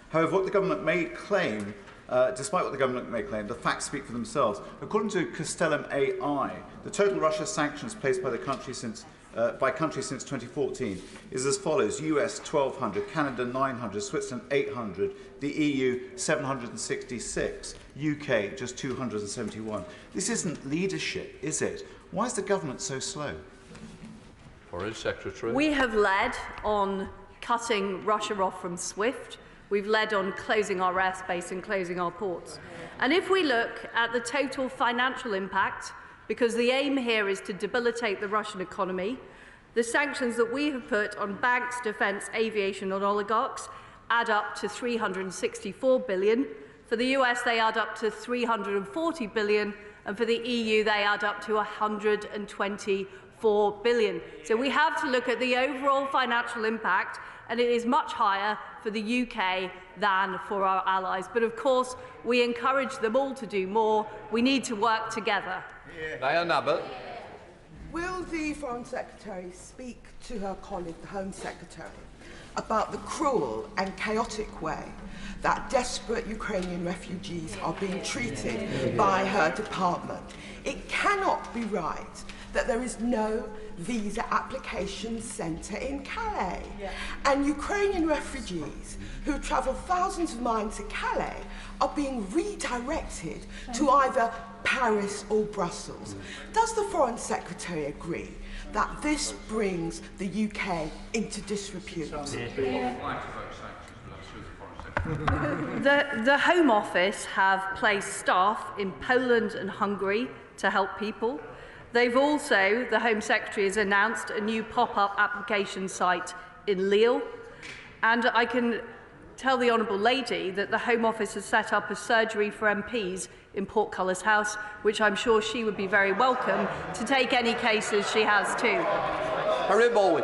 However, what the government may claim, despite what the government may claim, the facts speak for themselves. According to Castellum AI, the total Russia sanctions placed by the country since 2014 is as follows: US 1,200, Canada 900, Switzerland 800, the EU 766, UK just 271. This isn't leadership, is it? Why is the government so slow? Foreign Secretary. We have led on cutting Russia off from SWIFT. We've led on closing our airspace and closing our ports. And if we look at the total financial impact, because the aim here is to debilitate the Russian economy, the sanctions that we have put on banks, defence, aviation and oligarchs add up to $364 billion. For the US, they add up to $340 billion, and for the EU, they add up to $124 billion. So we have to look at the overall financial impact, and it is much higher for the UK than for our allies. But of course, we encourage them all to do more. We need to work together. Diane Abbott. Will the Foreign Secretary speak to her colleague, the Home Secretary, about the cruel and chaotic way that desperate Ukrainian refugees are being treated by her department? It cannot be right that there is no visa application centre in Calais. And Ukrainian refugees who travel thousands of miles to Calais are being redirected to either Paris or Brussels. Does the Foreign Secretary agree that this brings the UK into disrepute? The Home Office have placed staff in Poland and Hungary to help people. They've also, the Home Secretary has announced a new pop-up application site in Lille. And I can tell the Honourable Lady that the Home Office has set up a surgery for MPs in Portcullis House, which I'm sure she would be very welcome to take any cases she has too. Harry Bowen.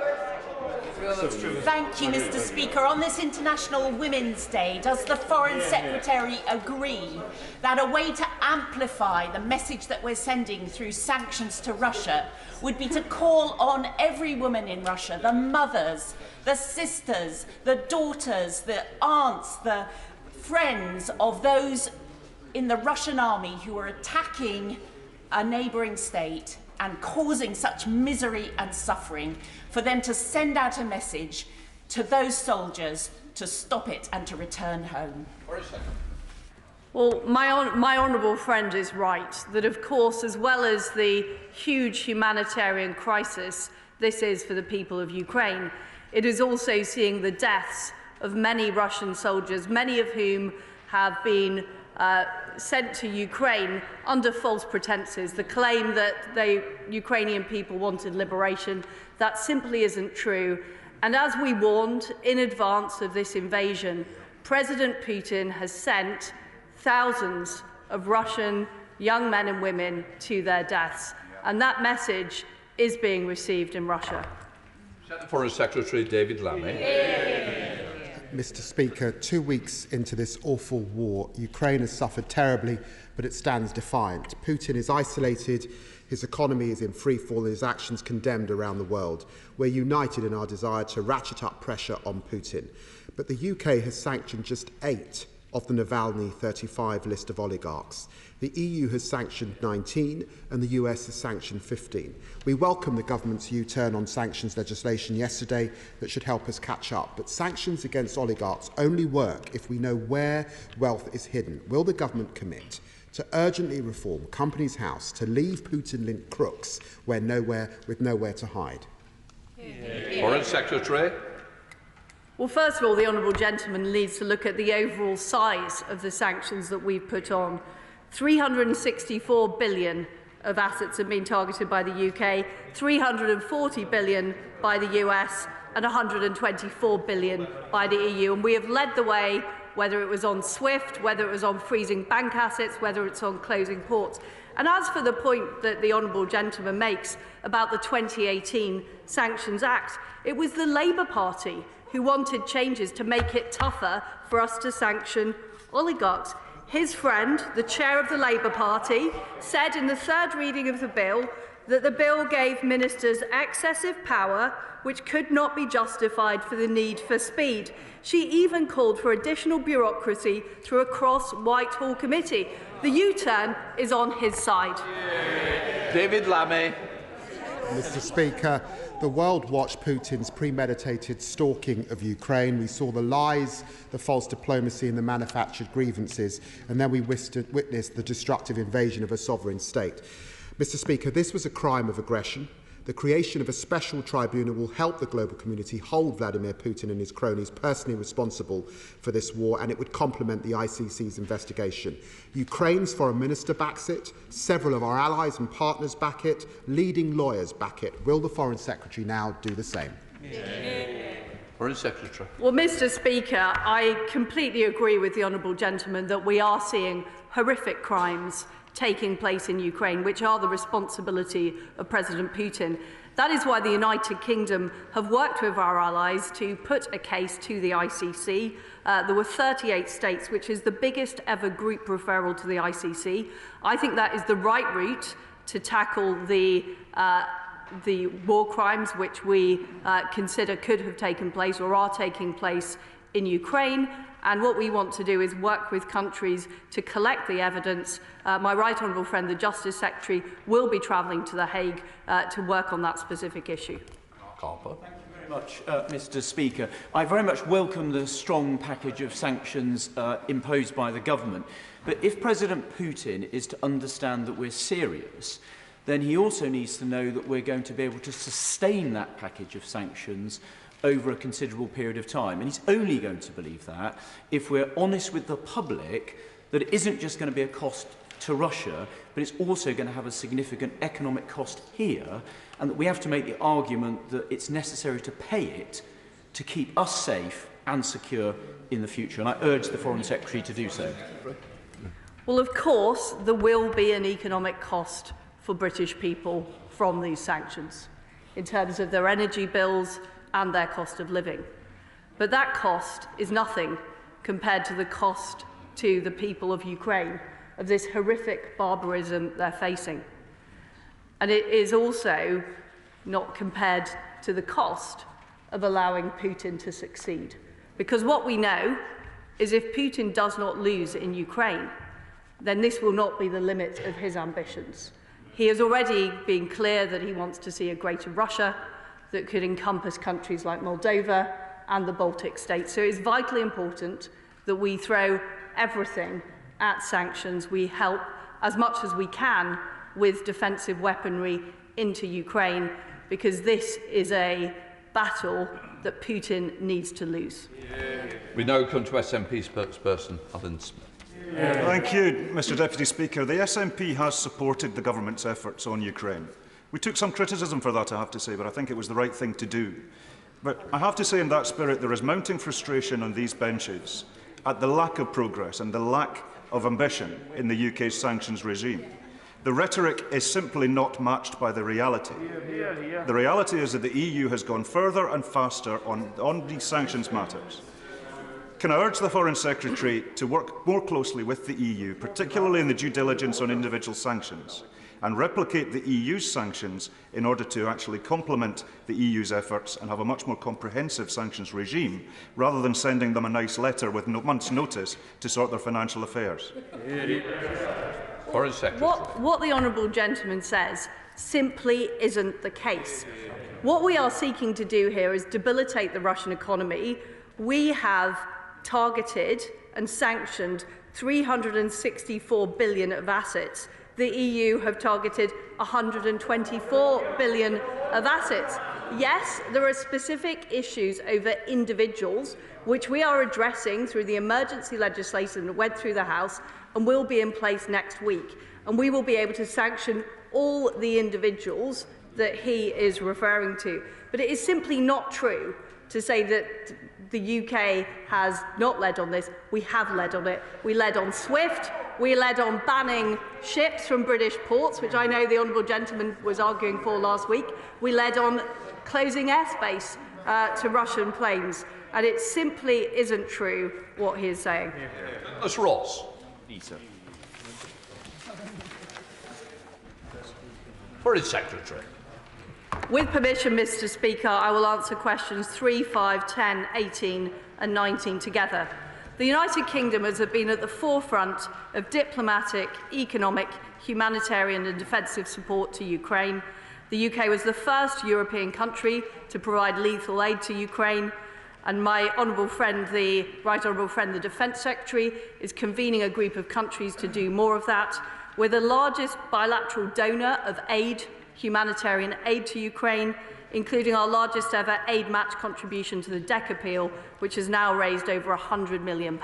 Thank you, Mr. Speaker. On this International Women's Day, does the Foreign Secretary agree that a way to amplify the message that we're sending through sanctions to Russia would be to call on every woman in Russia, the mothers, the sisters, the daughters, the aunts, the friends of those in the Russian army who are attacking a neighbouring state and causing such misery and suffering, for them to send out a message to those soldiers to stop it and to return home? Well, my honourable friend is right that, of course, as well as the huge humanitarian crisis this is for the people of Ukraine, it is also seeing the deaths of many Russian soldiers, many of whom have been sent to Ukraine under false pretenses. The claim that the Ukrainian people wanted liberation, that simply isn't true. And as we warned in advance of this invasion, President Putin has sent thousands of Russian young men and women to their deaths. And that message is being received in Russia. Foreign Secretary David Lammy. Mr. Speaker, 2 weeks into this awful war, Ukraine has suffered terribly, but it stands defiant. Putin is isolated, his economy is in freefall, and his actions condemned around the world. We're united in our desire to ratchet up pressure on Putin. But the UK has sanctioned just 8 of the Navalny 35 list of oligarchs. The EU has sanctioned 19 and the US has sanctioned 15. We welcome the government's U-turn on sanctions legislation yesterday that should help us catch up. But sanctions against oligarchs only work if we know where wealth is hidden. Will the government commit to urgently reform Companies House to leave Putin-linked crooks with nowhere to hide? Foreign Secretary. Well, first of all, the honourable gentleman needs to look at the overall size of the sanctions that we've put on. 364 billion of assets have been targeted by the UK, 340 billion by the US, and 124 billion by the EU. And we have led the way, whether it was on SWIFT, whether it was on freezing bank assets, whether it's on closing ports. And as for the point that the honourable gentleman makes about the 2018 Sanctions Act, it was the Labour Party who wanted changes to make it tougher for us to sanction oligarchs. His friend, the chair of the Labour Party, said in the third reading of the bill that the bill gave ministers excessive power which could not be justified for the need for speed. She even called for additional bureaucracy through a cross-Whitehall committee. The U-turn is on his side. David Lammy. Mr. Speaker, the world watched Putin's premeditated stalking of Ukraine. We saw the lies, the false diplomacy and the manufactured grievances, and then we witnessed the destructive invasion of a sovereign state. Mr. Speaker, this was a crime of aggression. The creation of a special tribunal will help the global community hold Vladimir Putin and his cronies personally responsible for this war, and it would complement the ICC's investigation. Ukraine's foreign minister backs it, several of our allies and partners back it, leading lawyers back it. Will the Foreign Secretary now do the same? Foreign Secretary. Well, Mr. Speaker, I completely agree with the honourable gentleman that we are seeing horrific crimes taking place in Ukraine, which are the responsibility of President Putin. That is why the United Kingdom have worked with our allies to put a case to the ICC. There were 38 states, which is the biggest ever group referral to the ICC. I think that is the right route to tackle the war crimes which we consider could have taken place or are taking place in Ukraine. And what we want to do is work with countries to collect the evidence. My right honourable friend, the Justice Secretary, will be travelling to The Hague to work on that specific issue. Carper. Thank you very much, Mr. Speaker. I very much welcome the strong package of sanctions imposed by the government. But if President Putin is to understand that we're serious, then he also needs to know that we're going to be able to sustain that package of sanctions over a considerable period of time. And he's only going to believe that if we're honest with the public that it isn't just going to be a cost to Russia, but it's also going to have a significant economic cost here, and that we have to make the argument that it's necessary to pay it to keep us safe and secure in the future. And I urge the Foreign Secretary to do so. Well, of course, there will be an economic cost for British people from these sanctions in terms of their energy bills and their cost of living. But that cost is nothing compared to the cost to the people of Ukraine of this horrific barbarism they're facing. And it is also not compared to the cost of allowing Putin to succeed. Because what we know is if Putin does not lose in Ukraine, then this will not be the limit of his ambitions. He has already been clear that he wants to see a greater Russia that could encompass countries like Moldova and the Baltic states. So it is vitally important that we throw everything at sanctions. We help as much as we can with defensive weaponry into Ukraine, because this is a battle that Putin needs to lose. We now come to SNP spokesperson Alan Smith. Thank you, Mr Deputy Speaker. The SNP has supported the government's efforts on Ukraine. We took some criticism for that, I have to say, but I think it was the right thing to do. But I have to say in that spirit there is mounting frustration on these benches at the lack of progress and the lack of ambition in the UK's sanctions regime. The rhetoric is simply not matched by the reality. The reality is that the EU has gone further and faster on these sanctions matters. Can I urge the Foreign Secretary to work more closely with the EU, particularly in the due diligence on individual sanctions, and replicate the EU's sanctions in order to actually complement the EU's efforts and have a much more comprehensive sanctions regime, rather than sending them a nice letter with months' notice to sort their financial affairs? Foreign Secretary. What the honourable gentleman says simply isn't the case. What we are seeking to do here is debilitate the Russian economy. We have targeted and sanctioned 364 billion of assets. The EU have targeted 124 billion of assets. Yes, there are specific issues over individuals, which we are addressing through the emergency legislation that went through the House and will be in place next week. And we will be able to sanction all the individuals that he is referring to. But it is simply not true to say that the UK has not led on this. We have led on it. We led on SWIFT. We led on banning ships from British ports, which I know the honourable gentleman was arguing for last week. We led on closing airspace to Russian planes. And it simply isn't true what he is saying. Ms Ross. Foreign Secretary. With permission, Mr. Speaker, I will answer questions 3, 5, 10, 18 and 19 together. The United Kingdom has been at the forefront of diplomatic, economic, humanitarian and defensive support to Ukraine. The UK was the first European country to provide lethal aid to Ukraine, and my honourable friend, the Right Honourable friend, the Defence Secretary, is convening a group of countries to do more of that. We're the largest bilateral donor of aid, humanitarian aid to Ukraine, including our largest ever aid match contribution to the DEC appeal, which has now raised over £100 million.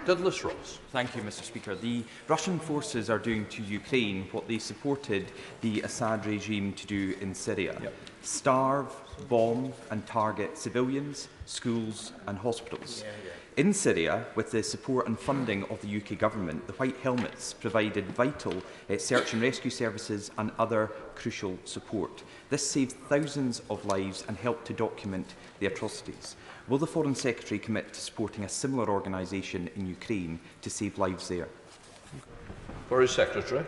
Douglas Ross. Thank you, Mr. Speaker. The Russian forces are doing to Ukraine what they supported the Assad regime to do in Syria. Starve, bomb and target civilians, schools and hospitals. In Syria, with the support and funding of the UK government, the White Helmets provided vital search and rescue services and other crucial support. This saved thousands of lives and helped to document the atrocities. Will the Foreign Secretary commit to supporting a similar organisation in Ukraine to save lives there? Foreign Secretary.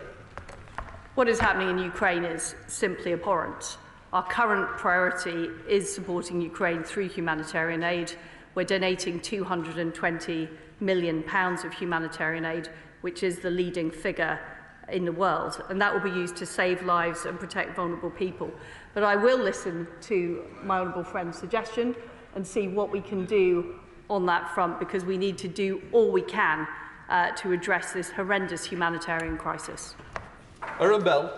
What is happening in Ukraine is simply abhorrent. Our current priority is supporting Ukraine through humanitarian aid. We're donating £220 million of humanitarian aid, which is the leading figure in the world, and that will be used to save lives and protect vulnerable people. But I will listen to my honourable friend's suggestion and see what we can do on that front, because we need to do all we can to address this horrendous humanitarian crisis. Aaron Bell.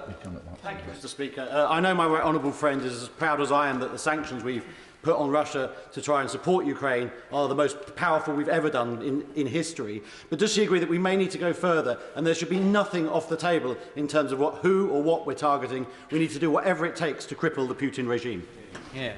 Thank you, Mr. Speaker. I know my right honourable friend is as proud as I am that the sanctions we've put on Russia to try and support Ukraine are the most powerful we've ever done in history. But does she agree that we may need to go further and there should be nothing off the table in terms of who or what we're targeting? We need to do whatever it takes to cripple the Putin regime. Yeah.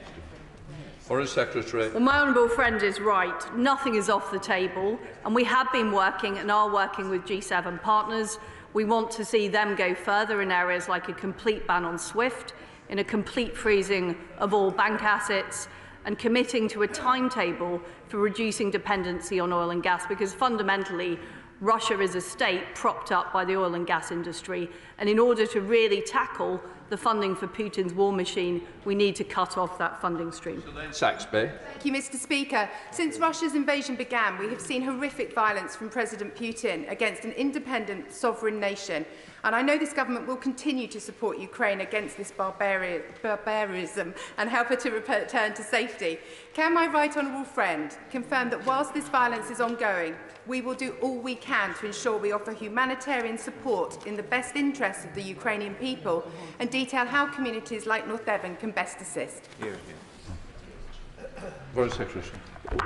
Foreign Secretary. Well, my honourable friend is right. Nothing is off the table, and we have been working and are working with G7 partners. We want to see them go further in areas like a complete ban on SWIFT, in a complete freezing of all bank assets, and committing to a timetable for reducing dependency on oil and gas, because fundamentally Russia is a state propped up by the oil and gas industry, and in order to really tackle the funding for Putin's war machine, we need to cut off that funding stream. Saxby. Thank you, Mr. Speaker. Since Russia's invasion began, we have seen horrific violence from President Putin against an independent, sovereign nation. And I know this government will continue to support Ukraine against this barbarism and help her to return to safety. Can my right honourable friend confirm that whilst this violence is ongoing, we will do all we can to ensure we offer humanitarian support in the best interests of the Ukrainian people, and detail how communities like North Devon can best assist?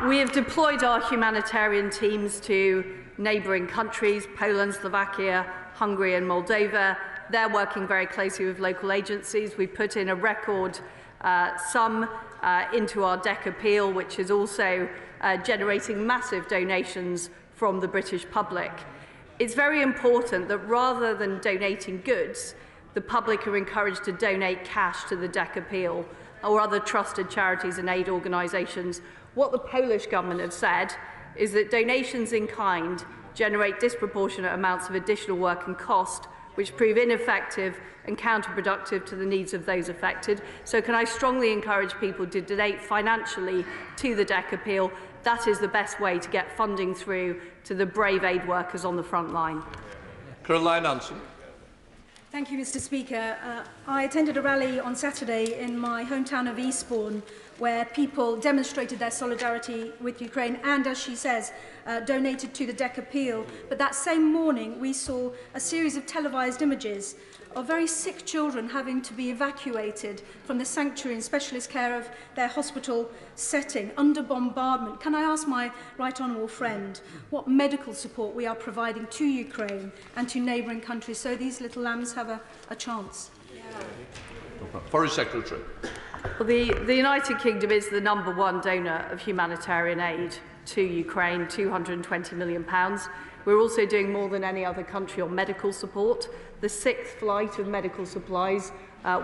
We have deployed our humanitarian teams to neighbouring countries, Poland, Slovakia, Hungary and Moldova. They're working very closely with local agencies. We've put in a record sum into our DEC appeal, which is also generating massive donations from the British public. It's very important that rather than donating goods, the public are encouraged to donate cash to the DEC appeal or other trusted charities and aid organisations. What the Polish government have said is that donations in kind generate disproportionate amounts of additional work and cost, which prove ineffective and counterproductive to the needs of those affected. So can I strongly encourage people to donate financially to the DEC appeal? That is the best way to get funding through to the brave aid workers on the front line. Caroline Anson. Thank you, Mr. Speaker. I attended a rally on Saturday in my hometown of Eastbourne, where people demonstrated their solidarity with Ukraine and, as she says, donated to the DEC appeal. But that same morning, we saw a series of televised images of very sick children having to be evacuated from the sanctuary and specialist care of their hospital setting under bombardment. Can I ask my right honourable friend what medical support we are providing to Ukraine and to neighbouring countries so these little lambs have a chance? Foreign Secretary. Well, the United Kingdom is the #1 donor of humanitarian aid to Ukraine, £220 million. We're also doing more than any other country on medical support. The 6th flight of medical supplies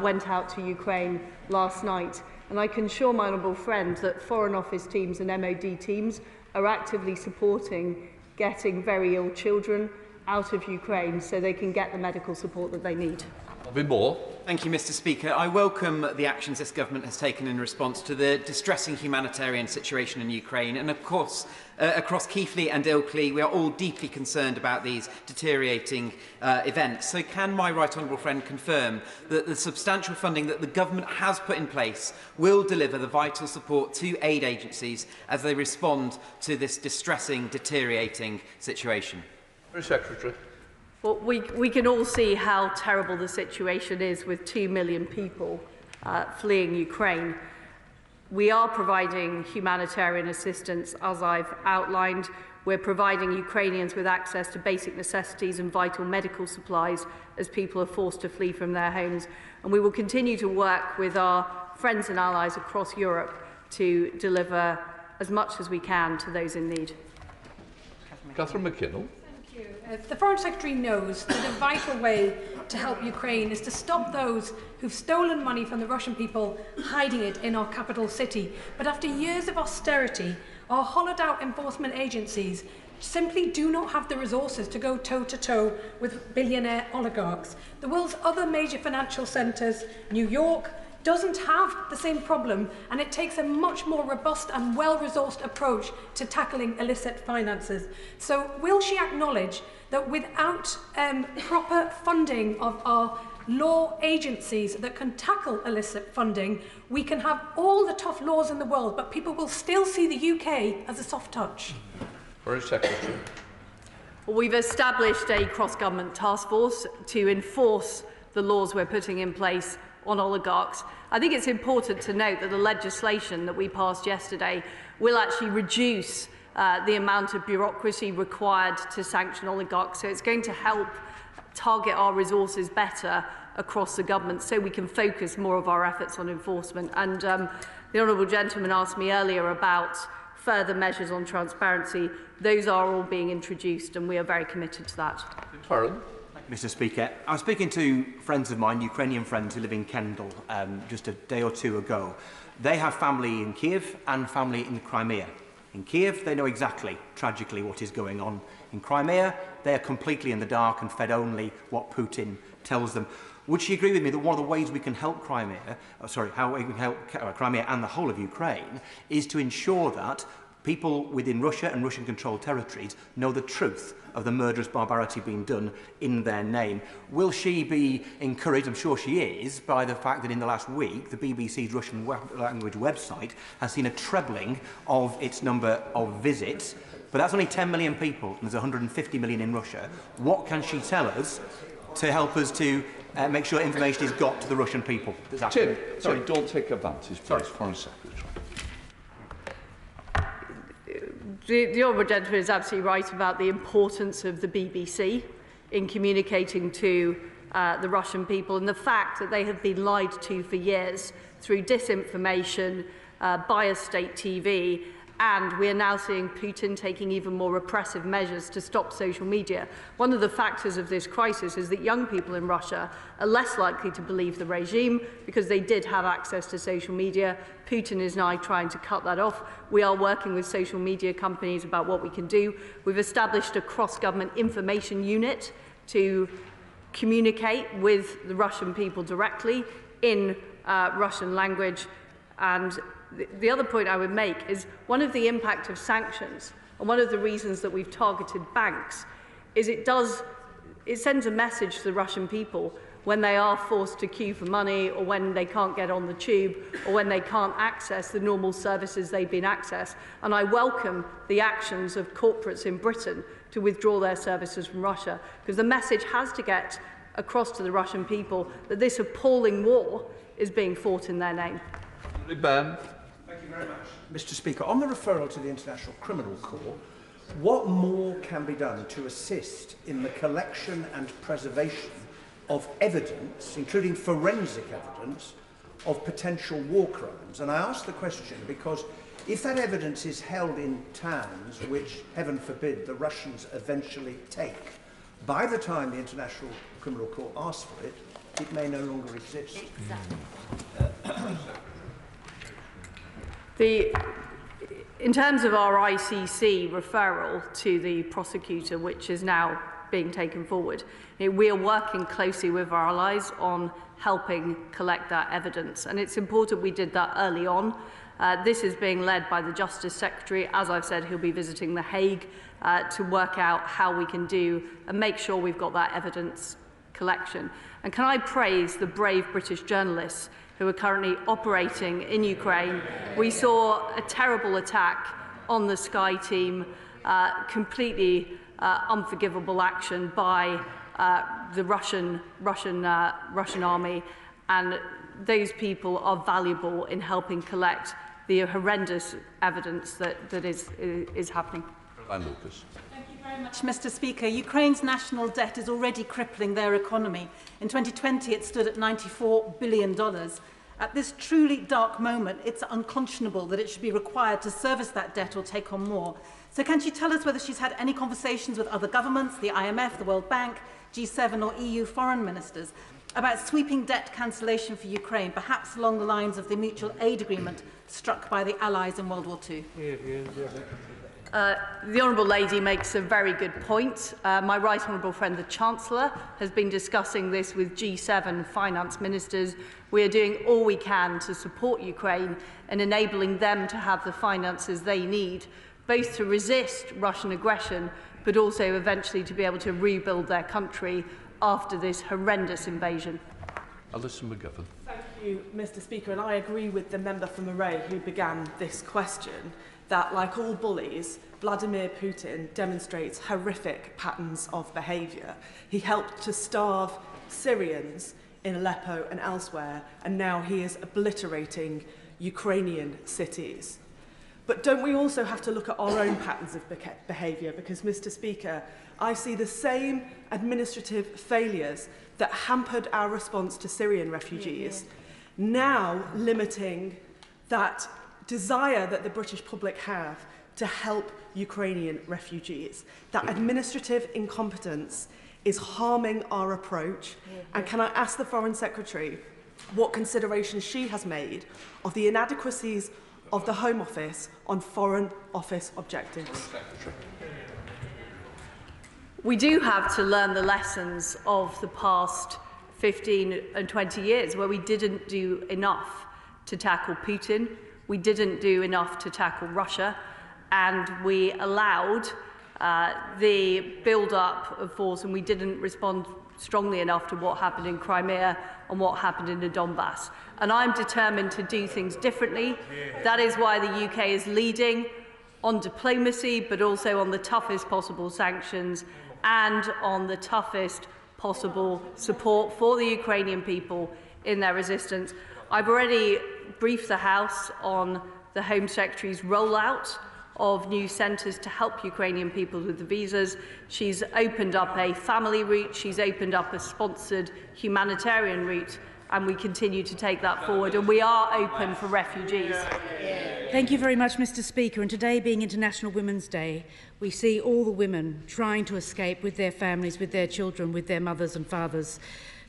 went out to Ukraine last night. And I can assure my honourable friend that Foreign Office teams and MOD teams are actively supporting getting very ill children out of Ukraine so they can get the medical support that they need. There'll be more. Thank you, Mr. Speaker. I welcome the actions this government has taken in response to the distressing humanitarian situation in Ukraine. And of course, across Keighley and Ilkley, we are all deeply concerned about these deteriorating events. So can my right honourable friend confirm that the substantial funding that the government has put in place will deliver the vital support to aid agencies as they respond to this distressing, deteriorating situation? Secretary. Well, we can all see how terrible the situation is with 2 million people fleeing Ukraine. We are providing humanitarian assistance, as I've outlined. We're providing Ukrainians with access to basic necessities and vital medical supplies as people are forced to flee from their homes. And we will continue to work with our friends and allies across Europe to deliver as much as we can to those in need. Catherine McKinnell. The Foreign Secretary knows that a vital way to help Ukraine is to stop those who've stolen money from the Russian people hiding it in our capital city. But after years of austerity, our hollowed-out enforcement agencies simply do not have the resources to go toe-to-toe with billionaire oligarchs. The world's other major financial centres, New York, doesn't have the same problem, and it takes a much more robust and well-resourced approach to tackling illicit finances. So will she acknowledge that without proper funding of our law agencies that can tackle illicit funding, we can have all the tough laws in the world, but people will still see the UK as a soft touch? Foreign Secretary. Well, we've established a cross-government task force to enforce the laws we're putting in place on oligarchs. I think it's important to note that the legislation that we passed yesterday will actually reduce the amount of bureaucracy required to sanction oligarchs. So it's going to help target our resources better across the government so we can focus more of our efforts on enforcement. And the honourable gentleman asked me earlier about further measures on transparency. Those are all being introduced and we are very committed to that. Mr. Speaker, I was speaking to friends of mine, Ukrainian friends who live in Kendal, just a day or two ago. They have family in Kiev and family in Crimea. In Kiev, they know exactly, tragically, what is going on. In Crimea, they are completely in the dark and fed only what Putin tells them. Would she agree with me that one of the ways we can help Crimea, how we can help Crimea and the whole of Ukraine, is to ensure that people within Russia and Russian-controlled territories know the truth of the murderous barbarity being done in their name? Will she be encouraged, I'm sure she is, by the fact that in the last week the BBC's Russian language website has seen a trebling of its number of visits? But that's only 10 million people, and there's 150 million in Russia. What can she tell us to help us to make sure information is got to the Russian people? Tim, sorry, don't take advantage, please, Foreign Secretary. The honourable gentleman is absolutely right about the importance of the BBC in communicating to the Russian people and the fact that they have been lied to for years through disinformation, biased state TV, and we are now seeing Putin taking even more repressive measures to stop social media. One of the factors of this crisis is that young people in Russia are less likely to believe the regime because they did have access to social media. Putin is now trying to cut that off. We are working with social media companies about what we can do. We've established a cross-government information unit to communicate with the Russian people directly in Russian language. And the other point I would make is one of the impact of sanctions, and one of the reasons that we've targeted banks, is it sends a message to the Russian people when they are forced to queue for money, or when they can't get on the tube, or when they can't access the normal services they've been accessed. And I welcome the actions of corporates in Britain to withdraw their services from Russia, because the message has to get across to the Russian people that this appalling war is being fought in their name. Ben. Thank you very much. Mr. Speaker, on the referral to the International Criminal Court, what more can be done to assist in the collection and preservation of evidence, including forensic evidence, of potential war crimes? And I ask the question because if that evidence is held in towns which, heaven forbid, the Russians eventually take, by the time the International Criminal Court asks for it, it may no longer exist. Exactly. In terms of our ICC referral to the prosecutor, which is now being taken forward. We are working closely with our allies on helping collect that evidence, and it's important we did that early on. This is being led by the Justice Secretary. As I've said, he'll be visiting The Hague to work out how we can do and make sure we've got that evidence collection. And can I praise the brave British journalists who are currently operating in Ukraine? We saw a terrible attack on the Sky team, completely unforgivable action by the Russian army, and those people are valuable in helping collect the horrendous evidence that is happening. And Lucas. Thank you very much, Mr. Speaker. Ukraine's national debt is already crippling their economy. In 2020, it stood at $94 billion. At this truly dark moment, it's unconscionable that it should be required to service that debt or take on more. So can she tell us whether she's had any conversations with other governments, the IMF, the World Bank, G7 or EU foreign ministers, about sweeping debt cancellation for Ukraine, perhaps along the lines of the mutual aid agreement struck by the Allies in World War II? The Honourable Lady makes a very good point. My right honourable friend, the Chancellor, has been discussing this with G7 finance ministers. We are doing all we can to support Ukraine and enabling them to have the finances they need, both to resist Russian aggression, but also eventually to be able to rebuild their country after this horrendous invasion. Alison McGovern. Thank you, Mr. Speaker, and I agree with the member from Array who began this question that, like all bullies, Vladimir Putin demonstrates horrific patterns of behaviour. He helped to starve Syrians in Aleppo and elsewhere, and now he is obliterating Ukrainian cities. But don't we also have to look at our own patterns of behaviour? Because, Mr. Speaker, I see the same administrative failures that hampered our response to Syrian refugees, now limiting that desire that the British public have to help Ukrainian refugees. That administrative incompetence is harming our approach. And can I ask the Foreign Secretary what considerations she has made of the inadequacies of the Home Office on Foreign Office objectives? We do have to learn the lessons of the past 15 and 20 years where we didn't do enough to tackle Putin, we didn't do enough to tackle Russia, and we allowed the build-up of force, and we didn't respond strongly enough to what happened in Crimea and what happened in the Donbass. And I'm determined to do things differently. That is why the UK is leading on diplomacy, but also on the toughest possible sanctions and on the toughest possible support for the Ukrainian people in their resistance. I've already briefed the House on the Home Secretary's rollout of new centres to help Ukrainian people with the visas. She's opened up a family route, she's opened up a sponsored humanitarian route, and we continue to take that forward, and we are open for refugees. Thank you very much, Mr. Speaker. And today being International Women's Day, we see all the women trying to escape with their families, with their children, with their mothers and fathers,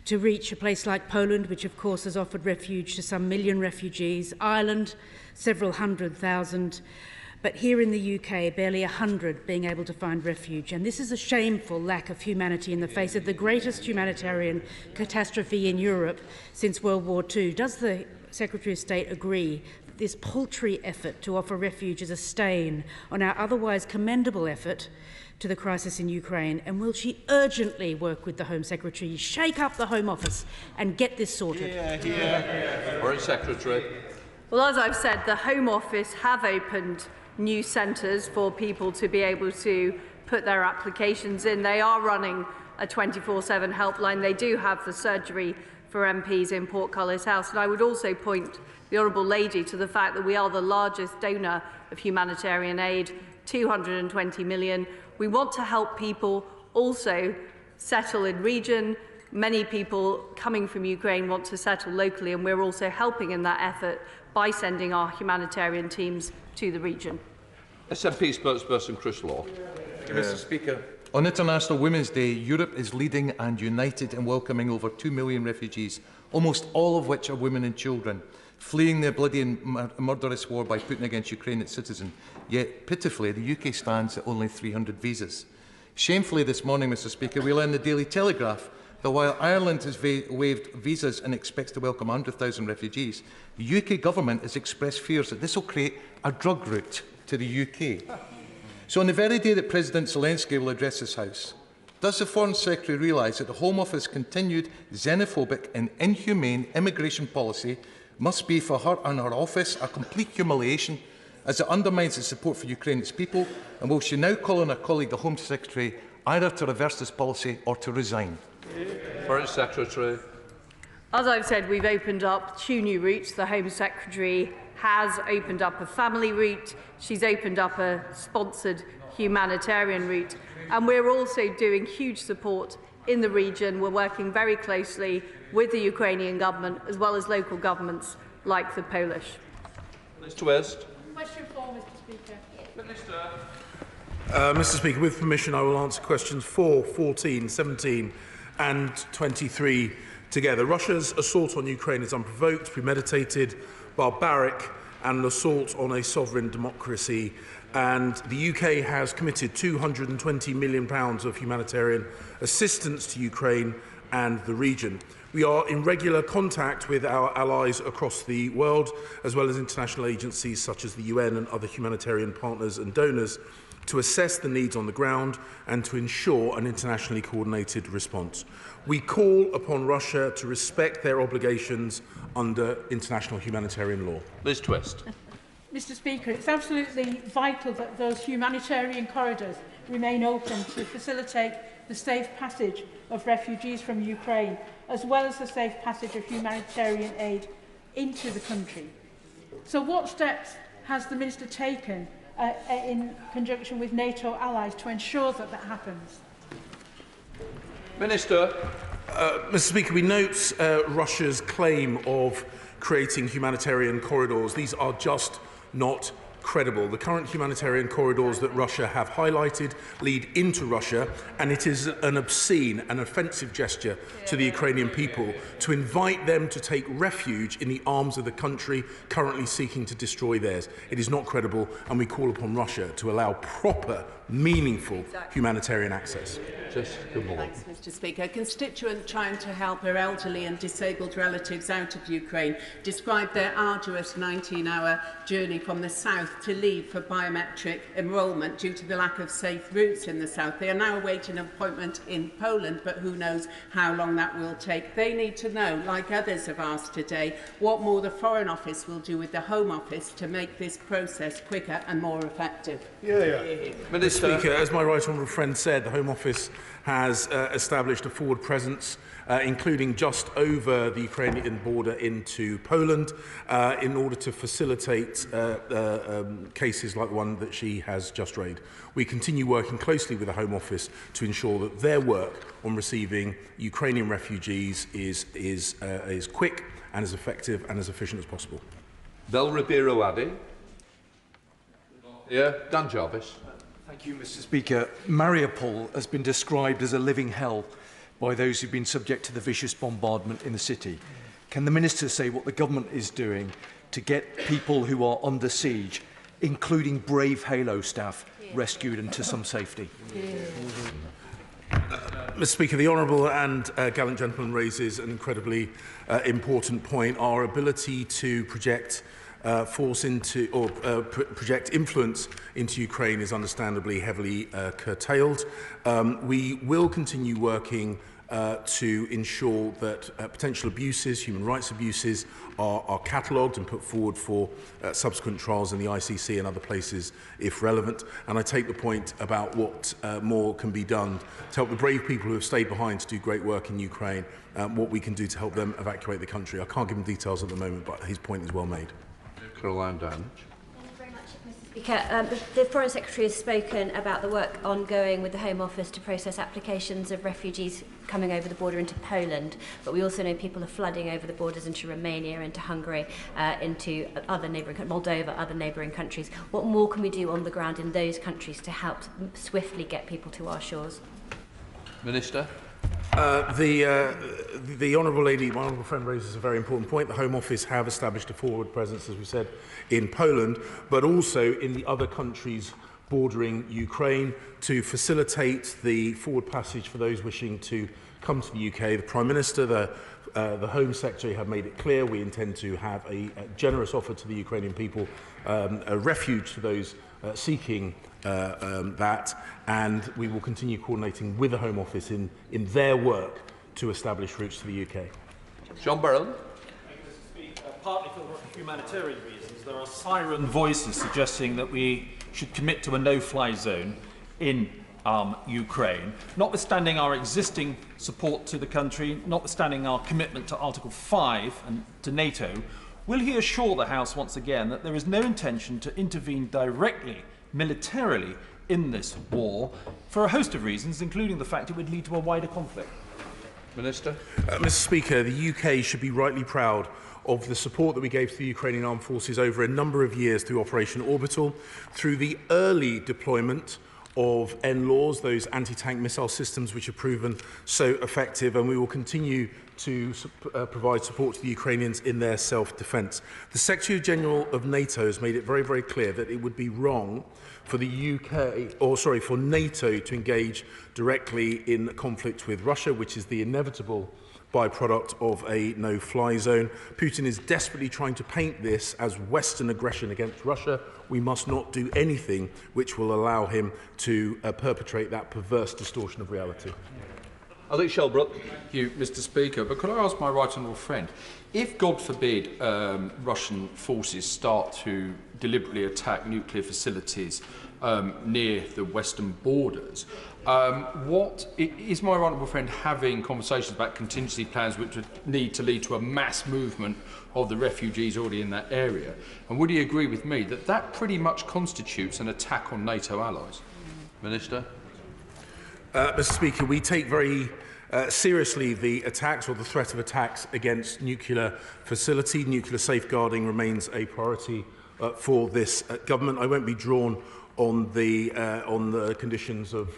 to reach a place like Poland, which of course has offered refuge to some million refugees, Ireland, several 100,000, but here in the UK, barely 100 being able to find refuge. And this is a shameful lack of humanity in the face of the greatest humanitarian catastrophe in Europe since World War II. Does the Secretary of State agree that this paltry effort to offer refuge is a stain on our otherwise commendable effort to the crisis in Ukraine? And will she urgently work with the Home Secretary, shake up the Home Office and get this sorted? Foreign Secretary. Well, as I've said, the Home Office have opened new centres for people to be able to put their applications in. They are running a 24/7 helpline. They do have the surgery for MPs in Portcullis House. And I would also point the Honourable Lady to the fact that we are the largest donor of humanitarian aid, 220 million. We want to help people also settle in region. Many people coming from Ukraine want to settle locally, and we're also helping in that effort by sending our humanitarian teams to the region. SNP spokesperson Chris Law. Mr. Speaker, on International Women's Day, Europe is leading and united in welcoming over 2 million refugees, almost all of which are women and children, fleeing their bloody and murderous war by Putin against Ukraine, its citizen. Yet, pitifully, the UK stands at only 300 visas. Shamefully this morning, Mr Speaker, we learned in the Daily Telegraph that while Ireland has waived visas and expects to welcome 100,000 refugees, the UK government has expressed fears that this will create a drug route to the UK. So on the very day that President Zelensky will address this House, does the Foreign Secretary realise that the Home Office's continued xenophobic and inhumane immigration policy must be for her and her office a complete humiliation, as it undermines the support for Ukraine's people, and will she now call on her colleague, the Home Secretary, either to reverse this policy or to resign? Foreign Secretary. As I've said, we've opened up 2 new routes. The Home Secretary has opened up a family route. She's opened up a sponsored humanitarian route. And we're also doing huge support in the region. We're working very closely with the Ukrainian government as well as local governments like the Polish. Mr. West. Question 4, Mr Speaker. Minister. Mr Speaker, with permission, I will answer questions 4, 14, 17 and 23 together. Russia's assault on Ukraine is unprovoked, premeditated, barbaric and an assault on a sovereign democracy. And the UK has committed £220 million of humanitarian assistance to Ukraine and the region. We are in regular contact with our allies across the world, as well as international agencies such as the UN and other humanitarian partners and donors, to assess the needs on the ground and to ensure an internationally coordinated response. We call upon Russia to respect their obligations under international humanitarian law. Liz Truss. Mr Speaker, it's absolutely vital that those humanitarian corridors remain open to facilitate the safe passage of refugees from Ukraine, as well as the safe passage of humanitarian aid into the country. So what steps has the Minister taken in conjunction with NATO allies to ensure that that happens? Minister. Mr Speaker, we note Russia's claim of creating humanitarian corridors. These are just not credible. The current humanitarian corridors that Russia have highlighted lead into Russia, and it is an obscene and offensive gesture to the Ukrainian people to invite them to take refuge in the arms of the country currently seeking to destroy theirs. It is not credible, and we call upon Russia to allow proper, meaningful humanitarian access. Thanks, Mr Speaker. A constituent trying to help her elderly and disabled relatives out of Ukraine described their arduous 19-hour journey from the south to leave for biometric enrolment due to the lack of safe routes in the south. They are now awaiting an appointment in Poland, but who knows how long that will take. They need to know, like others have asked today, what more the Foreign Office will do with the Home Office to make this process quicker and more effective. Mr Speaker, as my right honourable friend said, the Home Office has established a forward presence, including just over the Ukrainian border into Poland, in order to facilitate cases like the one that she has just raised. We continue working closely with the Home Office to ensure that their work on receiving Ukrainian refugees is quick and as effective and as efficient as possible. Bel Ribeiro Addy. Dan Jarvis. Thank you, Mr Speaker. Mariupol has been described as a living hell by those who've been subject to the vicious bombardment in the city. Can the Minister say what the government is doing to get people who are under siege, including brave Halo staff, rescued into some safety? Mr Speaker, the honourable and gallant gentleman raises an incredibly important point. Our ability to project project influence into Ukraine is understandably heavily curtailed. We will continue working to ensure that potential abuses, human rights abuses, are catalogued and put forward for subsequent trials in the ICC and other places if relevant. And I take the point about what more can be done to help the brave people who have stayed behind to do great work in Ukraine, what we can do to help them evacuate the country. I can't give him details at the moment, but his point is well made. Caroline Danich. Speaker, the Foreign Secretary has spoken about the work ongoing with the Home Office to process applications of refugees coming over the border into Poland, but we also know people are flooding over the borders into Romania, into Hungary, into other neighbouring Moldova, other neighbouring countries. What more can we do on the ground in those countries to help swiftly get people to our shores? Minister. The honourable lady, my honourable friend, raises a very important point. The Home Office have established a forward presence, as we said, in Poland, but also in the other countries bordering Ukraine to facilitate the forward passage for those wishing to come to the UK. The Prime Minister, the Home Secretary have made it clear we intend to have a generous offer to the Ukrainian people, a refuge to those seeking that, and we will continue coordinating with the Home Office in their work to establish routes to the UK. John Burrell. Partly for humanitarian reasons, there are siren voices suggesting that we should commit to a no-fly zone in Ukraine, notwithstanding our existing support to the country, notwithstanding our commitment to Article 5 and to NATO. Will he assure the House once again that there is no intention to intervene directly, militarily, in this war for a host of reasons, including the fact it would lead to a wider conflict? Minister. Mr. Speaker, the UK should be rightly proud of the support that we gave to the Ukrainian armed forces over a number of years through Operation Orbital, through the early deployment of NLAWs, those anti-tank missile systems which have proven so effective, and we will continue to provide support to the Ukrainians in their self-defence. The Secretary-General of NATO has made it very, very clear that it would be wrong for for NATO to engage directly in conflict with Russia, which is the inevitable byproduct of a no-fly zone. Putin is desperately trying to paint this as Western aggression against Russia. We must not do anything which will allow him to perpetrate that perverse distortion of reality. I think Shelbrook. Thank you, Mr. Speaker. But could I ask my right honourable friend, if, God forbid, Russian forces start to deliberately attack nuclear facilities near the western borders, what is my right honourable friend having conversations about contingency plans which would need to lead to a mass movement of the refugees already in that area? And would he agree with me that that pretty much constitutes an attack on NATO allies? Minister. Mr. Speaker, we take very seriously the attacks or the threat of attacks against nuclear facility. Nuclear safeguarding remains a priority for this government. I won't be drawn on the conditions of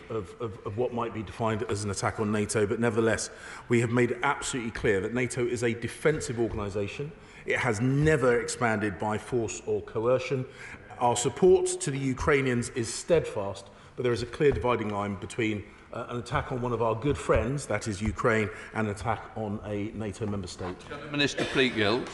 what might be defined as an attack on NATO, but nevertheless, we have made it absolutely clear that NATO is a defensive organisation. It has never expanded by force or coercion. Our support to the Ukrainians is steadfast, but there is a clear dividing line between an attack on one of our good friends, that is Ukraine, and an attack on a NATO member state. Minister Pleatgill.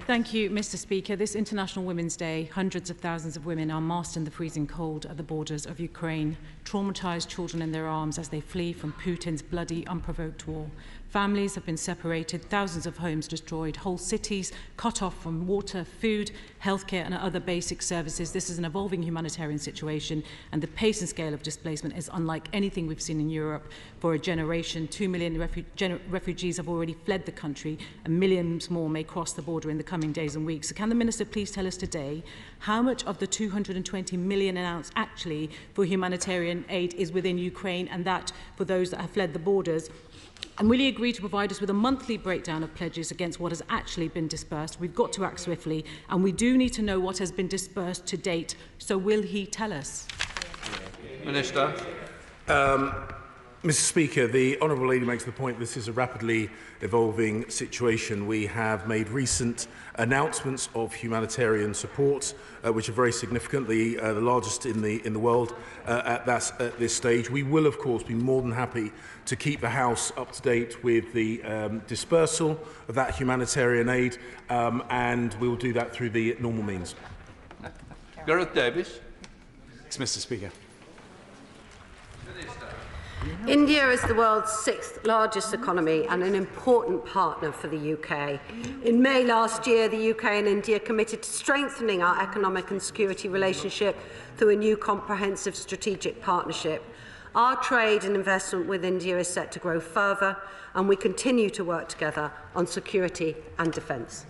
Thank you, Mr. Speaker. This International Women's Day, hundreds of thousands of women are massed in the freezing cold at the borders of Ukraine, traumatised children in their arms as they flee from Putin's bloody, unprovoked war. Families have been separated, thousands of homes destroyed, whole cities cut off from water, food, healthcare and other basic services. This is an evolving humanitarian situation, and the pace and scale of displacement is unlike anything we've seen in Europe for a generation. 2 million refugees have already fled the country, and millions more may cross the border in the coming days and weeks. So can the Minister please tell us today how much of the 220 million announced actually for humanitarian aid is within Ukraine, and that for those that have fled the borders? And will he agree to provide us with a monthly breakdown of pledges against what has actually been dispersed? We've got to act swiftly, and we do need to know what has been dispersed to date. So will he tell us? Minister. Mr. Speaker, the Honourable Lady makes the point this is a rapidly evolving situation. We have made recent announcements of humanitarian support, which are very significant, the largest in the world at this stage. We will, of course, be more than happy to keep the House up to date with the dispersal of that humanitarian aid, and we will do that through the normal means. Gareth Davis. Thanks, Mr. Speaker. India is the world's 6th largest economy and an important partner for the UK. In May last year, the UK and India committed to strengthening our economic and security relationship through a new comprehensive strategic partnership. Our trade and investment with India is set to grow further, and we continue to work together on security and defence.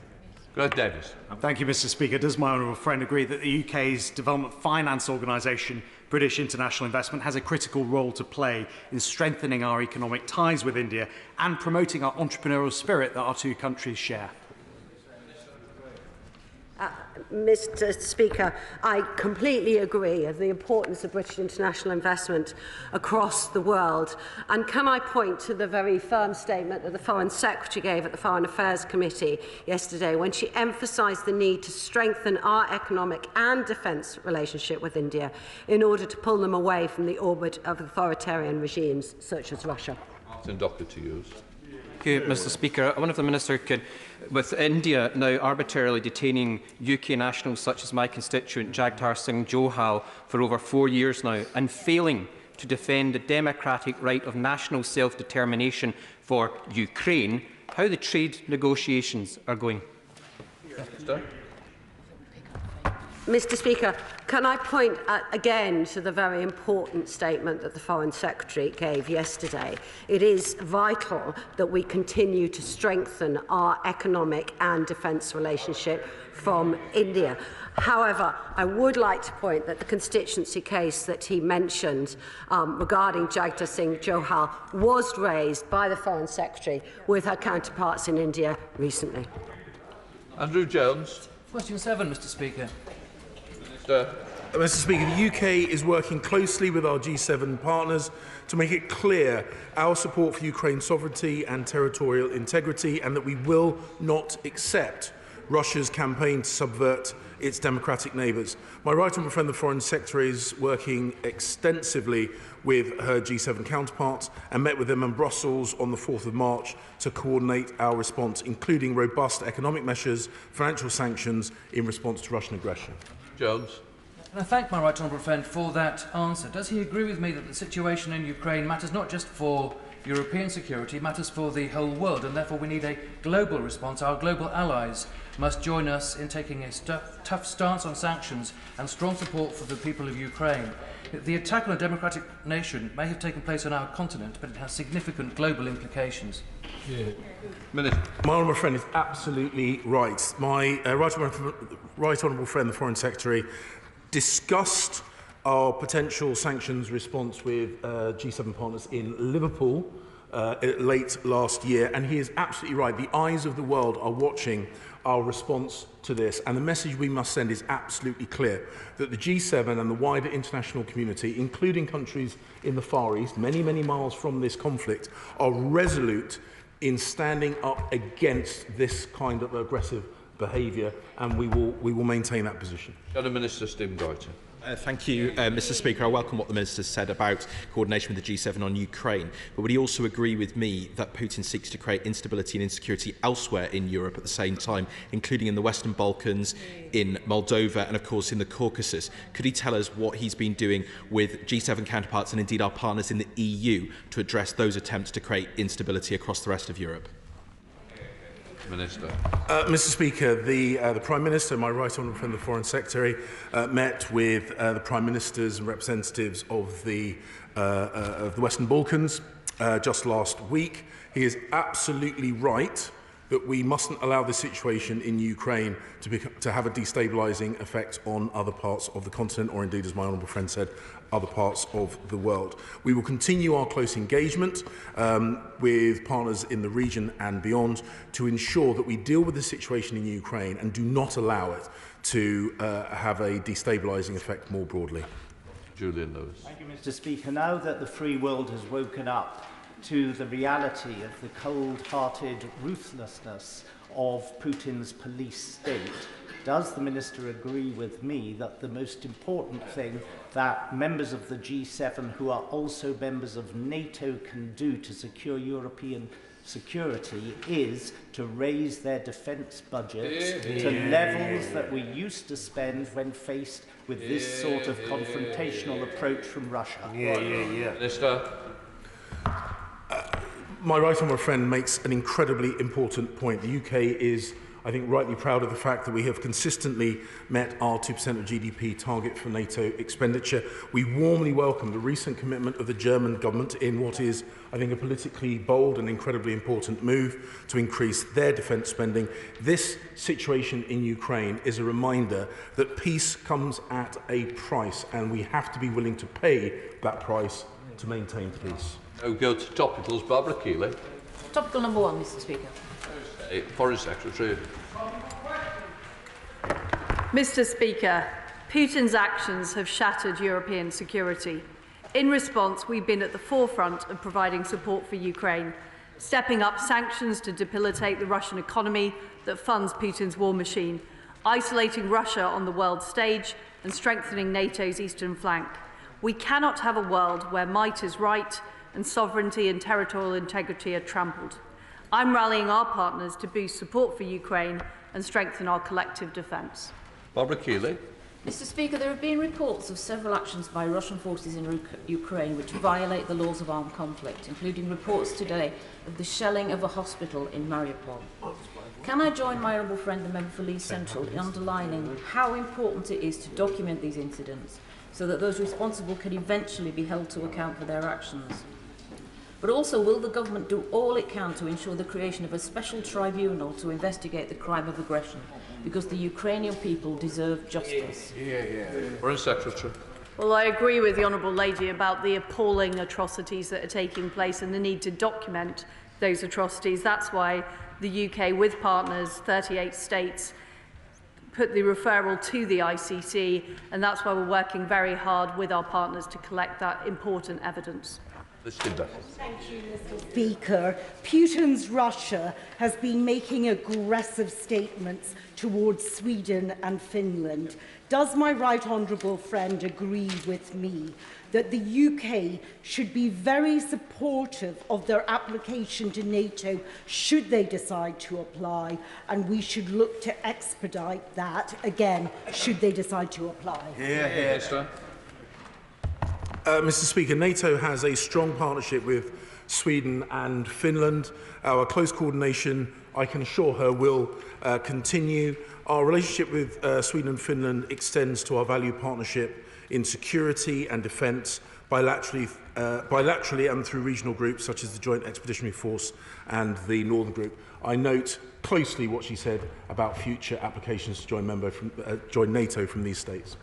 Gareth Davis. Thank you, Mr. Speaker. Does my honourable friend agree that the UK's development finance organisation, British International Investment, has a critical role to play in strengthening our economic ties with India and promoting our entrepreneurial spirit that our two countries share? Mr. Speaker, I completely agree of the importance of British international investment across the world. And can I point to the very firm statement that the Foreign Secretary gave at the Foreign Affairs Committee yesterday when she emphasised the need to strengthen our economic and defence relationship with India in order to pull them away from the orbit of authoritarian regimes such as Russia. Martin Docker to use. Thank you, Mr. Speaker. I wonder if the Minister could, with India now arbitrarily detaining UK nationals such as my constituent Jagtar Singh Johal for over 4 years now and failing to defend the democratic right of national self-determination for Ukraine, how the trade negotiations are going. Mr. Speaker, can I point again to the very important statement that the Foreign Secretary gave yesterday? It is vital that we continue to strengthen our economic and defence relationship from India. However, I would like to point that the constituency case that he mentioned regarding Jagtar Singh Johal was raised by the Foreign Secretary with her counterparts in India recently. Andrew Jones. Question 7, Mr. Speaker. Mr. Speaker, the UK is working closely with our G7 partners to make it clear our support for Ukraine's sovereignty and territorial integrity, and that we will not accept Russia's campaign to subvert its democratic neighbours. My right honourable friend, the Foreign Secretary, is working extensively with her G7 counterparts and met with them in Brussels on the 4th of March to coordinate our response, including robust economic measures, financial sanctions in response to Russian aggression. Jones. And I thank my right honourable friend for that answer. Does he agree with me that the situation in Ukraine matters not just for European security, it matters for the whole world, and therefore we need a global response? Our global allies must join us in taking a tough stance on sanctions and strong support for the people of Ukraine. The attack on a democratic nation may have taken place on our continent, but it has significant global implications. My honourable friend is absolutely right. My right honourable friend, the Foreign Secretary, discussed our potential sanctions response with G7 partners in Liverpool late last year, and he is absolutely right. The eyes of the world are watching our response to this, and the message we must send is absolutely clear, that the G7 and the wider international community, including countries in the Far East, many, many miles from this conflict, are resolute in standing up against this kind of aggressive behaviour, and we will maintain that position. Minister Stimgoiter. Thank you, Mr. Speaker. I welcome what the Minister said about coordination with the G7 on Ukraine. But would he also agree with me that Putin seeks to create instability and insecurity elsewhere in Europe at the same time, including in the Western Balkans, in Moldova and, of course, in the Caucasus? Could he tell us what he's been doing with G7 counterparts and indeed our partners in the EU to address those attempts to create instability across the rest of Europe? Minister. Mr. Speaker, the Prime Minister, my right honourable friend, the Foreign Secretary, met with the Prime Ministers and representatives of the Western Balkans just last week. He is absolutely right that we mustn't allow the situation in Ukraine to have a destabilising effect on other parts of the continent, or indeed, as my honourable friend said, other parts of the world. We will continue our close engagement with partners in the region and beyond to ensure that we deal with the situation in Ukraine and do not allow it to have a destabilising effect more broadly. Julian Lewis. Thank you, Mr. Speaker. Now that the free world has woken up to the reality of the cold-hearted ruthlessness of Putin's police state, does the Minister agree with me that the most important thing that members of the G7, who are also members of NATO, can do to secure European security is to raise their defence budgets to levels that we used to spend when faced with this sort of confrontational approach from Russia? Minister. My right honourable friend makes an incredibly important point. The UK is, I think, rightly proud of the fact that we have consistently met our 2% of GDP target for NATO expenditure. We warmly welcome the recent commitment of the German government in what is, I think, a politically bold and incredibly important move to increase their defence spending. This situation in Ukraine is a reminder that peace comes at a price, and we have to be willing to pay that price to maintain peace. Now go to topicals. Barbara Keeley. Topical number 1, Mr. Speaker. Foreign Secretary. Mr. Speaker, Putin's actions have shattered European security. In response, we've been at the forefront of providing support for Ukraine, stepping up sanctions to debilitate the Russian economy that funds Putin's war machine, isolating Russia on the world stage and strengthening NATO's eastern flank. We cannot have a world where might is right and sovereignty and territorial integrity are trampled. I'm rallying our partners to boost support for Ukraine and strengthen our collective defence. Barbara Keeley. Mr. Speaker, there have been reports of several actions by Russian forces in Ukraine which violate the laws of armed conflict, including reports today of the shelling of a hospital in Mariupol. Can I join my honourable friend, the member for Leeds Central, in underlining how important it is to document these incidents so that those responsible can eventually be held to account for their actions? But also, will the government do all it can to ensure the creation of a special tribunal to investigate the crime of aggression? Because the Ukrainian people deserve justice. Foreign Secretary. Well, I agree with the Honourable Lady about the appalling atrocities that are taking place and the need to document those atrocities. That's why the UK, with partners, 38 states, put the referral to the ICC, and that's why we're working very hard with our partners to collect that important evidence. Thank you, Mr. Speaker. Putin's Russia has been making aggressive statements towards Sweden and Finland. Does my right honourable friend agree with me that the UK should be very supportive of their application to NATO should they decide to apply, and we should look to expedite that, again, should they decide to apply? Mr. Speaker, NATO has a strong partnership with Sweden and Finland. Our close coordination, I can assure her, will continue. Our relationship with Sweden and Finland extends to our value partnership in security and defence, bilaterally and through regional groups such as the Joint Expeditionary Force and the Northern Group. I note closely what she said about future applications to join NATO from these states.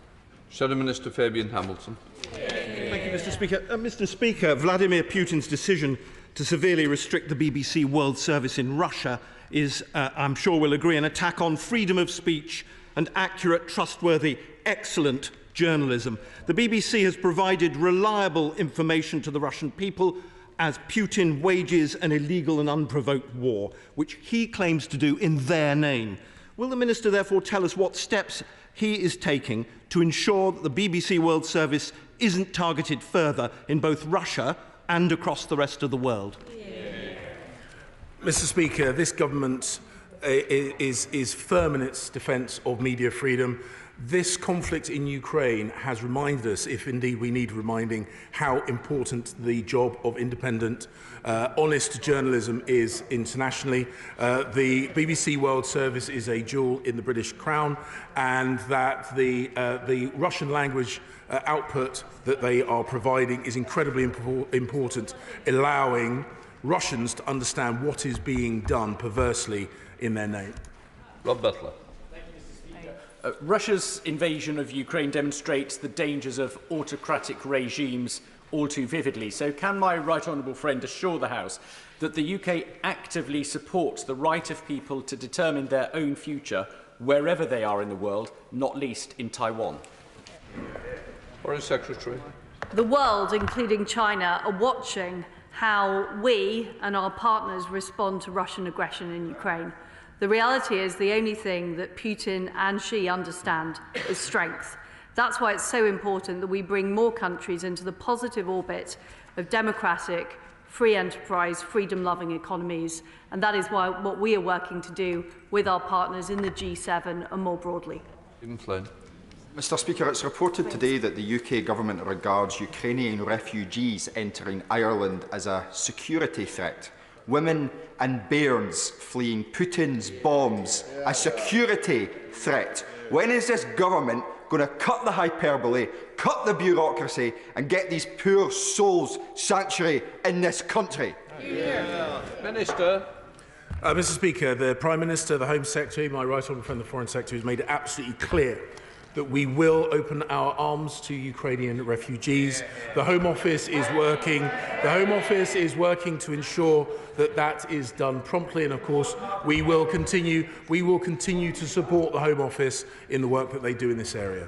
Shadow Minister Fabian Hamilton. Thank you, Mr. Speaker. Mr. Speaker, Vladimir Putin's decision to severely restrict the BBC World Service in Russia is, I'm sure we'll agree, an attack on freedom of speech and accurate, trustworthy, excellent journalism. The BBC has provided reliable information to the Russian people as Putin wages an illegal and unprovoked war, which he claims to do in their name. Will the Minister therefore tell us what steps he is taking to ensure that the BBC World Service isn't targeted further in both Russia and across the rest of the world? Mr. Speaker, this government is firm in its defence of media freedom. This conflict in Ukraine has reminded us, if indeed we need reminding, how important the job of independent, honest journalism is internationally. The BBC World Service is a jewel in the British Crown, and that the Russian language output that they are providing is incredibly important, allowing Russians to understand what is being done perversely in their name. Rob Butler. Russia's invasion of Ukraine demonstrates the dangers of autocratic regimes all too vividly. So can my right honourable friend assure the House that the UK actively supports the right of people to determine their own future wherever they are in the world, not least in Taiwan? Foreign Secretary. The world, including China, are watching how we and our partners respond to Russian aggression in Ukraine. The reality is the only thing that Putin and Xi understand is strength. That's why it's so important that we bring more countries into the positive orbit of democratic, free enterprise, freedom-loving economies. And that is what we are working to do with our partners in the G7 and more broadly. Stephen Flynn. Mr. Speaker, it's reported today that the UK government regards Ukrainian refugees entering Ireland as a security threat. Women and bairns fleeing Putin's bombs, a security threat. When is this government going to cut the hyperbole, cut the bureaucracy and get these poor souls sanctuary in this country? Minister. Mr. Speaker, the Prime Minister, the Home Secretary, my right honourable friend, the Foreign Secretary, has made it absolutely clear that we will open our arms to Ukrainian refugees. The Home Office is working. The Home Office is working to ensure that that is done promptly, and of course we will continue to support the Home Office in the work that they do in this area.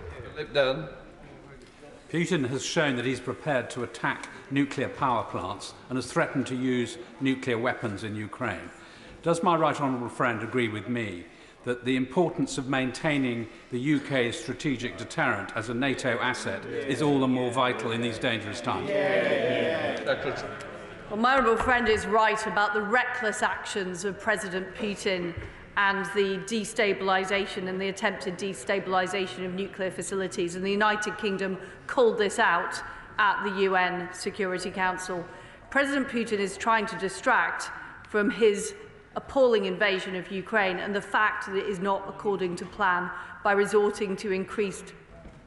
Putin has shown that he's prepared to attack nuclear power plants and has threatened to use nuclear weapons in Ukraine. Does my right honourable friend agree with me that the importance of maintaining the UK's strategic deterrent as a NATO asset is all the more vital in these dangerous times? Well, my honourable friend is right about the reckless actions of President Putin and the destabilisation and the attempted destabilisation of nuclear facilities. And the United Kingdom called this out at the UN Security Council. President Putin is trying to distract from his appalling invasion of Ukraine and the fact that it is not according to plan by resorting to increased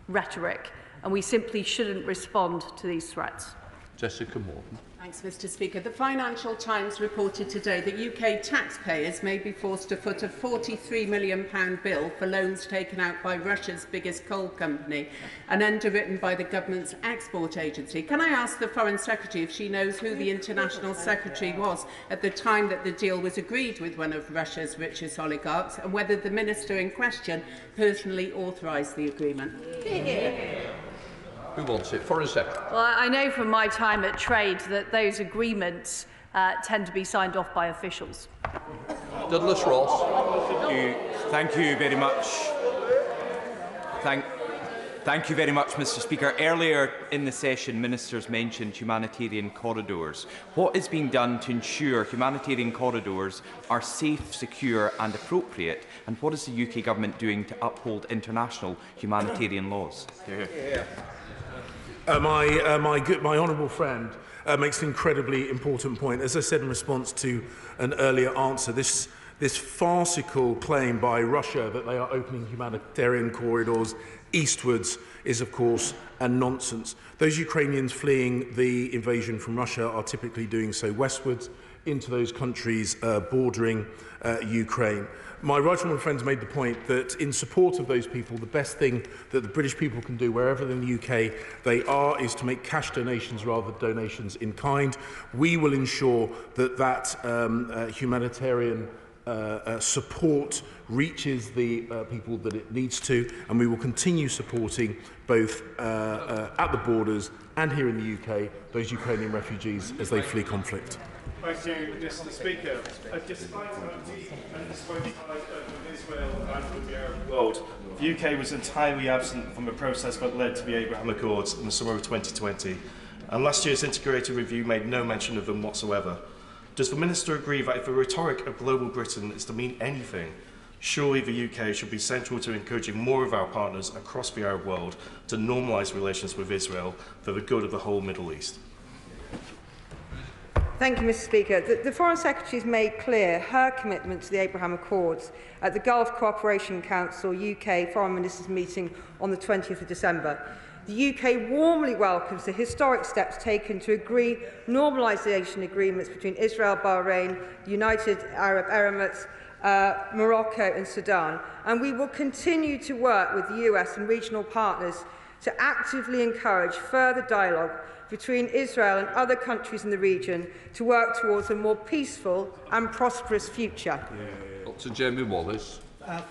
rhetoric. And we simply shouldn't respond to these threats. Jessica Morton. Thanks, Mr. Speaker. The Financial Times reported today that UK taxpayers may be forced to foot a £43 million bill for loans taken out by Russia's biggest coal company and underwritten by the government's export agency. Can I ask the Foreign Secretary if she knows who the International Secretary was at the time that the deal was agreed with one of Russia's richest oligarchs, and whether the Minister in question personally authorised the agreement? Who wants it? Foreign Secretary. Well, I know from my time at Trade that those agreements tend to be signed off by officials. Douglas Ross. Thank you very much. Thank you very much, Mr. Speaker. Earlier in the session, ministers mentioned humanitarian corridors. What is being done to ensure humanitarian corridors are safe, secure and appropriate? And what is the UK government doing to uphold international humanitarian laws? My honourable friend makes an incredibly important point. As I said in response to an earlier answer, this farcical claim by Russia that they are opening humanitarian corridors eastwards is, of course, a nonsense. Those Ukrainians fleeing the invasion from Russia are typically doing so westwards into those countries bordering Ukraine. My right honourable friends made the point that in support of those people, the best thing that the British people can do wherever in the UK they are is to make cash donations rather than donations in kind. We will ensure that humanitarian support reaches the people that it needs to, and we will continue supporting both at the borders and here in the UK those Ukrainian refugees as they flee conflict. Thank you, Mr. Speaker. Despite our deep and disappointing ties with Israel and with the Arab world, the UK was entirely absent from the process that led to the Abraham Accords in the summer of 2020, and last year's integrated review made no mention of them whatsoever. Does the Minister agree that if the rhetoric of global Britain is to mean anything, surely the UK should be central to encouraging more of our partners across the Arab world to normalise relations with Israel for the good of the whole Middle East? Thank you, Mr. Speaker. The Foreign Secretary has made clear her commitment to the Abraham Accords at the Gulf Cooperation Council UK Foreign Ministers meeting on the 20th of December. The UK warmly welcomes the historic steps taken to agree normalisation agreements between Israel, Bahrain, the United Arab Emirates, Morocco and Sudan, and we will continue to work with the US and regional partners to actively encourage further dialogue between Israel and other countries in the region to work towards a more peaceful and prosperous future. Dr. Jamie Wallace.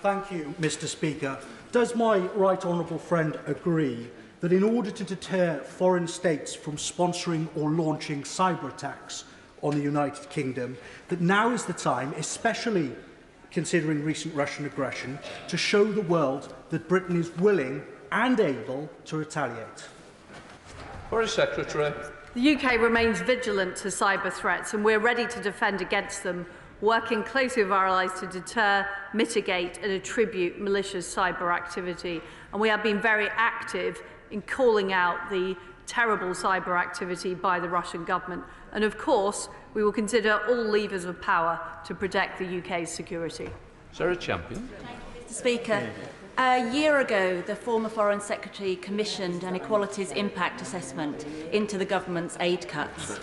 Thank you, Mr. Speaker. Does my right honourable friend agree that in order to deter foreign states from sponsoring or launching cyber attacks on the United Kingdom, that now is the time, especially considering recent Russian aggression, to show the world that Britain is willing and able to retaliate? Foreign Secretary. The UK remains vigilant to cyber threats, and we're ready to defend against them, working closely with our allies to deter, mitigate and attribute malicious cyber activity. And we have been very active in calling out the terrible cyber activity by the Russian government. And of course, we will consider all levers of power to protect the UK's security. Sarah Champion. Mr. Speaker, a year ago, the former Foreign Secretary commissioned an equalities impact assessment into the government's aid cuts.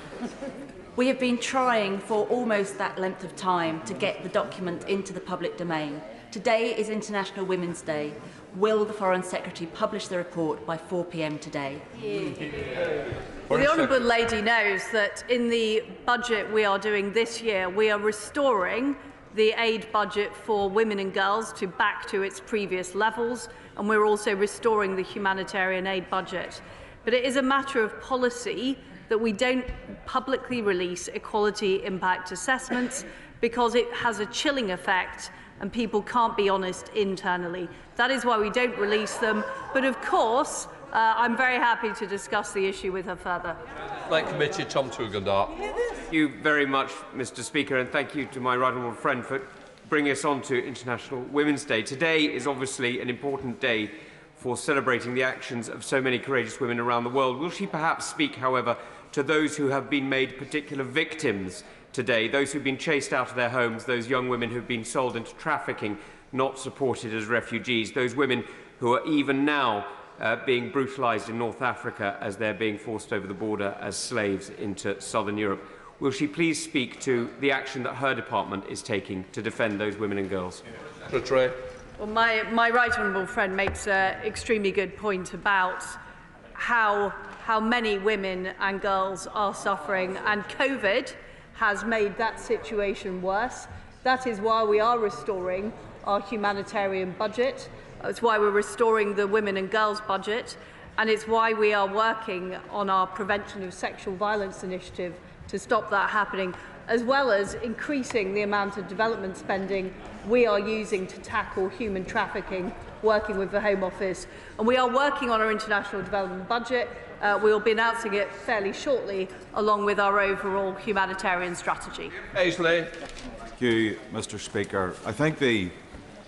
We have been trying for almost that length of time to get the document into the public domain. Today is International Women's Day. Will the Foreign Secretary publish the report by 4 p.m. today? Well, the Honourable Lady knows that in the budget we are doing this year, we are restoring the aid budget for women and girls back to its previous levels, and we're also restoring the humanitarian aid budget. But it is a matter of policy that we don't publicly release equality impact assessments because it has a chilling effect and people can't be honest internally. That is why we don't release them. But of course, I'm very happy to discuss the issue with her further. Committee, Tom Tugendar. Thank you very much, Mr. Speaker, and thank you to my right honourable friend for bringing us on to International Women's Day. Today is obviously an important day for celebrating the actions of so many courageous women around the world. Will she perhaps speak, however, to those who have been made particular victims today, those who have been chased out of their homes, those young women who have been sold into trafficking, not supported as refugees, those women who are even now being brutalised in North Africa as they're being forced over the border as slaves into southern Europe? Will she please speak to the action that her department is taking to defend those women and girls? Well, my right honourable friend makes an extremely good point about how many women and girls are suffering, and COVID has made that situation worse. That is why we are restoring our humanitarian budget. It's why we're restoring the women and girls budget, and it's why we are working on our prevention of sexual violence initiative to stop that happening, as well as increasing the amount of development spending we are using to tackle human trafficking, working with the Home Office. And we are working on our international development budget. We will be announcing it fairly shortly, along with our overall humanitarian strategy. Aisley. Thank you, Mr. Speaker. I think the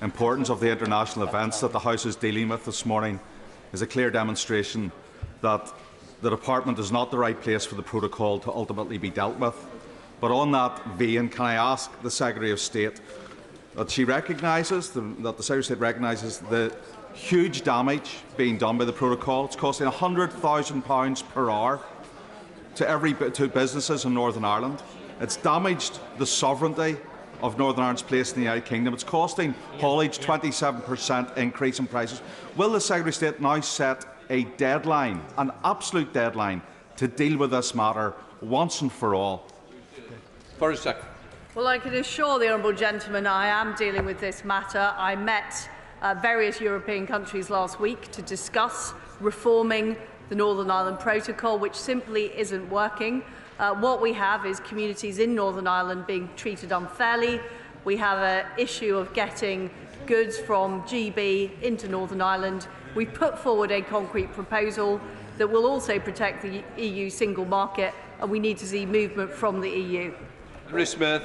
importance of the international events that the House is dealing with this morning is a clear demonstration that the Department is not the right place for the protocol to ultimately be dealt with. But on that vein, can I ask the Secretary of State that she recognises, that the Secretary of State recognises the huge damage being done by the protocol? It's costing £100,000 per hour to businesses in Northern Ireland. It's damaged the sovereignty of Northern Ireland's place in the United Kingdom. It's costing haulage 27% increase in prices. Will the Secretary of State now set a deadline, an absolute deadline, to deal with this matter once and for all? For a second. Well, I can assure the honourable gentleman I am dealing with this matter. I met various European countries last week to discuss reforming the Northern Ireland Protocol, which simply isn't working. What we have is communities in Northern Ireland being treated unfairly. We have an issue of getting goods from GB into Northern Ireland. We put forward a concrete proposal that will also protect the EU single market, and we need to see movement from the EU. Smith.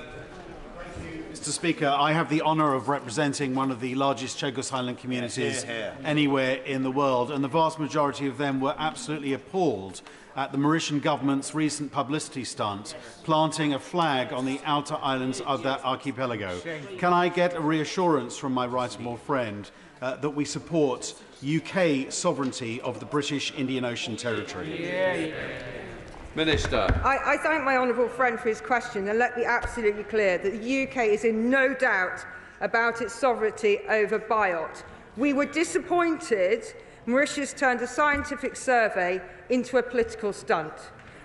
Mr. Speaker, I have the honour of representing one of the largest Chagos Highland communities anywhere in the world, and the vast majority of them were absolutely appalled at the Mauritian government's recent publicity stunt, planting a flag on the outer islands of that archipelago. Can I get a reassurance from my right honourable friend that we support UK sovereignty of the British Indian Ocean Territory? Minister. I thank my honourable friend for his question, and let me be absolutely clear that the UK is in no doubt about its sovereignty over Biot. We were disappointed Mauritius turned a scientific survey into a political stunt.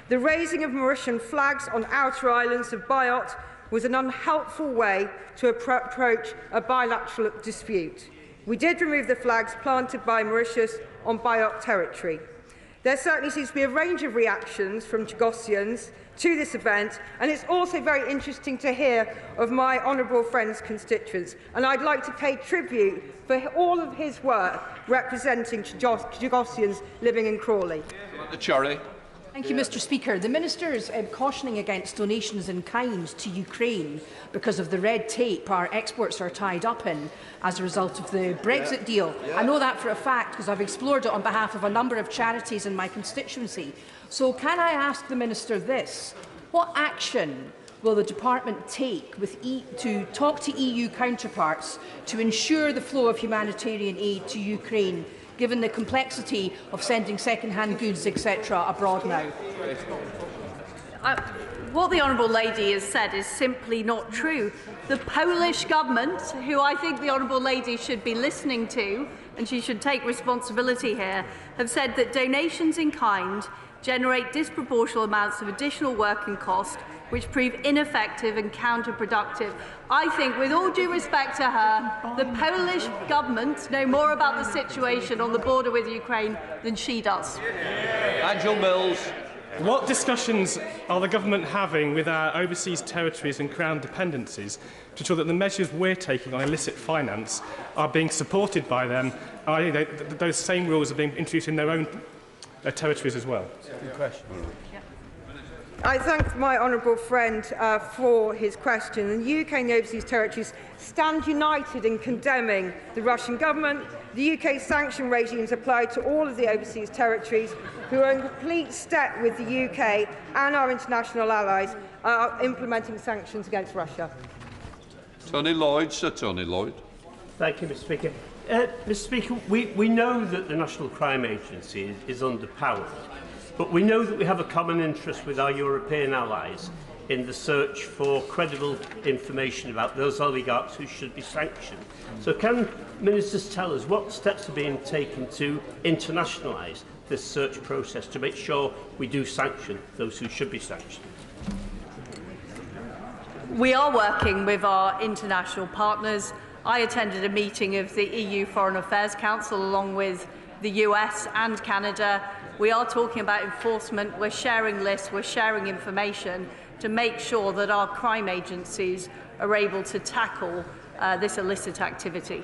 The raising of Mauritian flags on outer islands of Biot was an unhelpful way to approach a bilateral dispute. We did remove the flags planted by Mauritius on Biot territory. There certainly seems to be a range of reactions from Chagossians to this event, and it's also very interesting to hear of my honourable friend's constituents. And I'd like to pay tribute for all of his work representing Chagossians living in Crawley. Thank you, Mr. Speaker. The Minister is cautioning against donations in kind to Ukraine because of the red tape our exports are tied up in as a result of the Brexit deal. I know that for a fact because I've explored it on behalf of a number of charities in my constituency. So can I ask the Minister this? What action will the Department take to talk to EU counterparts to ensure the flow of humanitarian aid to Ukraine, given the complexity of sending second-hand goods, etc., abroad now? What the Honourable Lady has said is simply not true. The Polish government, who I think the Honourable Lady should be listening to, and she should take responsibility here, have said that donations in kind generate disproportionate amounts of additional working cost, which prove ineffective and counterproductive. I think, with all due respect to her, the Polish government know more about the situation on the border with Ukraine than she does. Angel Mills. What discussions are the government having with our overseas territories and crown dependencies to ensure that the measures we're taking on illicit finance are being supported by them, i.e. those same rules are being introduced in their own territories as well? Good question. I thank my honourable friend for his question. And the UK and the overseas territories stand united in condemning the Russian government. The UK sanction regimes apply to all of the overseas territories who are in complete step with the UK and our international allies are implementing sanctions against Russia. Tony Lloyd, Sir Tony Lloyd. Thank you, Mr. Speaker. Mr. Speaker, we know that the National Crime Agency is underpowered, but we know that we have a common interest with our European allies in the search for credible information about those oligarchs who should be sanctioned. So can ministers tell us what steps are being taken to internationalise this search process to make sure we do sanction those who should be sanctioned? We are working with our international partners. I attended a meeting of the EU Foreign Affairs Council along with the US and Canada. We are talking about enforcement. We're sharing lists, we're sharing information to make sure that our crime agencies are able to tackle this illicit activity.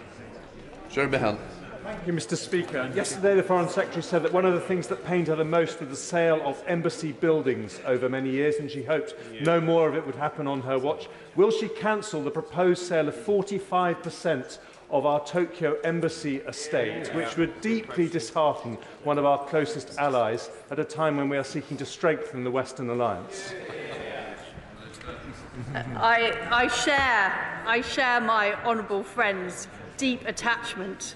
Jeremy Hunt. Thank you, Mr. Speaker. Yesterday, the Foreign Secretary said that one of the things that pained her the most was the sale of embassy buildings over many years, and she hoped no more of it would happen on her watch. Will she cancel the proposed sale of 45% of our Tokyo embassy estate, which would deeply dishearten one of our closest allies at a time when we are seeking to strengthen the Western alliance? I share my honourable friend's deep attachment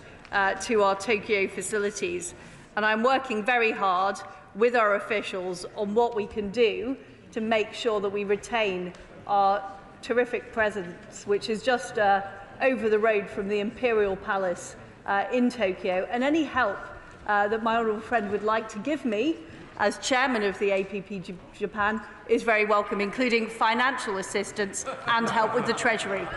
to our Tokyo facilities, and I'm working very hard with our officials on what we can do to make sure that we retain our terrific presence, which is just over the road from the Imperial Palace in Tokyo, and any help that my honourable friend would like to give me as chairman of the APP Japan is very welcome, including financial assistance and help with the Treasury.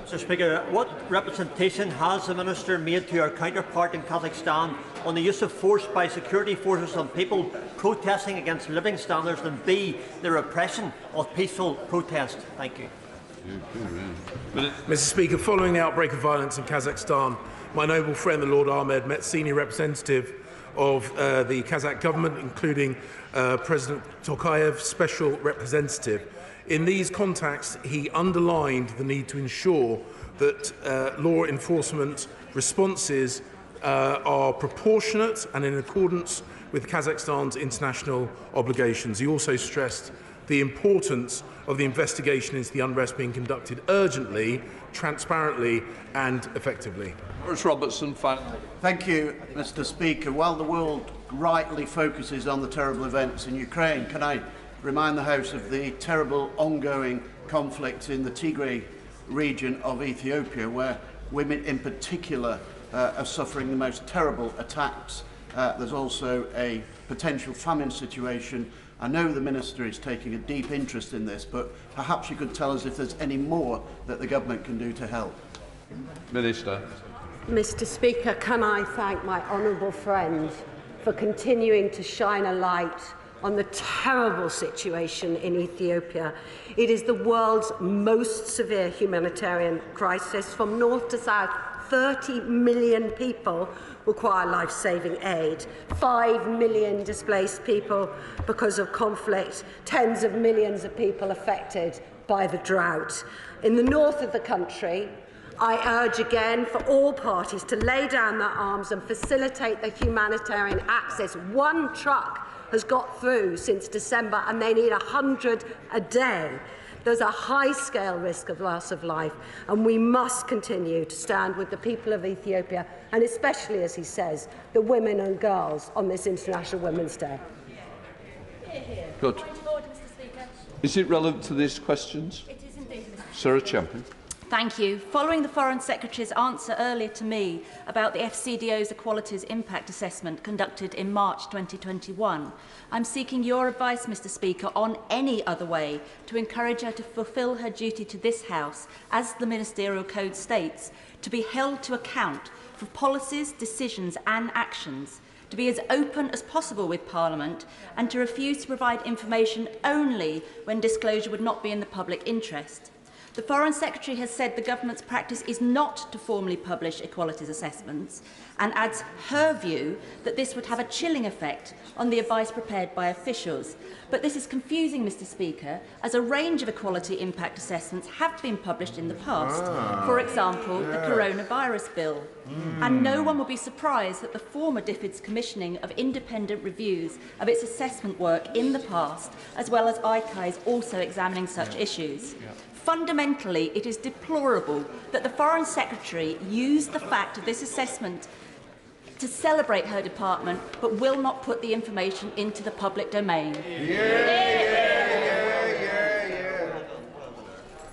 Mr. Speaker, what representation has the Minister made to our counterpart in Kazakhstan on the use of force by security forces on people protesting against living standards and B, the repression of peaceful protest? Thank you. Mr. Speaker, following the outbreak of violence in Kazakhstan, my noble friend the Lord Ahmed met senior representative of the Kazakh government, including President Tokayev's special representative. In these contacts, he underlined the need to ensure that law enforcement responses are proportionate and in accordance with Kazakhstan's international obligations. He also stressed the importance of the investigation into the unrest being conducted urgently, transparently and effectively. Boris Robertson, Thank you, Mr. Speaker. While the world rightly focuses on the terrible events in Ukraine, can I remind the House of the terrible ongoing conflict in the Tigray region of Ethiopia, where women in particular are suffering the most terrible attacks. There's also a potential famine situation. I know the Minister is taking a deep interest in this, but perhaps you could tell us if there's any more that the government can do to help. Minister. Mr. Speaker, can I thank my honourable friend for continuing to shine a light on the terrible situation in Ethiopia. It is the world's most severe humanitarian crisis. From north to south, 30 million people require life-saving aid, 5 million displaced people because of conflict, tens of millions of people affected by the drought. In the north of the country, I urge again for all parties to lay down their arms and facilitate the humanitarian access. One truck has got through since December and they need 100 a day. There's a high-scale risk of loss of life, and we must continue to stand with the people of Ethiopia, and especially, as he says, the women and girls on this International Women's Day. Good. Is it relevant to these questions? It is indeed, Mr. Sarah Champion. Thank you. Following the Foreign Secretary's answer earlier to me about the FCDO's Equalities Impact Assessment conducted in March 2021, I'm seeking your advice, Mr. Speaker, on any other way to encourage her to fulfil her duty to this House, as the Ministerial Code states, to be held to account for policies, decisions and actions, to be as open as possible with Parliament and to refuse to provide information only when disclosure would not be in the public interest. The Foreign Secretary has said the government's practice is not to formally publish equalities assessments and adds her view that this would have a chilling effect on the advice prepared by officials. But this is confusing, Mr. Speaker, as a range of equality impact assessments have been published in the past. For example, the coronavirus bill. And no one will be surprised that the former DFID's commissioning of independent reviews of its assessment work in the past, as well as ICAI's also examining such issues. Fundamentally, it is deplorable that the Foreign Secretary used the fact of this assessment to celebrate her department, but will not put the information into the public domain.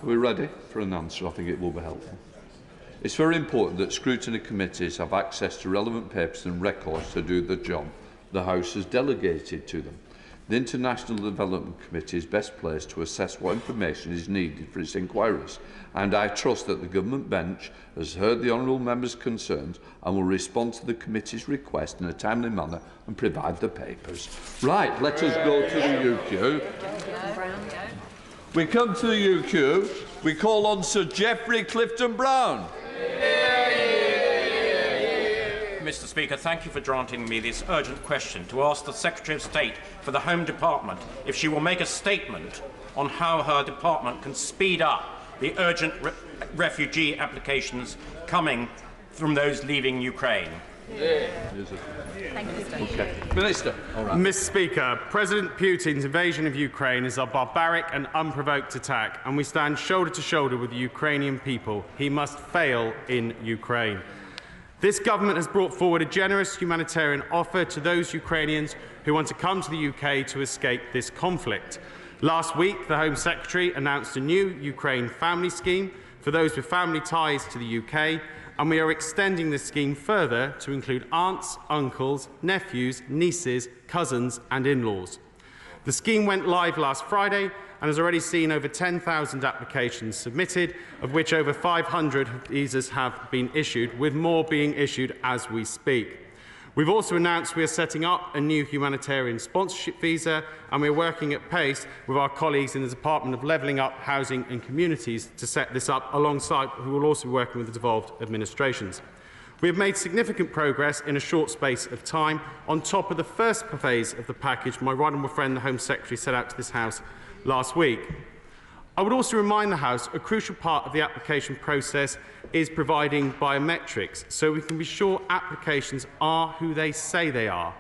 We're ready for an answer. I think it will be helpful. It's very important that scrutiny committees have access to relevant papers and records to do the job the House has delegated to them. The International Development Committee is best placed to assess what information is needed for its inquiries, and I trust that the Government bench has heard the honourable member's concerns and will respond to the committee's request in a timely manner and provide the papers. Right, let us go to the UQ. We come to the UQ. We call on Sir Geoffrey Clifton-Brown. Mr. Speaker, thank you for granting me this urgent question to ask the Secretary of State for the Home Department if she will make a statement on how her department can speed up the urgent refugee applications coming from those leaving Ukraine. Okay. Minister. All right. Mr. Speaker, President Putin's invasion of Ukraine is a barbaric and unprovoked attack, and we stand shoulder to shoulder with the Ukrainian people. He must fail in Ukraine. This government has brought forward a generous humanitarian offer to those Ukrainians who want to come to the UK to escape this conflict. Last week, the Home Secretary announced a new Ukraine family scheme for those with family ties to the UK, and we are extending this scheme further to include aunts, uncles, nephews, nieces, cousins and in-laws. The scheme went live last Friday and has already seen over 10,000 applications submitted, of which over 500 visas have been issued, with more being issued as we speak. We've also announced we are setting up a new humanitarian sponsorship visa, and we are working at pace with our colleagues in the Department of Levelling Up, Housing and Communities to set this up, alongside who will also be working with the devolved administrations. We have made significant progress in a short space of time, on top of the first phase of the package my right honourable friend, the Home Secretary, set out to this House last week. I would also remind the House a crucial part of the application process is providing biometrics, so we can be sure applications are who they say they are.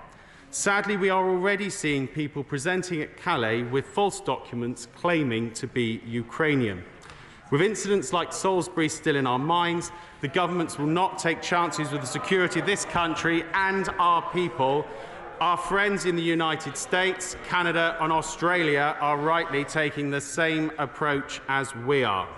Sadly, we are already seeing people presenting at Calais with false documents claiming to be Ukrainian. With incidents like Salisbury still in our minds, the governments will not take chances with the security of this country and our people. Our friends in the United States, Canada and Australia are rightly taking the same approach as we are.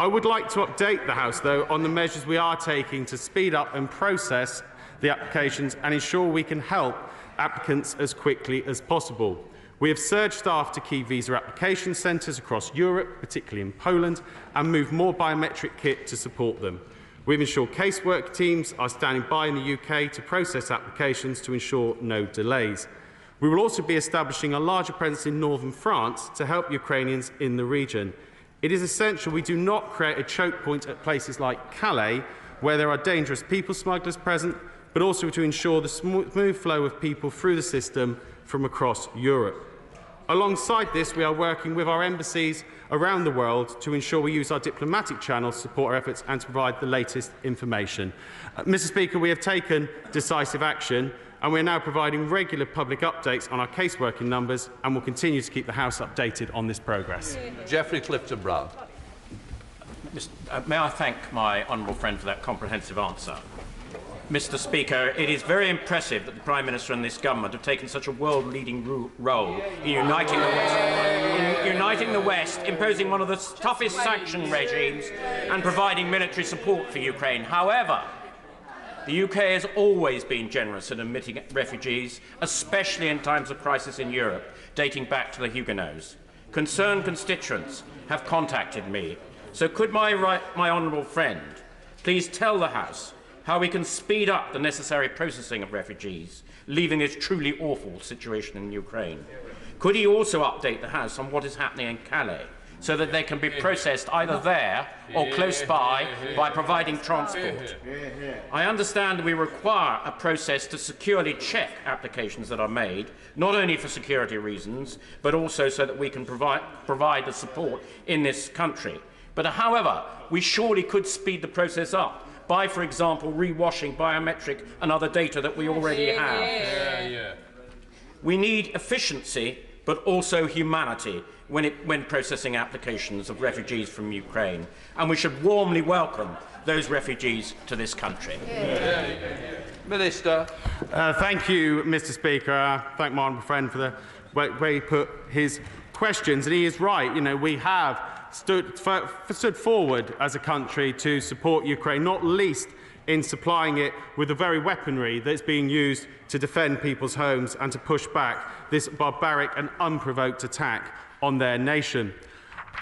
I would like to update the House, though, on the measures we are taking to speed up and process the applications and ensure we can help applicants as quickly as possible. We have surged staff to key visa application centres across Europe, particularly in Poland, and moved more biometric kit to support them. We've ensured casework teams are standing by in the UK to process applications to ensure no delays. We will also be establishing a larger presence in northern France to help Ukrainians in the region. It is essential we do not create a choke point at places like Calais, where there are dangerous people smugglers present, but also to ensure the smooth flow of people through the system from across Europe. Alongside this, we are working with our embassies around the world to ensure we use our diplomatic channels to support our efforts and to provide the latest information. Mr. Speaker, we have taken decisive action, and we are now providing regular public updates on our caseworking numbers, and will continue to keep the House updated on this progress. Geoffrey Clifton-Brown. May I thank my honourable friend for that comprehensive answer. Mr. Speaker, it is very impressive that the Prime Minister and this government have taken such a world-leading role in uniting the West, imposing one of the toughest sanction regimes and providing military support for Ukraine. However, the UK has always been generous in admitting refugees, especially in times of crisis in Europe, dating back to the Huguenots. Concerned constituents have contacted me, so could my honourable friend please tell the House how we can speed up the necessary processing of refugees, leaving this truly awful situation in Ukraine? Could he also update the House on what is happening in Calais, so that they can be processed either there or close by providing transport? I understand we require a process to securely check applications that are made, not only for security reasons, but also so that we can provide the support in this country. But however, we surely could speed the process up by, for example, rewashing biometric and other data that we already have. We need efficiency, but also humanity when processing applications of refugees from Ukraine, and we should warmly welcome those refugees to this country. Minister. Thank you, Mr. Speaker. I thank my honourable friend for the way he put his questions, and he is right. You know, we have stood forward as a country to support Ukraine, not least in supplying it with the very weaponry that's being used to defend people's homes and to push back this barbaric and unprovoked attack on their nation.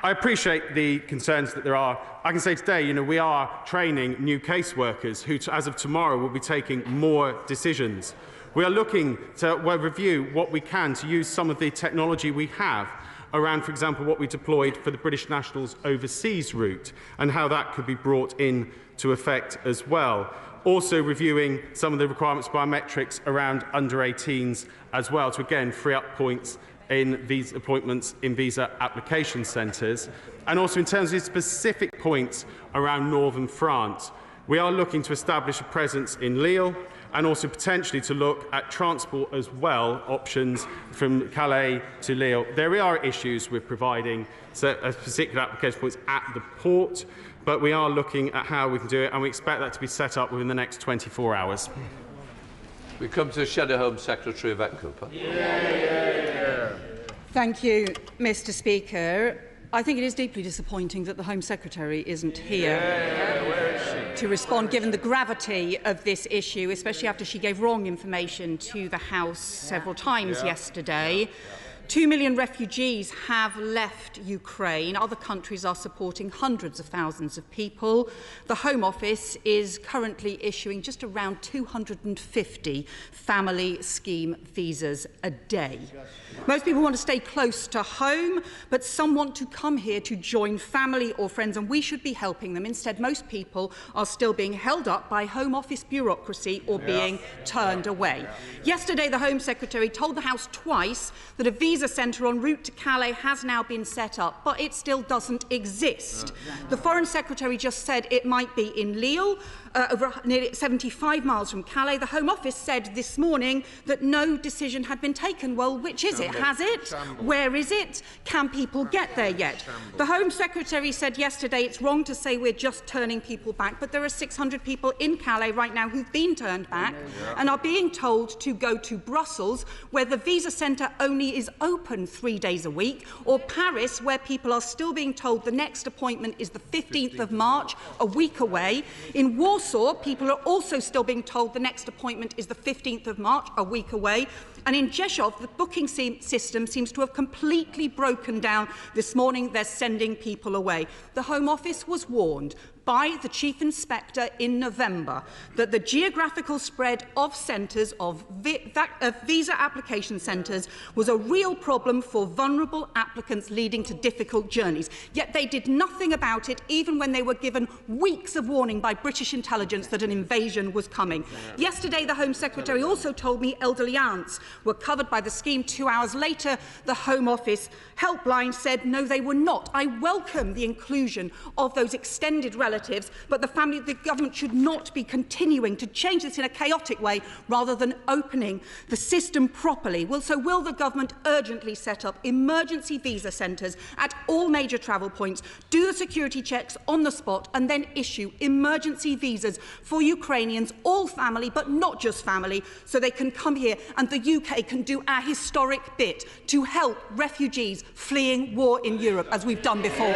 I appreciate the concerns that there are. I can say today, we are training new caseworkers who, as of tomorrow, will be taking more decisions. We are looking to review what we can to use some of the technology we have around, for example, what we deployed for the British nationals overseas route and how that could be brought into effect as well. Also reviewing some of the requirements biometrics around under 18s as well to, again, free up points in these appointments in visa application centres. And also in terms of specific points around northern France, we are looking to establish a presence in Lille and also potentially to look at transport as well, options from Calais to Lille. There are issues with providing particular application points at the port, but we are looking at how we can do it, and we expect that to be set up within the next 24 hours. We come to Shadow Home Secretary Yvette Cooper. Thank you, Mr. Speaker. I think it is deeply disappointing that the Home Secretary isn't here to respond, given the gravity of this issue, especially after she gave wrong information to the House several times yesterday. 2 million refugees have left Ukraine. Other countries are supporting hundreds of thousands of people. The Home Office is currently issuing just around 250 family scheme visas a day. Most people want to stay close to home, but some want to come here to join family or friends, and we should be helping them. Instead, most people are still being held up by Home Office bureaucracy or being turned away. Yesterday, the Home Secretary told the House twice that a visa centre en route to Calais has now been set up, but it still doesn't exist. The Foreign Secretary just said it might be in Lille, over nearly 75 miles from Calais. The Home Office said this morning that no decision had been taken. Well, which is it? Has it? Where is it? Can people get there yet? The Home Secretary said yesterday it's wrong to say we're just turning people back, but there are 600 people in Calais right now who've been turned back and are being told to go to Brussels, where the visa centre only is open 3 days a week, or Paris, where people are still being told the next appointment is the 15th of March, a week away. In Warsaw, people are also still being told the next appointment is the 15th of March, a week away. And in Rzeszów, the booking system seems to have completely broken down this morning. They're sending people away. The Home Office was warned by the Chief Inspector in November that the geographical spread of centres, of visa application centres, was a real problem for vulnerable applicants, leading to difficult journeys. Yet they did nothing about it, even when they were given weeks of warning by British intelligence that an invasion was coming. Yesterday, the Home Secretary also told me elderly aunts were covered by the scheme. 2 hours later, the Home Office helpline said no, they were not. I welcome the inclusion of those extended relatives, but the government should not be continuing to change this in a chaotic way rather than opening the system properly. So will the government urgently set up emergency visa centres at all major travel points, do the security checks on the spot, and then issue emergency visas for Ukrainians, all family, but not just family, so they can come here and the UK can do our historic bit to help refugees fleeing war in Europe, as we've done before.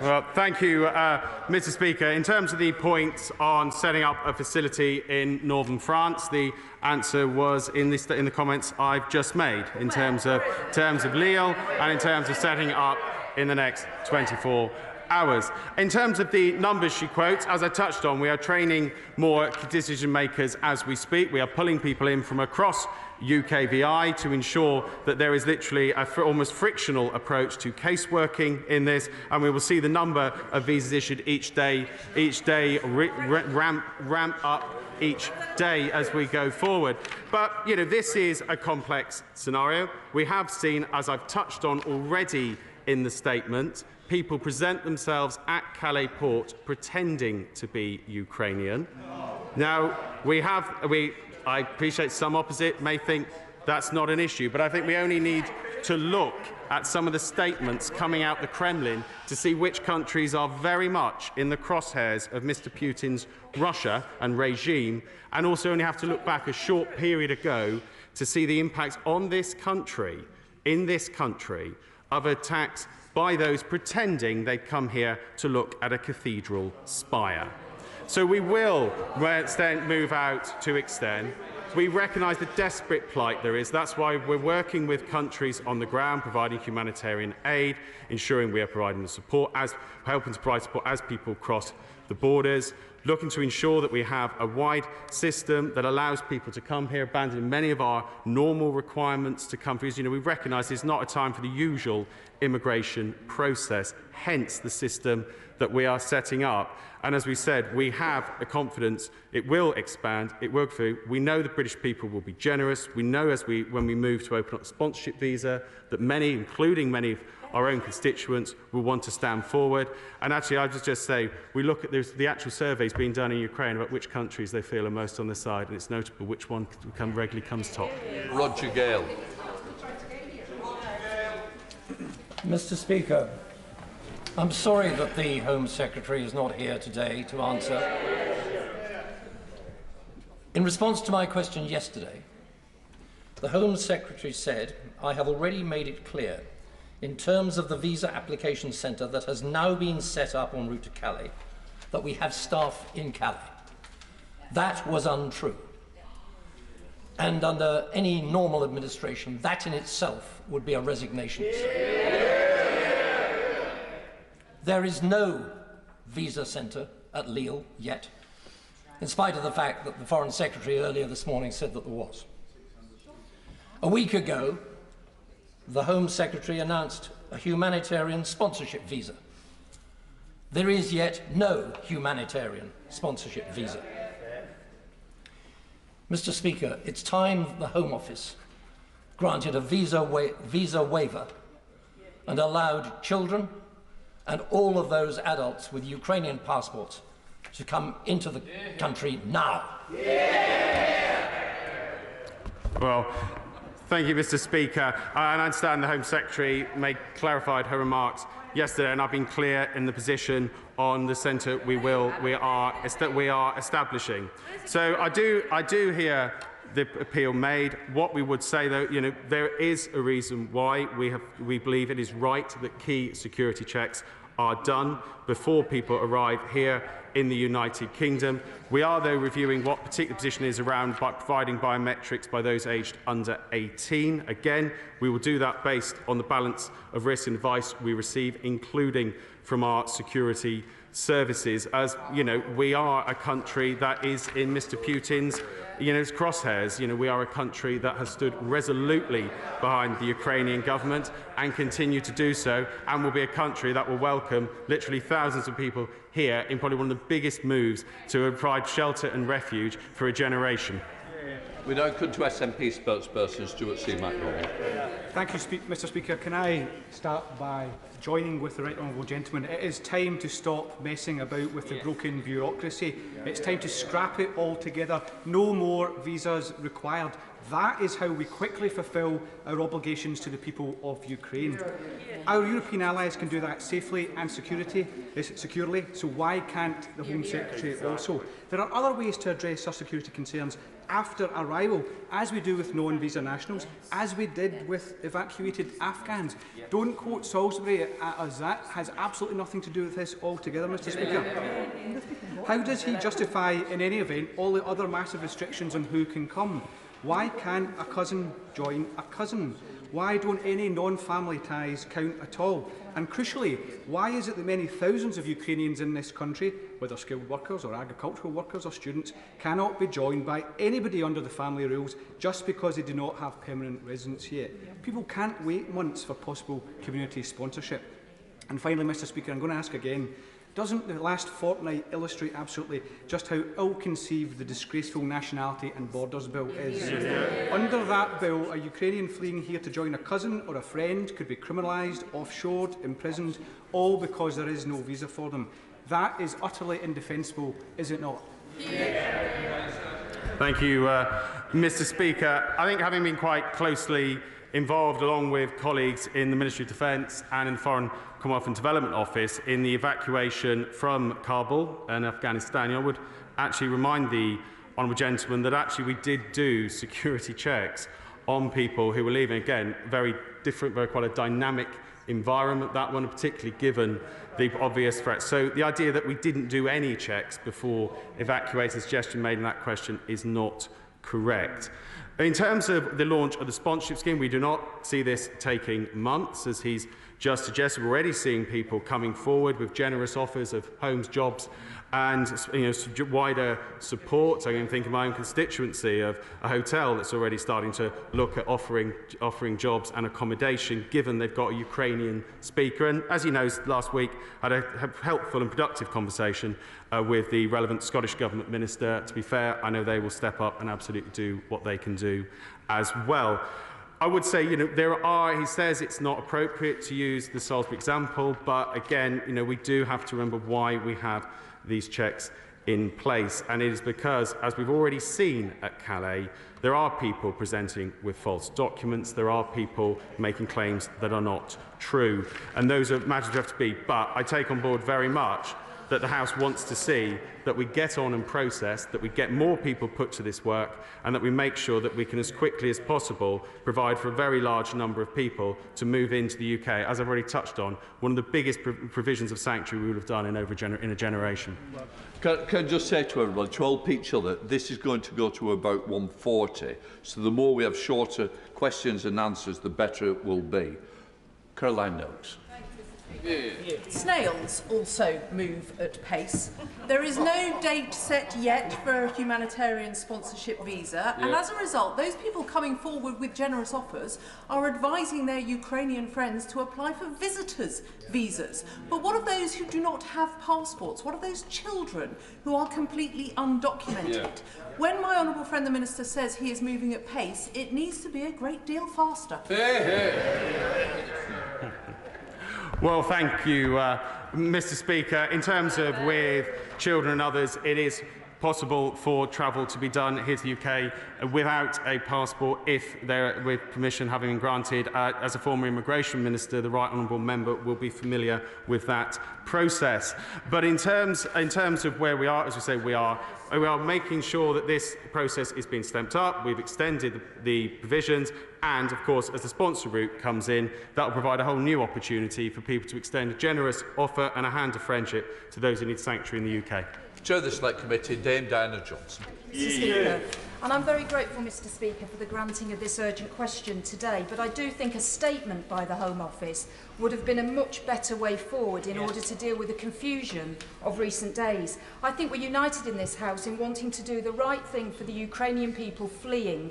Well, thank you, Mr. Speaker. In terms of the point on setting up a facility in northern France, the answer was in the comments I've just made, in terms of Lille and in terms of setting up in the next 24 hours. In terms of the numbers she quotes, as I touched on, we are training more decision makers as we speak. We are pulling people in from across UKVI to ensure that there is literally an almost frictional approach to caseworking in this, and we will see the number of visas issued each day ramp up each day as we go forward. But, you know, this is a complex scenario. We have seen, as I've touched on already in the statement, people present themselves at Calais port pretending to be Ukrainian. Now, I appreciate some opposite may think that's not an issue, but I think we only need to look at some of the statements coming out the Kremlin to see which countries are very much in the crosshairs of Mr. Putin's Russia and regime, and also only have to look back a short period ago to see the impact on this country, in this country, of attacks by those pretending they come here to look at a cathedral spire. So we will move out to extend. We recognise the desperate plight there is. That's why we're working with countries on the ground, providing humanitarian aid, ensuring we are providing the support, helping to provide support as people cross the borders, looking to ensure that we have a wide system that allows people to come here, abandoning many of our normal requirements to countries. You know, we recognise it's not a time for the usual immigration process, hence the system that we are setting up. And as we said, we have a confidence it will expand, it will go through. We know the British people will be generous. We know when we move to open up the sponsorship visa that many, including many of our own constituents, will want to stand forward. And actually, I'll just say, we look at the actual surveys being done in Ukraine about which countries they feel are most on their side, and it's notable which one regularly comes top. Roger Gale. Mr. Speaker, I'm sorry that the Home Secretary is not here today to answer. In response to my question yesterday, the Home Secretary said, I have already made it clear, in terms of the visa application centre that has now been set up en route to Calais, that we have staff in Calais. That was untrue. And under any normal administration, that in itself would be a resignation. There is no visa centre at Lille yet, in spite of the fact that the Foreign Secretary earlier this morning said that there was. A week ago, the Home Secretary announced a humanitarian sponsorship visa. There is yet no humanitarian sponsorship visa. Mr. Speaker, it's time the Home Office granted a visa waiver and allowed children and all of those adults with Ukrainian passports to come into the country now. Well, thank you, Mr. Speaker. I understand the Home Secretary clarified her remarks yesterday, and I've been clear in the position on the centre we are establishing. So I do hear the appeal made. What we would say, though, you know, there is a reason why we believe it is right that key security checks are done before people arrive here in the United Kingdom. We are, though, reviewing what particular position is around providing biometrics by those aged under 18. Again, we will do that based on the balance of risk and advice we receive, including from our security services. As you know, we are a country that is in Mr. Putin's crosshairs. You know, we are a country that has stood resolutely behind the Ukrainian government and continue to do so, and will be a country that will welcome literally thousands of people here in probably one of the biggest moves to provide shelter and refuge for a generation. We now come to SNP spokesperson Stuart C. McDonald. Thank you, Mr. Speaker. Can I start by joining with the right honourable gentleman? It is time to stop messing about with the broken bureaucracy. It's time to scrap it altogether. No more visas required. That is how we quickly fulfil our obligations to the people of Ukraine. Our European allies can do that safely and securely, so why can't the Home Secretary also? There are other ways to address our security concerns after arrival, as we do with non-visa nationals, as we did with evacuated Afghans. Don't quote Salisbury at us. That has absolutely nothing to do with this altogether, Mr. Speaker. How does he justify, in any event, all the other massive restrictions on who can come? Why can't a cousin join a cousin? Why don't any non-family ties count at all? And crucially, why is it that many thousands of Ukrainians in this country, whether skilled workers or agricultural workers or students, cannot be joined by anybody under the family rules just because they do not have permanent residence yet? People can't wait months for possible community sponsorship. And finally, Mr. Speaker, I'm going to ask again, doesn't the last fortnight illustrate absolutely just how ill-conceived the disgraceful Nationality and Borders Bill is? Under that bill, a Ukrainian fleeing here to join a cousin or a friend could be criminalised, offshored, imprisoned, all because there is no visa for them. That is utterly indefensible, is it not? Thank you, Mr. Speaker. I think, having been quite closely involved, along with colleagues in the Ministry of Defence and in the Foreign Commonwealth and Development Office, in the evacuation from Kabul and Afghanistan, I would actually remind the honourable gentleman that actually we did do security checks on people who were leaving. Again, very different, very quite a dynamic environment, that one, particularly given the obvious threats. So the idea that we didn't do any checks before evacuating, the suggestion made in that question, is not correct. In terms of the launch of the sponsorship scheme, we do not see this taking months, as he's just suggested. We're already seeing people coming forward with generous offers of homes, jobs, and wider support. So I can think of my own constituency of a hotel that's already starting to look at offering jobs and accommodation, given they've got a Ukrainian speaker. And as he knows, last week I had a helpful and productive conversation with the relevant Scottish Government Minister. To be fair, I know they will step up and absolutely do what they can do as well. I would say, he says it's not appropriate to use the Salisbury example, but again, we do have to remember why we have these checks in place. And it is because, as we've already seen at Calais, there are people presenting with false documents, there are people making claims that are not true. And those are matters we have to be. But I take on board very much that the House wants to see that we get on and process, that we get more people put to this work, and that we make sure that we can, as quickly as possible, provide for a very large number of people to move into the UK. As I've already touched on, one of the biggest provisions of sanctuary we would have done in a generation. Can I just say to everyone, to help each other, this is going to go to about 1:40, so the more we have shorter questions and answers, the better it will be. Caroline Noakes. Snails also move at pace. There is no date set yet for a humanitarian sponsorship visa, and as a result, those people coming forward with generous offers are advising their Ukrainian friends to apply for visitors' visas. But what of those who do not have passports? What of those children who are completely undocumented? When my honourable friend the Minister says he is moving at pace, it needs to be a great deal faster. Well, thank you, Mr. Speaker. In terms of with children and others, it is possible for travel to be done here to the UK without a passport if they're with permission having been granted. As a former immigration minister, the right honourable member will be familiar with that process. But in terms of where we are, as we say, we are making sure that this process is being stepped up. We've extended the provisions, and of course, as the sponsor route comes in, that will provide a whole new opportunity for people to extend a generous offer and a hand of friendship to those who need sanctuary in the UK. Chair of the Select Committee, Dame Diana Johnson. Mr. Speaker, and I'm very grateful, Mr. Speaker, for the granting of this urgent question today, but I do think a statement by the Home Office would have been a much better way forward in order to deal with the confusion of recent days. I think we're united in this House in wanting to do the right thing for the Ukrainian people fleeing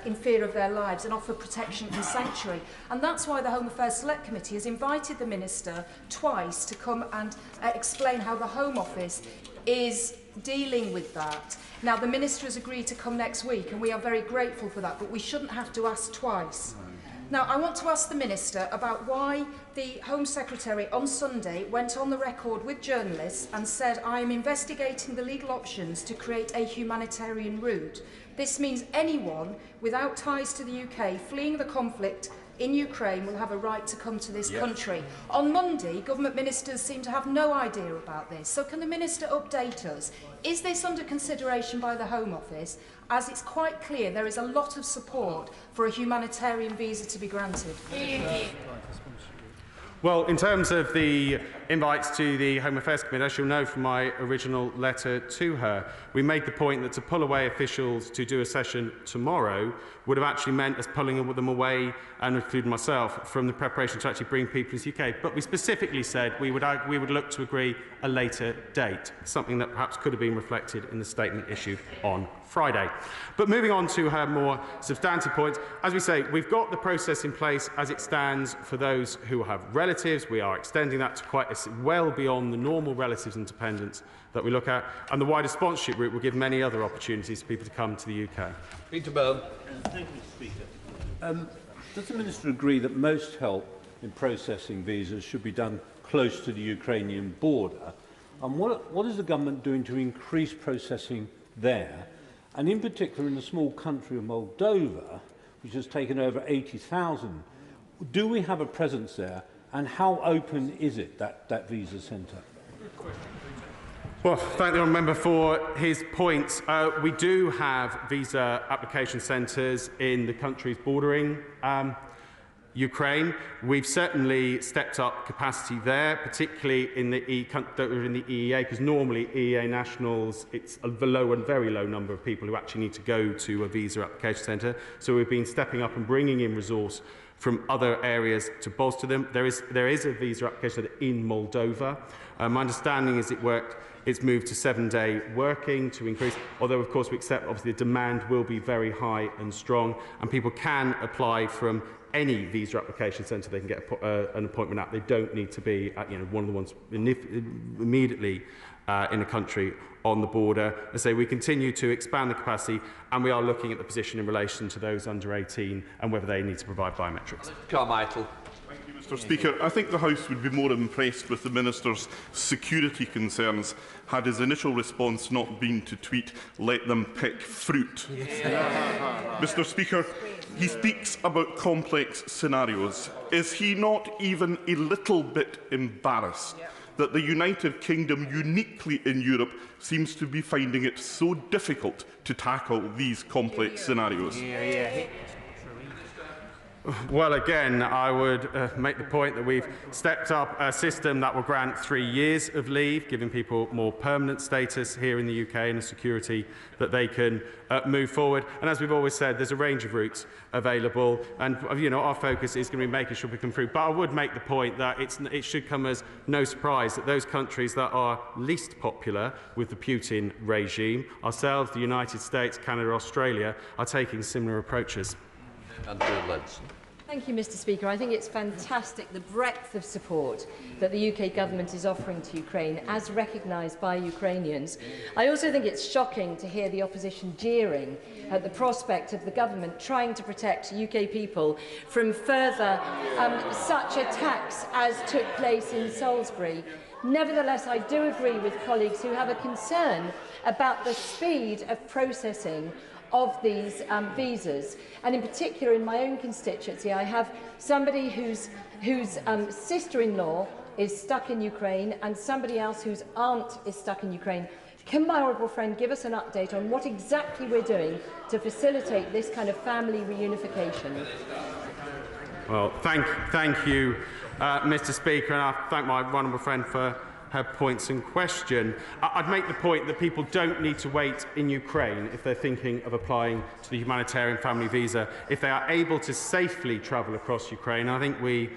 in fear of their lives and offer protection and sanctuary. And that's why the Home Affairs Select Committee has invited the Minister twice to come and explain how the Home Office is dealing with that. Now, the Minister has agreed to come next week, and we are very grateful for that, but we shouldn't have to ask twice. Now, I want to ask the Minister about why the Home Secretary on Sunday went on the record with journalists and said, "I am investigating the legal options to create a humanitarian route. This means anyone without ties to the UK fleeing the conflict in Ukraine will have a right to come to this country." On Monday, government ministers seem to have no idea about this. So can the Minister update us? Is this under consideration by the Home Office, as it's quite clear there is a lot of support for a humanitarian visa to be granted? Well, in terms of the invites to the Home Affairs Committee, as you'll know from my original letter to her, we made the point that to pull away officials to do a session tomorrow would have actually meant us pulling them away, and including myself, from the preparation to actually bring people to the UK. But we specifically said we would look to agree a later date, something that perhaps could have been reflected in the statement issued on Friday. But moving on to her more substantive points, as we say, we've got the process in place as it stands for those who have relatives. We are extending that to quite well beyond the normal relatives and dependents that we look at, and the wider sponsorship route will give many other opportunities for people to come to the UK. Peter Bell. Thank you, Speaker. Does the Minister agree that most help in processing visas should be done close to the Ukrainian border? And what is the government doing to increase processing there? And in particular in the small country of Moldova, which has taken over 80,000, do we have a presence there? And how open is it, that visa centre? Well, thank the honourable member for his points. We do have visa application centres in the countries bordering Ukraine. We've certainly stepped up capacity there, particularly in the EEA, because normally EEA nationals, it's a very low number of people who actually need to go to a visa application centre. So we've been stepping up and bringing in resource from other areas to bolster them. There is a visa application centre in Moldova. My understanding is it's moved to 7-day working to increase, although of course we accept obviously the demand will be very high and strong, and people can apply from any visa application centre they can get an appointment at. They don't need to be at one of the ones immediately in a country on the border. As I say, we continue to expand the capacity, and we are looking at the position in relation to those under 18 and whether they need to provide biometrics. Carmichael. Thank you, Mr. Speaker. I think the House would be more impressed with the Minister's security concerns had his initial response not been to tweet, "Let them pick fruit." Mr. Speaker, he speaks about complex scenarios. Is he not even a little bit embarrassed that the United Kingdom, uniquely in Europe, seems to be finding it so difficult to tackle these complex scenarios? Well, again, I would make the point that we've stepped up a system that will grant 3 years of leave, giving people more permanent status here in the UK and a security that they can move forward. And as we've always said, there's a range of routes available, and our focus is going to be making sure we come through. But I would make the point that it should come as no surprise that those countries that are least popular with the Putin regime, ourselves, the United States, Canada, Australia, are taking similar approaches. Thank you, Mr. Speaker. I think it's fantastic the breadth of support that the UK government is offering to Ukraine, as recognised by Ukrainians. I also think it's shocking to hear the opposition jeering at the prospect of the government trying to protect UK people from further such attacks as took place in Salisbury. Nevertheless, I do agree with colleagues who have a concern about the speed of processing of these visas, and in particular in my own constituency I have somebody whose sister-in-law is stuck in Ukraine and somebody else whose aunt is stuck in Ukraine. Can my honourable friend give us an update on what exactly we're doing to facilitate this kind of family reunification? Well, thank you, Mr. Speaker, and I thank my honourable friend for her points in question. I'd make the point that people don't need to wait in Ukraine if they're thinking of applying to the humanitarian family visa, if they are able to safely travel across Ukraine. I think we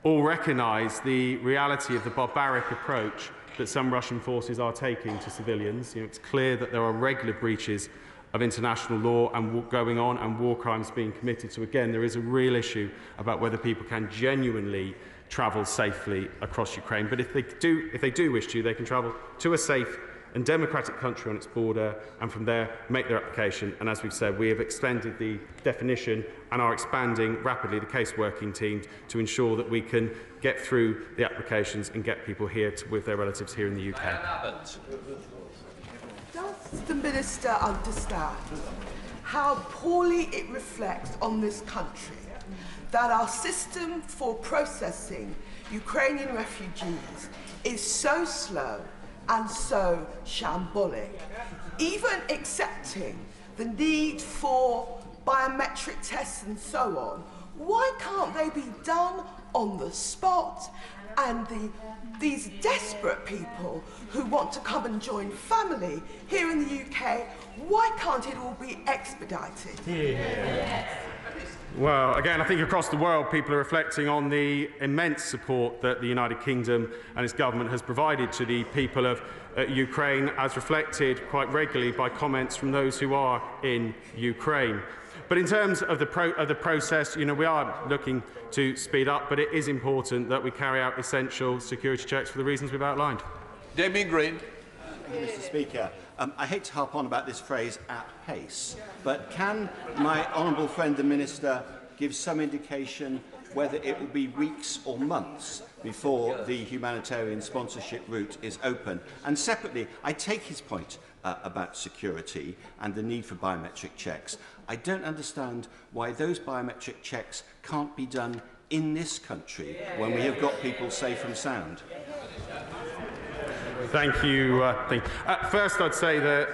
all recognise the reality of the barbaric approach that some Russian forces are taking to civilians. It's clear that there are regular breaches of international law and going on, and war crimes being committed. So again, there is a real issue about whether people can genuinely travel safely across Ukraine. But if they do wish to, they can travel to a safe and democratic country on its border, and from there make their application. And as we've said, we have extended the definition and are expanding rapidly the case working team to ensure that we can get through the applications and get people here with their relatives here in the UK. Does the Minister understand how poorly it reflects on this country that our system for processing Ukrainian refugees is so slow and so shambolic, even accepting the need for biometric tests and so on? Why can't they be done on the spot? And these desperate people who want to come and join family here in the UK, why can't it all be expedited? Well, again, I think across the world people are reflecting on the immense support that the United Kingdom and its government has provided to the people of Ukraine, as reflected quite regularly by comments from those who are in Ukraine. But in terms of the process, we are looking to speed up, but it is important that we carry out essential security checks for the reasons we've outlined. Damien Green. Thank you, Mr. Speaker. I hate to harp on about this phrase, at pace, but can my honourable friend the Minister give some indication whether it will be weeks or months before the humanitarian sponsorship route is open? And separately, I take his point about security and the need for biometric checks. I don't understand why those biometric checks can't be done in this country when we have got people safe and sound. Thank you. First, I'd say that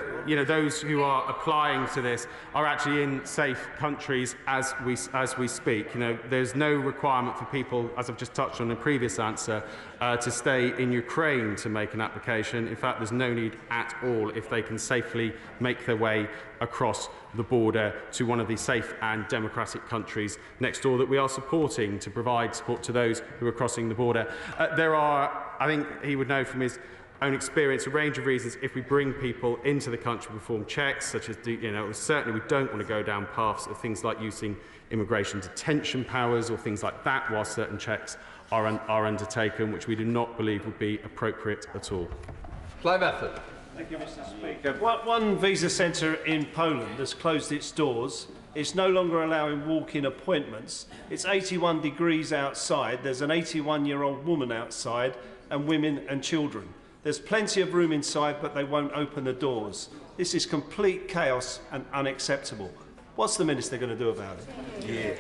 those who are applying to this are actually in safe countries as we speak. There's no requirement for people, as I've just touched on in a previous answer, to stay in Ukraine to make an application. In fact, there's no need at all if they can safely make their way across the border to one of the safe and democratic countries next door that we are supporting to provide support to those who are crossing the border. There are, I think he would know from his own experience, a range of reasons if we bring people into the country to perform checks, such as, certainly we don't want to go down paths of things like using immigration detention powers or things like that while certain checks are undertaken, which we do not believe would be appropriate at all. Clive Efford. Thank you, Mr. Speaker. One visa centre in Poland has closed its doors. It's no longer allowing walk-in appointments. It's 81 degrees outside. There's an 81-year-old woman outside and women and children. There's plenty of room inside, but they won't open the doors. This is complete chaos and unacceptable. What's the Minister going to do about it?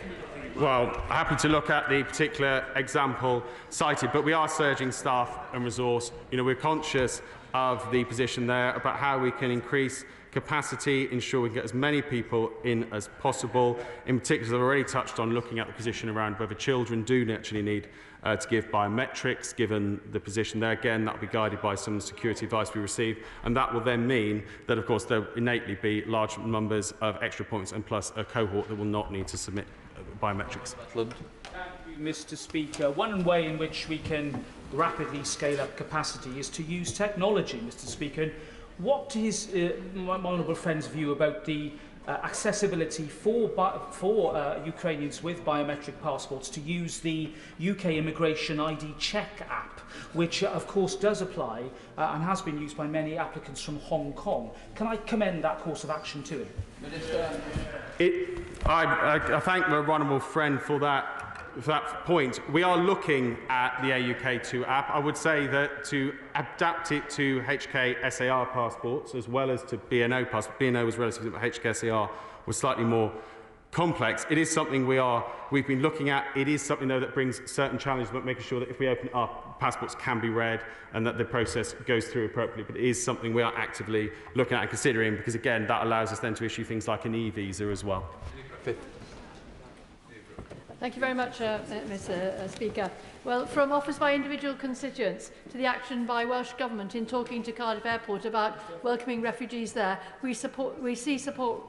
Well, happy to look at the particular example cited, but we are surging staff and resource. We're conscious of the position there about how we can increase capacity, ensure we can get as many people in as possible. In particular, I've already touched on looking at the position around whether children do actually need to give biometrics, given the position there. Again, that will be guided by some security advice we receive, and that will then mean that, of course, there will innately be large numbers of extra points and plus a cohort that will not need to submit biometrics. Thank you, Mr. Speaker. One way in which we can rapidly scale up capacity is to use technology, Mr. Speaker. What is my honourable friend's view about the accessibility for Ukrainians with biometric passports to use the UK Immigration ID Check app, which of course does apply and has been used by many applicants from Hong Kong? Can I commend that course of action to him? I thank my honourable friend for that point. We are looking at the AUK2 app. I would say that to adapt it to HK-SAR passports as well as to BNO passports, BNO was relatively, but HK-SAR was slightly more complex. It is something we've been looking at. It is something, though, that brings certain challenges, but making sure that if we open it up, passports can be read and that the process goes through appropriately. But it is something we are actively looking at and considering, because, again, that allows us then to issue things like an e-visa as well. Thank you very much, Mr. Speaker. Well, from offers by individual constituents to the action by Welsh Government in talking to Cardiff Airport about welcoming refugees there, we see support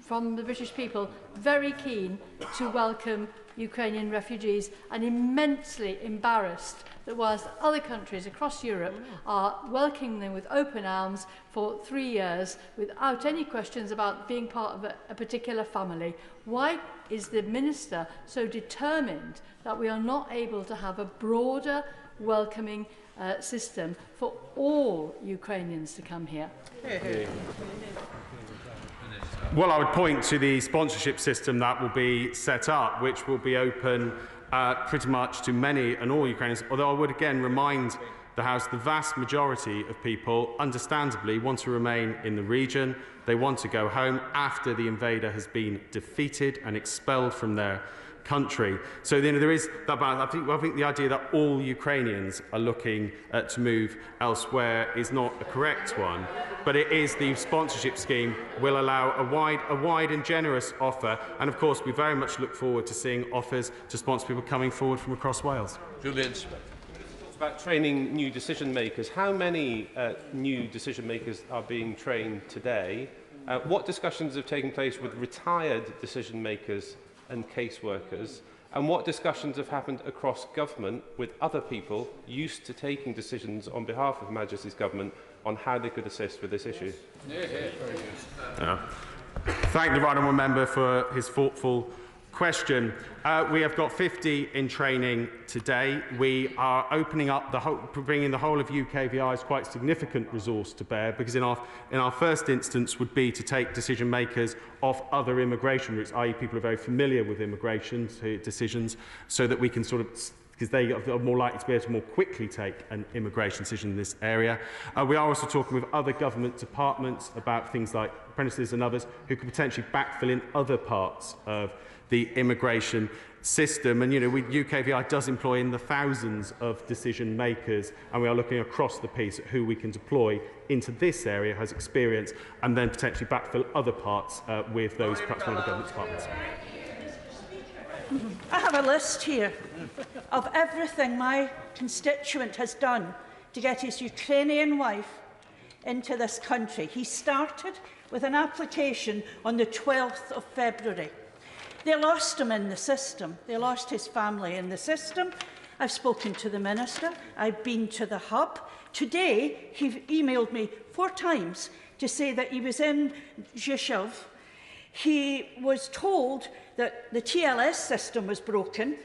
from the British people very keen to welcome Ukrainian refugees, and immensely embarrassed that whilst other countries across Europe are welcoming them with open arms for 3 years without any questions about being part of a particular family, why is the Minister so determined that we are not able to have a broader welcoming system for all Ukrainians to come here? Well, I would point to the sponsorship system that will be set up, which will be open pretty much to many and all Ukrainians, although I would again remind the House the vast majority of people, understandably, want to remain in the region. They want to go home after the invader has been defeated and expelled from their country. So there is that balance. I think the idea that all Ukrainians are looking to move elsewhere is not a correct one, but it is the sponsorship scheme will allow a wide and generous offer, and of course we very much look forward to seeing offers to sponsor people coming forward from across Wales. Julian. It's about training new decision makers. How many new decision makers are being trained today? What discussions have taken place with retired decision makers and caseworkers, and what discussions have happened across government with other people used to taking decisions on behalf of Her Majesty's government on how they could assist with this issue? Thank the right honourable member for his thoughtful question. We have got 50 in training today. We are opening up bringing the whole of UKVI's quite significant resource to bear, because in our first instance would be to take decision makers off other immigration routes, i.e. people who are very familiar with immigration decisions, so that we can sort of, because they are more likely to be able to more quickly take an immigration decision in this area. We are also talking with other government departments about things like apprentices and others who could potentially backfill in other parts of the immigration system. And, UKVI does employ in the thousands of decision makers, and we are looking across the piece at who we can deploy into this area, has experience, and then potentially backfill other parts with those perhaps one of the government departments. I have a list here of everything my constituent has done to get his Ukrainian wife into this country. He started with an application on the 12th of February. They lost him in the system. They lost his family in the system. I've spoken to the Minister. I've been to the hub. Today, he emailed me 4 times to say that he was in Rzeszów. He was told that the TLS system was broken,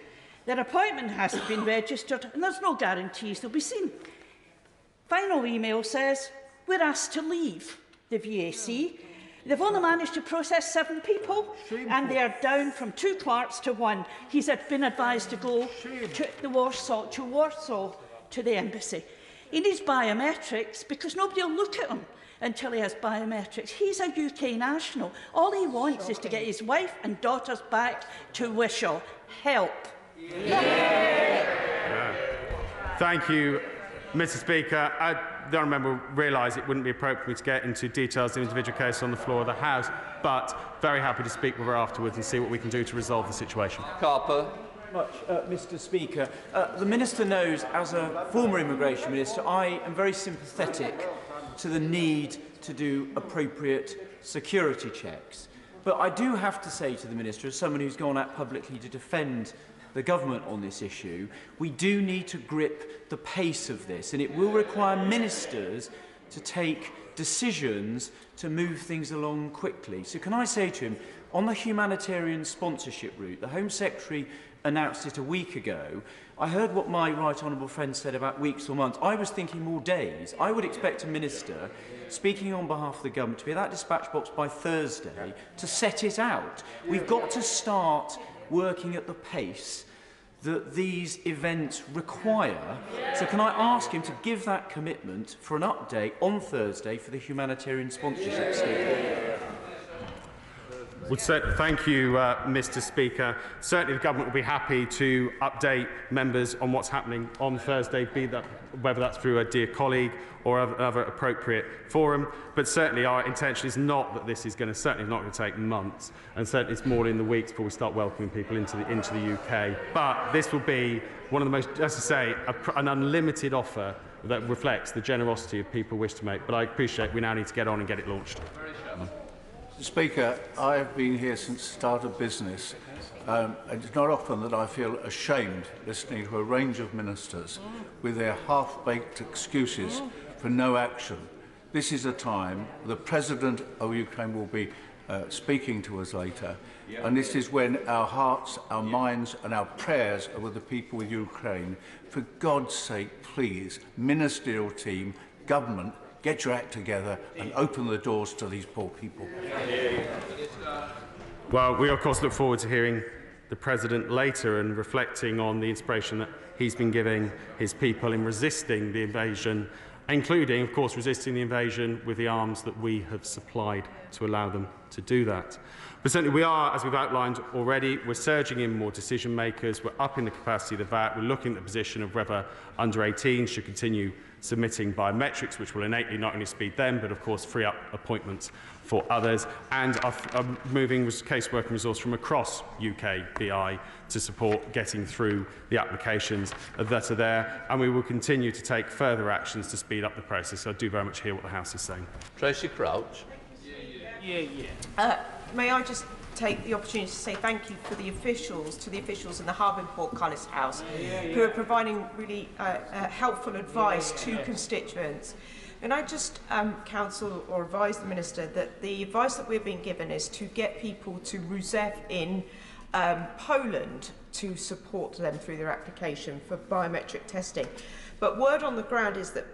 their appointment hasn't been registered, and there's no guarantees they'll be seen. Final email says, we're asked to leave the VAC. They've only managed to process 7 people, and they are down from 2 clerks to 1. He's been advised to go to Warsaw, to the embassy. He needs biometrics because nobody will look at him until he has biometrics. He's a UK national. All he wants is to get his wife and daughters back to Wishaw. Help. Thank you, Mr. Speaker. The honourable member realised it wouldn't be appropriate for me to get into details of the individual case on the floor of the House, but very happy to speak with her afterwards and see what we can do to resolve the situation. Carper. Mr. Speaker. The Minister knows, as a former Immigration Minister, I am very sympathetic to the need to do appropriate security checks. But I do have to say to the Minister, as someone who's gone out publicly to defend the government on this issue, we do need to grip the pace of this, and it will require ministers to take decisions to move things along quickly. So can I say to him, on the humanitarian sponsorship route, the Home Secretary announced it a week ago. I heard what my right honourable friend said about weeks or months. I was thinking more days. I would expect a minister, speaking on behalf of the government, to be at that dispatch box by Thursday to set it out. We've got to start working at the pace that these events require. So can I ask him to give that commitment for an update on Thursday for the humanitarian sponsorship scheme? Thank you, Mr. Speaker. Certainly the government will be happy to update members on what's happening on Thursday, whether that's through a dear colleague or other appropriate forum. But certainly our intention is not that this is certainly not going to take months, and certainly it's more in the weeks before we start welcoming people into the UK. But this will be one of the most, as I say, an unlimited offer that reflects the generosity of people who wish to make. But I appreciate we now need to get on and get it launched. Mr. Speaker, I have been here since the start of business. It's not often that I feel ashamed listening to a range of ministers with their half-baked excuses for no action. This is a time the President of Ukraine will be speaking to us later. And this is when our hearts, our minds and our prayers are with the people of Ukraine. For God's sake, please, ministerial team, government, get your act together and open the doors to these poor people. Well, we of course look forward to hearing the President later and reflecting on the inspiration that he's been giving his people in resisting the invasion, including, of course, resisting the invasion with the arms that we have supplied to allow them to do that. But certainly we are, as we've outlined already, we're surging in more decision makers, we're upping the capacity of the VAT, we're looking at the position of whether under 18 should continue submitting biometrics, which will innately not only speed them, but of course free up appointments for others, and are moving casework and resource from across UK BI to support getting through the applications that are there, and we will continue to take further actions to speed up the process. So I do very much hear what the House is saying. Tracy Crouch. May I just take the opportunity to say thank you to the officials in the Harbour and Portcullis House, who are providing really helpful advice to constituents. And I just counsel or advise the Minister that the advice that we're being given is to get people to Ruzev in Poland to support them through their application for biometric testing. But word on the ground is that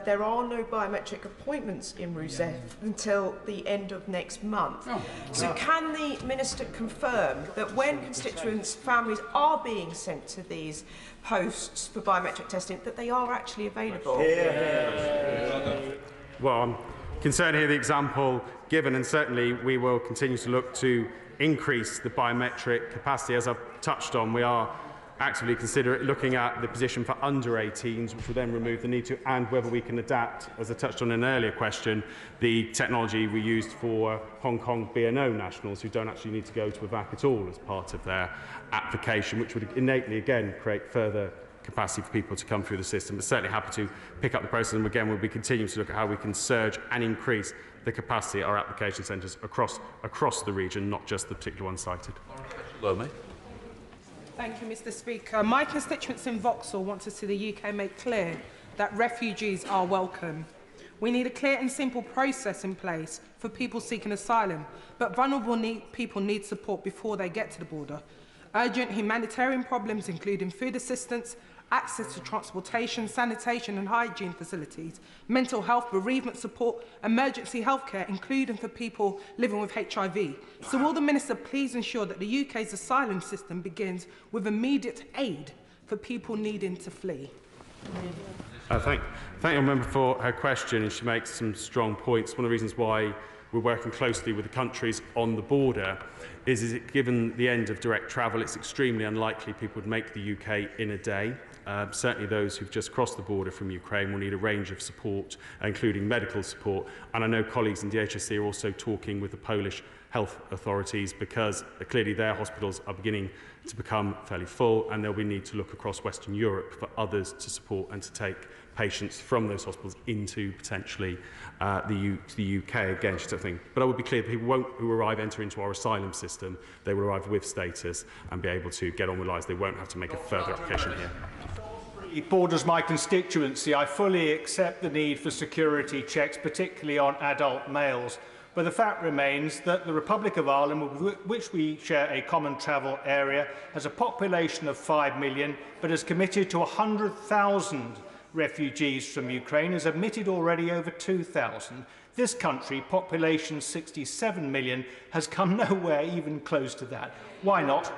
there are no biometric appointments in Ruzev until the end of next month. So can the Minister confirm that when constituents' families are being sent to these posts for biometric testing, that they are actually available? Well, I'm concerned here the example given, and certainly we will continue to look to increase the biometric capacity. As I've touched on, we are actively looking at the position for under 18s, which will then remove the need to, and whether we can adapt, as I touched on in an earlier question, the technology we used for Hong Kong BNO nationals who don't actually need to go to a VAC at all as part of their application, which would innately, again, create further capacity for people to come through the system. But certainly happy to pick up the process, and again, we'll be continuing to look at how we can surge and increase the capacity at our application centres across the region, not just the particular one cited. Lomé. Thank you, Mr. Speaker. My constituents in Vauxhall want to see the UK make clear that refugees are welcome. We need a clear and simple process in place for people seeking asylum, but vulnerable people need support before they get to the border. Urgent humanitarian problems, including food assistance, access to transportation, sanitation and hygiene facilities, mental health, bereavement support, emergency healthcare, including for people living with HIV. So will the Minister please ensure that the UK's asylum system begins with immediate aid for people needing to flee? Thank the member for her question, and she makes some strong points. One of the reasons why we're working closely with the countries on the border is that given the end of direct travel, it's extremely unlikely people would make the UK in a day. Certainly those who've just crossed the border from Ukraine will need a range of support, including medical support. And I know colleagues in the HSC are also talking with the Polish health authorities, because clearly their hospitals are beginning to become fairly full, and there'll be need to look across Western Europe for others to support and to take patients from those hospitals into potentially the UK, again, just a thing. But I would be clear that people who arrive enter into our asylum system. They will arrive with status and be able to get on with lives. They won't have to make a further application here. It borders my constituency. I fully accept the need for security checks, particularly on adult males. But the fact remains that the Republic of Ireland, with which we share a common travel area, has a population of 5 million, but has committed to 100,000 refugees from Ukraine, has admitted already over 2,000. This country, population 67 million, has come nowhere even close to that. Why not?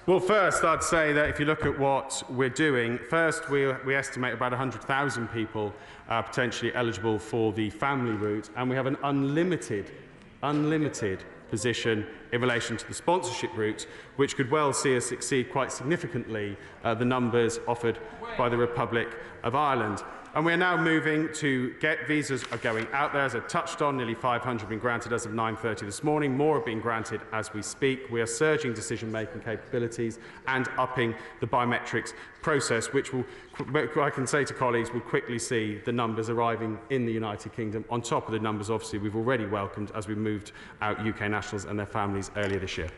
Well, first, I'd say that if you look at what we're doing, first, we estimate about 100,000 people potentially eligible for the family route, and we have an unlimited position in relation to the sponsorship route, which could well see us exceed quite significantly the numbers offered by the Republic of Ireland. And we're now moving to get visas are going out there. As I touched on, nearly 500 have been granted as of 9:30 this morning. More have been granted as we speak. We are surging decision-making capabilities and upping the biometrics process, which will, I can say to colleagues, will quickly see the numbers arriving in the United Kingdom, on top of the numbers, obviously, we've already welcomed as we moved out UK nationals and their families earlier this year.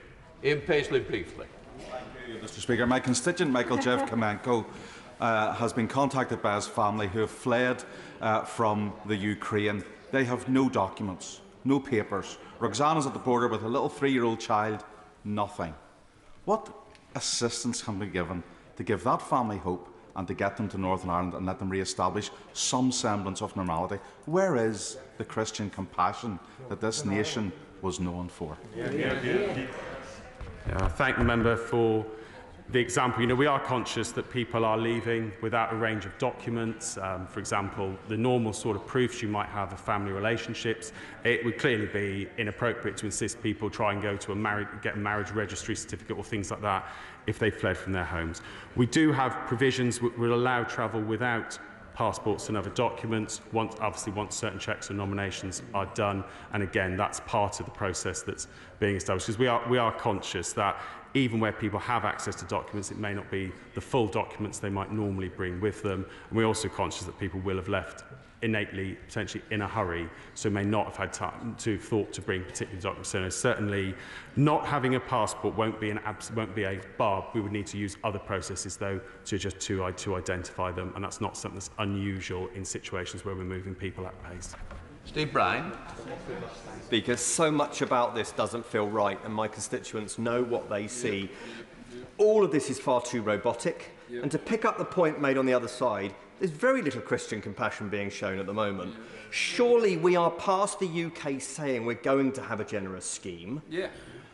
Ian Paisley, briefly. Thank you, Mr. Speaker. My constituent, Michael Jeff Kamenko, has been contacted by his family who have fled from the Ukraine. They have no documents, no papers. Roxana's at the border with a little 3-year-old child, nothing. What assistance can be given to give that family hope and to get them to Northern Ireland and let them re-establish some semblance of normality? Where is the Christian compassion that this nation was known for? I thank the member for the example. We are conscious that people are leaving without a range of documents. For example, the normal sort of proofs you might have of family relationships. It would clearly be inappropriate to insist people try and go to get a marriage registry certificate or things like that if they fled from their homes. We do have provisions which will allow travel without passports and other documents, once certain checks and nominations are done. And again, that's part of the process that's being established, because we are conscious that even where people have access to documents, it may not be the full documents they might normally bring with them. And we're also conscious that people will have left innately, potentially in a hurry, so may not have had time to thought to bring particular documents. So certainly not having a passport won't be a bar. We would need to use other processes though to identify them, and that's not something that's unusual in situations where we're moving people at pace. Steve Brown. Speaker, so much about this doesn't feel right, and my constituents know what they see. All of this is far too robotic, and to pick up the point made on the other side, there's very little Christian compassion being shown at the moment. Surely we are past the UK saying we're going to have a generous scheme.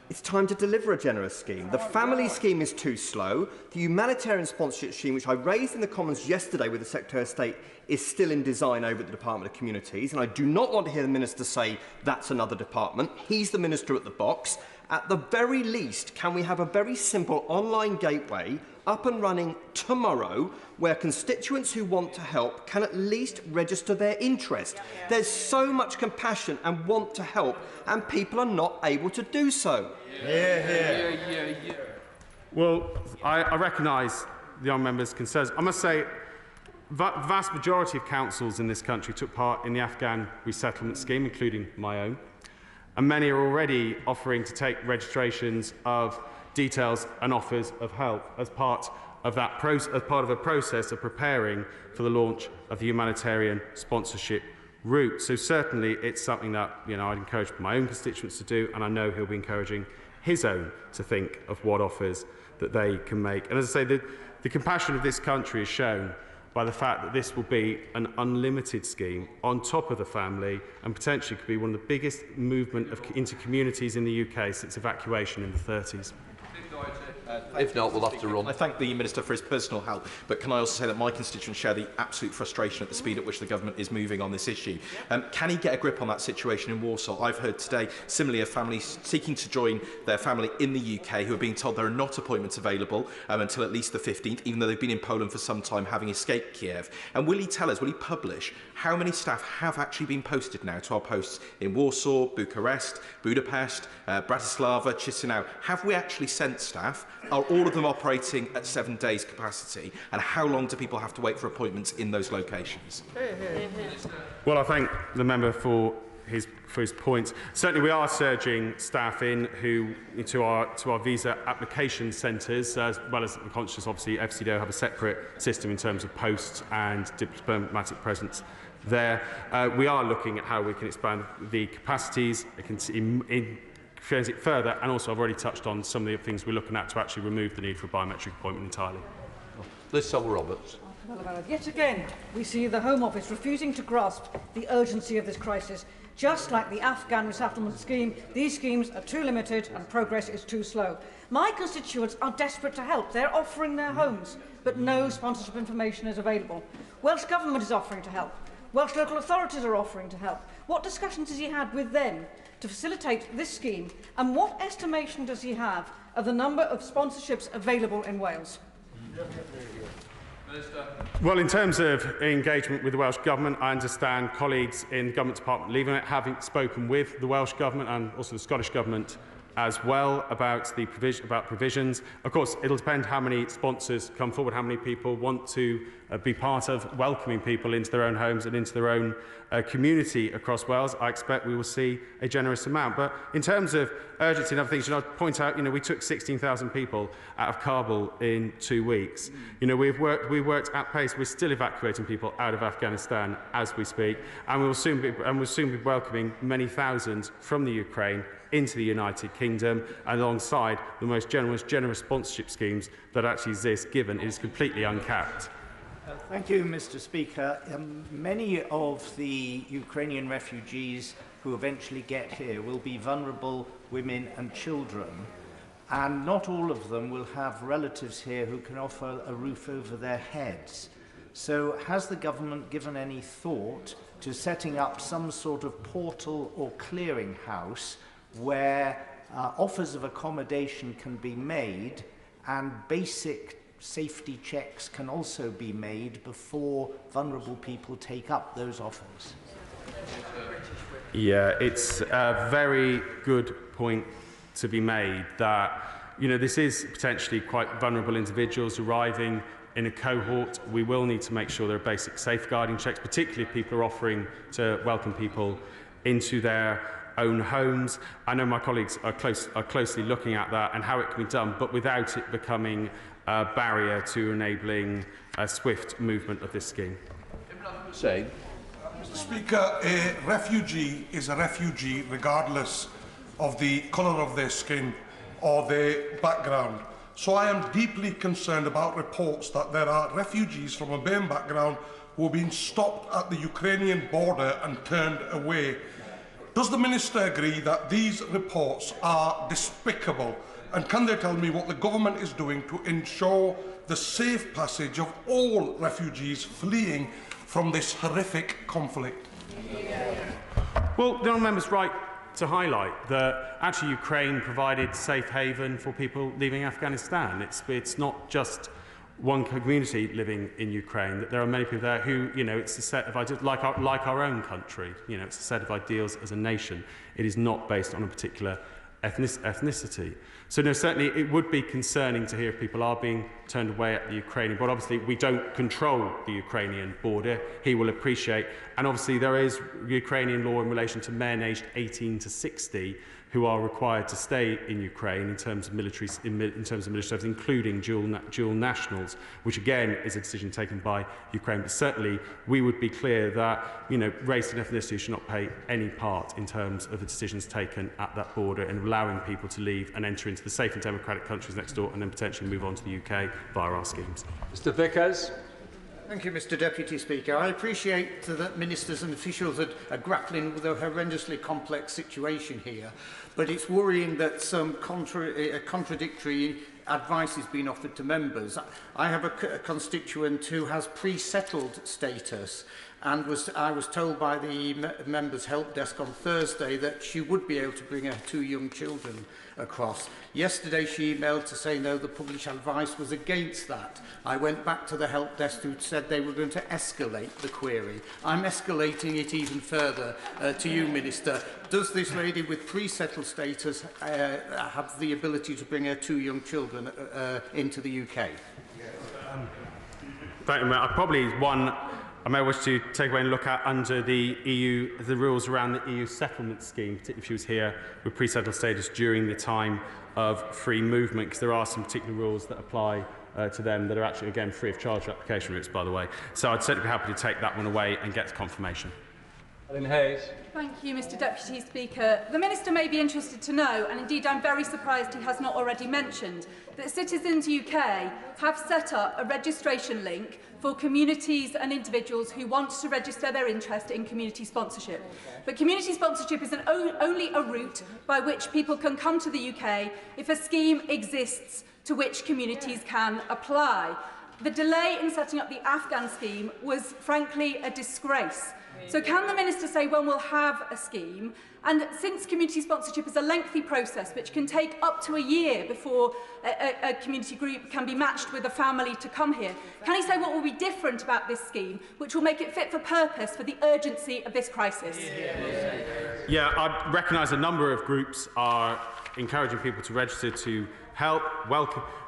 It's time to deliver a generous scheme. The family scheme is too slow. The humanitarian sponsorship scheme, which I raised in the Commons yesterday with the Secretary of State, is still in design over at the Department of Communities. And I do not want to hear the Minister say that's another department. He's the Minister at the box. At the very least, can we have a very simple online gateway up and running tomorrow where constituents who want to help can at least register their interest? There's so much compassion and want to help, and people are not able to do so. Well, I recognise the young member's concerns. I must say, the vast majority of councils in this country took part in the Afghan resettlement scheme, including my own. And many are already offering to take registrations of details and offers of help as part of a process of preparing for the launch of the humanitarian sponsorship route. So certainly it's something that I'd encourage my own constituents to do, and I know he'll be encouraging his own to think of what offers that they can make. And as I say, the compassion of this country is shown by the fact that this will be an unlimited scheme on top of the family, and potentially could be one of the biggest movement into communities in the UK since evacuation in the 30s. If not, we'll have to run. I thank the Minister for his personal help, but can I also say that my constituents share the absolute frustration at the speed at which the government is moving on this issue. Can he get a grip on that situation in Warsaw? I've heard today, similarly, of families seeking to join their family in the UK who are being told there are not appointments available until at least the 15th, even though they've been in Poland for some time, having escaped Kiev. And will he tell us, will he publish how many staff have actually been posted now to our posts in Warsaw, Bucharest, Budapest, Bratislava, Chisinau? Have we actually sent staff? Are all of them operating at 7 days capacity? And how long do people have to wait for appointments in those locations? Well, I thank the member for his points. Certainly we are surging staff to our visa application centres, as well as I'm conscious, obviously, FCDO have a separate system in terms of posts and diplomatic presence there. We are looking at how we can expand the capacities, it further, and also I've already touched on some of the things we're looking at to actually remove the need for a biometric appointment entirely. Liz Roberts. Yet again, we see the Home Office refusing to grasp the urgency of this crisis. Just like the Afghan resettlement scheme, these schemes are too limited and progress is too slow. My constituents are desperate to help. They're offering their homes, but no sponsorship information is available. Welsh Government is offering to help. Welsh local authorities are offering to help. What discussions has he had with them to facilitate this scheme, and what estimation does he have of the number of sponsorships available in Wales? Well, in terms of engagement with the Welsh Government, I understand colleagues in the Government Department leaving it, having spoken with the Welsh Government and also the Scottish Government as well about provisions. Of course, it'll depend how many sponsors come forward, how many people want to be part of welcoming people into their own homes and into their own community across Wales, I expect we will see a generous amount. But in terms of urgency and other things, I'd point out, we took 16,000 people out of Kabul in 2 weeks. We've worked at pace. We're still evacuating people out of Afghanistan as we speak, and we'll soon be welcoming many thousands from the Ukraine into the United Kingdom, alongside the most generous sponsorship schemes that actually exist, given it is completely uncapped. Thank you, Mr. Speaker. Many of the Ukrainian refugees who eventually get here will be vulnerable women and children, and not all of them will have relatives here who can offer a roof over their heads. So has the government given any thought to setting up some sort of portal or clearinghouse where offers of accommodation can be made and basic safety checks can also be made before vulnerable people take up those offers? Yeah, it's a very good point to be made that, this is potentially quite vulnerable individuals arriving in a cohort. We will need to make sure there are basic safeguarding checks, particularly if people are offering to welcome people into their own homes. I know my colleagues are closely looking at that and how it can be done, but without it becoming a barrier to enabling a swift movement of this scheme. Mr. Speaker, a refugee is a refugee regardless of the colour of their skin or their background. So I am deeply concerned about reports that there are refugees from a Burma background who are being stopped at the Ukrainian border and turned away. Does the Minister agree that these reports are despicable? And can they tell me what the government is doing to ensure the safe passage of all refugees fleeing from this horrific conflict? Well, the honourable member's right to highlight that actually Ukraine provided safe haven for people leaving Afghanistan. It's not just one community living in Ukraine, that there are many people there who, it's a set of ideals, like our own country, it's a set of ideals as a nation. It is not based on a particular ethnicity. So no, certainly it would be concerning to hear if people are being turned away at the Ukrainian border. Obviously, we don't control the Ukrainian border. He will appreciate. And obviously, there is Ukrainian law in relation to men aged 18 to 60 who are required to stay in Ukraine in terms of military service, including dual nationals, which again is a decision taken by Ukraine. But certainly, we would be clear that race and ethnicity should not play any part in terms of the decisions taken at that border and allowing people to leave and enter into the safe and democratic countries next door and then potentially move on to the UK via our schemes. Mr. Vickers. Thank you, Mr. Deputy Speaker. I appreciate that ministers and officials are grappling with a horrendously complex situation here, but it's worrying that some contradictory advice is being offered to members. I have a constituent who has pre-settled status, and I was told by the members' help desk on Thursday that she would be able to bring her 2 young children across. Yesterday she emailed to say no, the published advice was against that. I went back to the help desk who said they were going to escalate the query. I'm escalating it even further to you, Minister. Does this lady with pre-settled status have the ability to bring her 2 young children into the UK? Thank you. I may wish to take away and look at under the rules around the EU settlement scheme, particularly if she was here with pre-settled status during the time of free movement, because there are some particular rules that apply to them that are actually, again, free of charge for application routes, by the way. So I'd certainly be happy to take that one away and get confirmation. Thank you, Mr. Deputy Speaker. The Minister may be interested to know, and indeed I'm very surprised he has not already mentioned, that Citizens UK have set up a registration link for communities and individuals who want to register their interest in community sponsorship. But community sponsorship is only a route by which people can come to the UK if a scheme exists to which communities can apply. The delay in setting up the Afghan scheme was, frankly, a disgrace. So can the Minister say when we'll have a scheme? And since community sponsorship is a lengthy process which can take up to a year before a community group can be matched with a family to come here, can he say what will be different about this scheme which will make it fit for purpose for the urgency of this crisis? Yeah, I recognise a number of groups are encouraging people to register to help,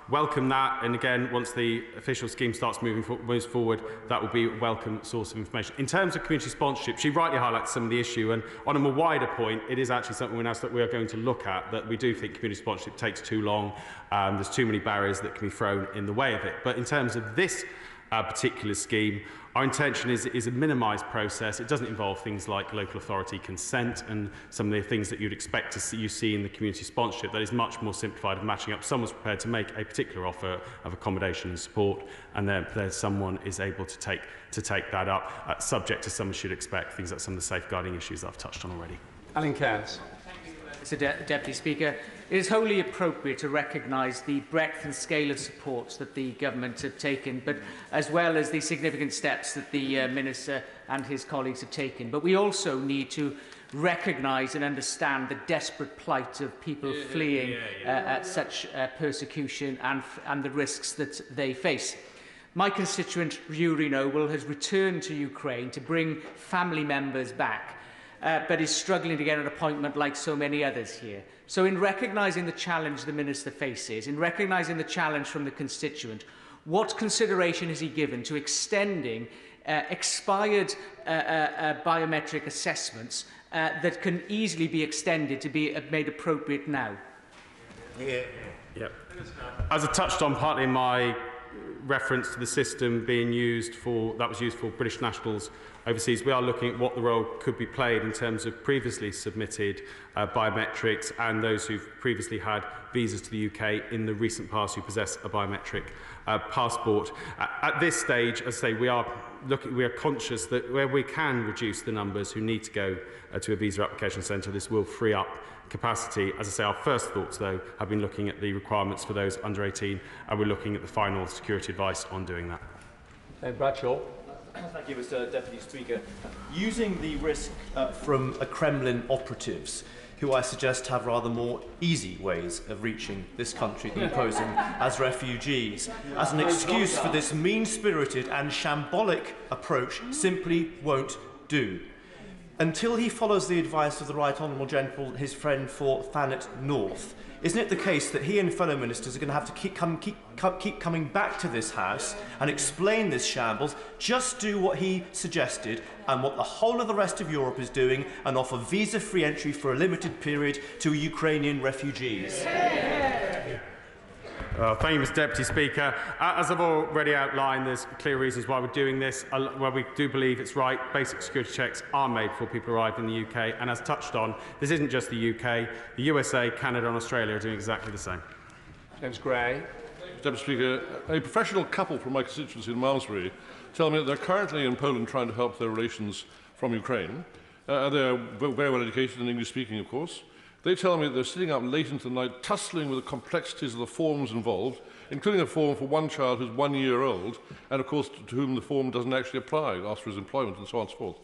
welcome that. And again, once the official scheme starts moves forward, that will be a welcome source of information. In terms of community sponsorship, she rightly highlights some of the issue, and on a more wider point, it is actually something that we are going to look at, that we do think community sponsorship takes too long. There's too many barriers that can be thrown in the way of it. But in terms of this particular scheme, our intention is a minimised process. It doesn't involve things like local authority consent and some of the things that you'd expect to see in the community sponsorship. That is much more simplified of matching up. Someone's prepared to make a particular offer of accommodation and support, and then someone is able to take that up, subject to some should expect things like some of the safeguarding issues that I've touched on already. Alan Cairns. Mr. Deputy Speaker, it is wholly appropriate to recognise the breadth and scale of supports that the government have taken, but as well as the significant steps that the Minister and his colleagues have taken. But we also need to recognise and understand the desperate plight of people fleeing such persecution and the risks that they face. My constituent, Yuri Noble, has returned to Ukraine to bring family members back, but is struggling to get an appointment like so many others here. So in recognising the challenge the Minister faces, in recognising the challenge from the constituent, what consideration has he given to extending expired biometric assessments that can easily be extended to be made appropriate now? As I touched on partly in my reference to the system being used for British nationals overseas, we are looking at what the role could be played in terms of previously submitted biometrics and those who've previously had visas to the UK in the recent past who possess a biometric passport. At this stage, as I say, we are conscious that where we can reduce the numbers who need to go to a visa application centre, this will free up capacity. As I say, our first thoughts, though, have been looking at the requirements for those under 18, and we're looking at the final security advice on doing that. Bradshaw. Thank you, Mr. Deputy Speaker. Using the risk from Kremlin operatives, who I suggest have rather more easy ways of reaching this country than posing as refugees, as an excuse for this mean-spirited and shambolic approach simply won't do. Until he follows the advice of the Right Honourable Gentleman, his friend for Thanet North, isn't it the case that he and fellow ministers are going to have to keep coming back to this House and explain this shambles? Just do what he suggested and what the whole of the rest of Europe is doing and offer visa-free entry for a limited period to Ukrainian refugees. Thank you, Mr. Deputy Speaker. As I've already outlined, there's clear reasons why we're doing this. Where we do believe it's right, basic security checks are made before people arrive in the UK. And as touched on, this isn't just the UK. The USA, Canada and Australia are doing exactly the same. James Gray. Mr. Deputy Speaker, a professional couple from my constituency in Malmesbury tell me that they're currently in Poland trying to help their relations from Ukraine. They're very well educated and English speaking, of course. They tell me that they're sitting up late into the night, tussling with the complexities of the forms involved, including a form for one child who's 1 year old, and of course to whom the form doesn't actually apply, asks for his employment and so on and so forth.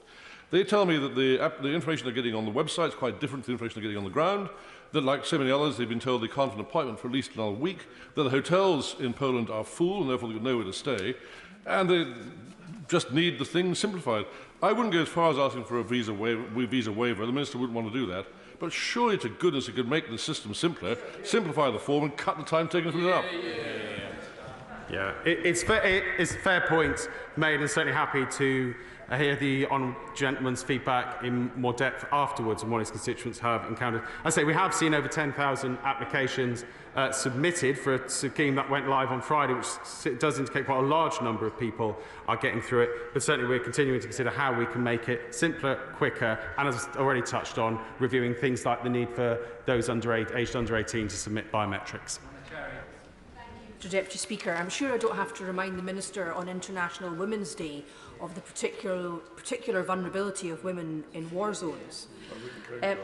They tell me that the information they're getting on the website is quite different to the information they're getting on the ground, that like so many others, they've been told they can't have an appointment for at least another week, that the hotels in Poland are full and therefore they've got nowhere to stay, and they just need the thing simplified. I wouldn't go as far as asking for a visa waiver. The Minister wouldn't want to do that. But surely, to goodness, it could make the system simpler, simplify the form and cut the time taken to fill it up. It's fair point made, and certainly happy to hear the honourable gentleman's feedback in more depth afterwards and what his constituents have encountered. I say we have seen over 10,000 applications submitted for a scheme that went live on Friday, which does indicate quite a large number of people are getting through it. But certainly we're continuing to consider how we can make it simpler, quicker, and as already touched on, reviewing things like the need for those aged under 18 to submit biometrics. Mr. Deputy Speaker, I'm sure I don't have to remind the Minister on International Women's Day of the particular vulnerability of women in war zones.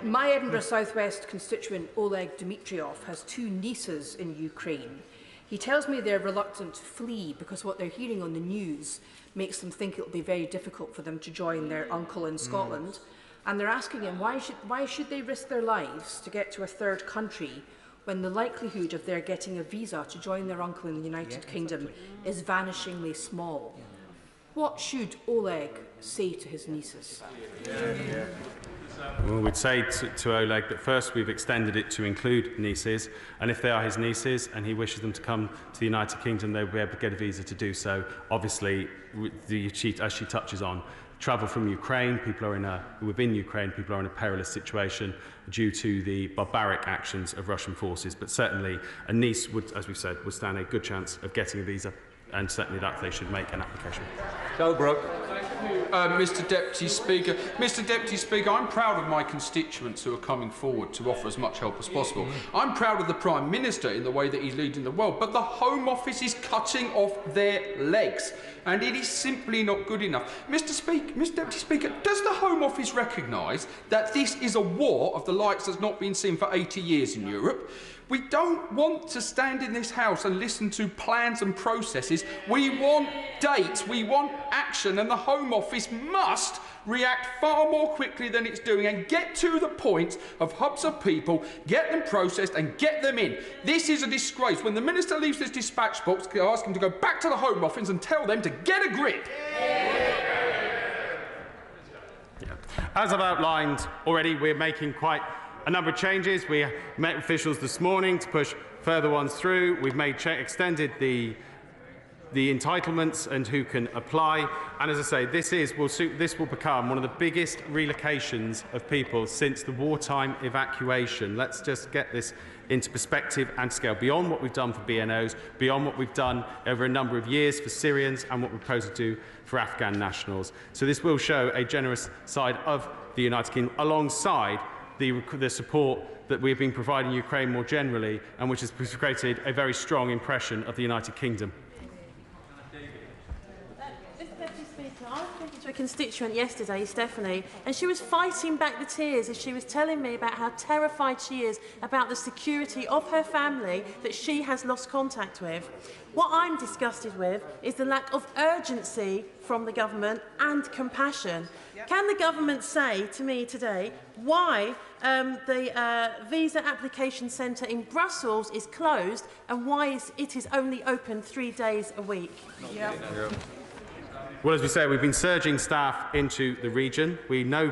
My Edinburgh South West constituent Oleg Dmitriev has 2 nieces in Ukraine. He tells me they're reluctant to flee because what they're hearing on the news makes them think it'll be very difficult for them to join their uncle in Scotland. And they're asking him why should they risk their lives to get to a third country when the likelihood of their getting a visa to join their uncle in the United Kingdom is vanishingly small. What should Oleg say to his nieces? Well, we'd say to Oleg that first we've extended it to include nieces, and if they are his nieces and he wishes them to come to the United Kingdom, they'll be able to get a visa to do so. Obviously, as she touches on, travel from Ukraine, within Ukraine, people are in a perilous situation due to the barbaric actions of Russian forces. But certainly a niece would, as we've said, would stand a good chance of getting a visa, and certainly that they should make an application. Delbrook. Mr Deputy Speaker. Mr Deputy Speaker, I'm proud of my constituents who are coming forward to offer as much help as possible. I'm proud of the Prime Minister in the way that he's leading the world, but the Home Office is cutting off their legs, and it is simply not good enough. Mr Deputy Speaker, does the Home Office recognise that this is a war of the likes that's not been seen for 80 years in Europe? We don't want to stand in this House and listen to plans and processes. We want dates, we want action, and the Home Office must react far more quickly than it's doing and get to the point of hubs of people, get them processed and get them in. This is a disgrace. When the Minister leaves this dispatch box, I ask him to go back to the Home Office and tell them to get a grip. As I've outlined already, we're making quite a number of changes. We met with officials this morning to push further ones through. We've extended the entitlements and who can apply. And as I say, this will become one of the biggest relocations of people since the wartime evacuation. Let's just get this into perspective and scale, beyond what we've done for BNOs, beyond what we've done over a number of years for Syrians and what we propose to do for Afghan nationals. So this will show a generous side of the United Kingdom alongside the support that we've been providing Ukraine more generally, and which has created a very strong impression of the United Kingdom. Mr Deputy Speaker, I was speaking to a constituent yesterday, Stephanie, and she was fighting back the tears as she was telling me about how terrified she is about the security of her family that she has lost contact with. What I'm disgusted with is the lack of urgency from the government and compassion. Can the government say to me today why the visa application centre in Brussels is closed and why it is only open 3 days a week? Well, as we say, we've been surging staff into the region. We know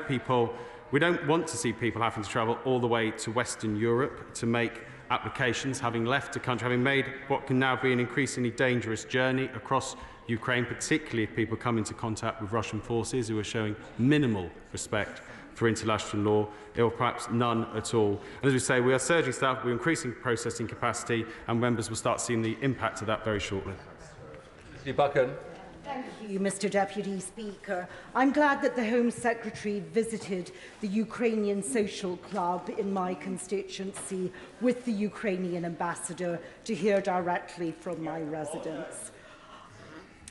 we don't want to see people having to travel all the way to Western Europe to make applications, having left the country, having made what can now be an increasingly dangerous journey across Ukraine, particularly if people come into contact with Russian forces who are showing minimal respect for international law, or perhaps none at all. And as we say, we are surging staff, we're increasing processing capacity, and members will start seeing the impact of that very shortly. Mr. Buchan. Thank you, Mr Deputy Speaker. I'm glad that the Home Secretary visited the Ukrainian Social Club in my constituency with the Ukrainian ambassador to hear directly from my residents.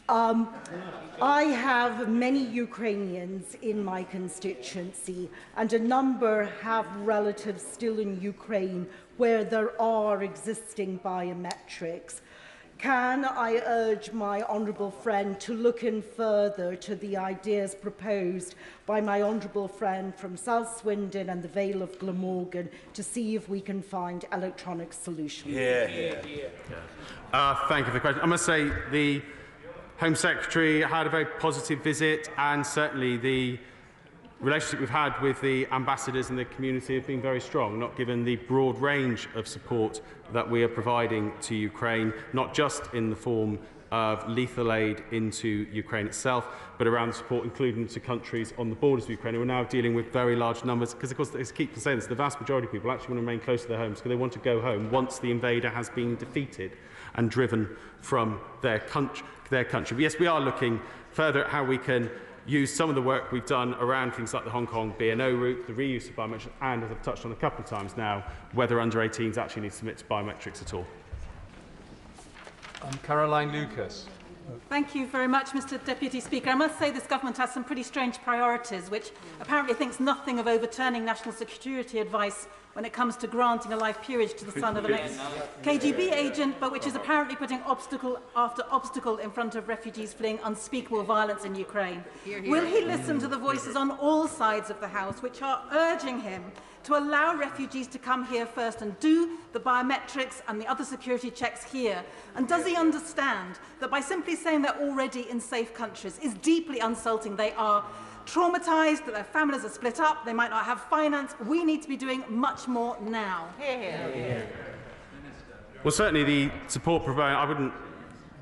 I have many Ukrainians in my constituency, and a number have relatives still in Ukraine where there are existing biometrics. Can I urge my honourable friend to look in further to the ideas proposed by my honourable friend from South Swindon and the Vale of Glamorgan to see if we can find electronic solutions? Thank you for the question. I must say the Home Secretary had a very positive visit, and certainly the relationship we've had with the ambassadors and the community have been very strong, not given the broad range of support that we are providing to Ukraine, not just in the form of lethal aid into Ukraine itself, but around the support including to countries on the borders of Ukraine who are now dealing with very large numbers, because of course, they keep saying this, the vast majority of people actually want to remain close to their homes because they want to go home once the invader has been defeated and driven from their country. But yes, we are looking further at how we can use some of the work we've done around things like the Hong Kong BNO route, the reuse of biometrics, and, as I've touched on a couple of times now, whether under 18s actually need to submit to biometrics at all. Caroline Lucas. Thank you very much, Mr Deputy Speaker. I must say this government has some pretty strange priorities, which apparently thinks nothing of overturning national security advice when it comes to granting a life peerage to the son of an ex-KGB agent, but which is apparently putting obstacle after obstacle in front of refugees fleeing unspeakable violence in Ukraine. Will he listen to the voices on all sides of the House which are urging him to allow refugees to come here first and do the biometrics and the other security checks here? And does he understand that by simply saying they're already in safe countries is deeply insulting? They are traumatised, that their families are split up, they might not have finance. We need to be doing much more now. Hear, hear. Hear. Well, certainly the support provided, I wouldn't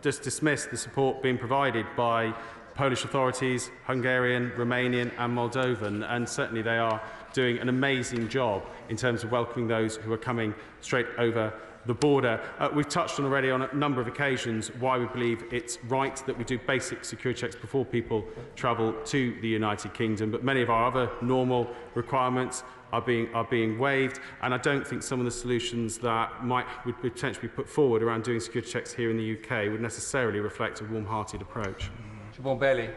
just dismiss the support being provided by Polish authorities, Hungarian, Romanian and Moldovan, and certainly they are doing an amazing job in terms of welcoming those who are coming straight over the border. We've touched on already on a number of occasions why we believe it's right that we do basic security checks before people travel to the United Kingdom, but many of our other normal requirements are being waived, and I don't think some of the solutions that would potentially be put forward around doing security checks here in the UK would necessarily reflect a warm-hearted approach. Siobhan Bailey.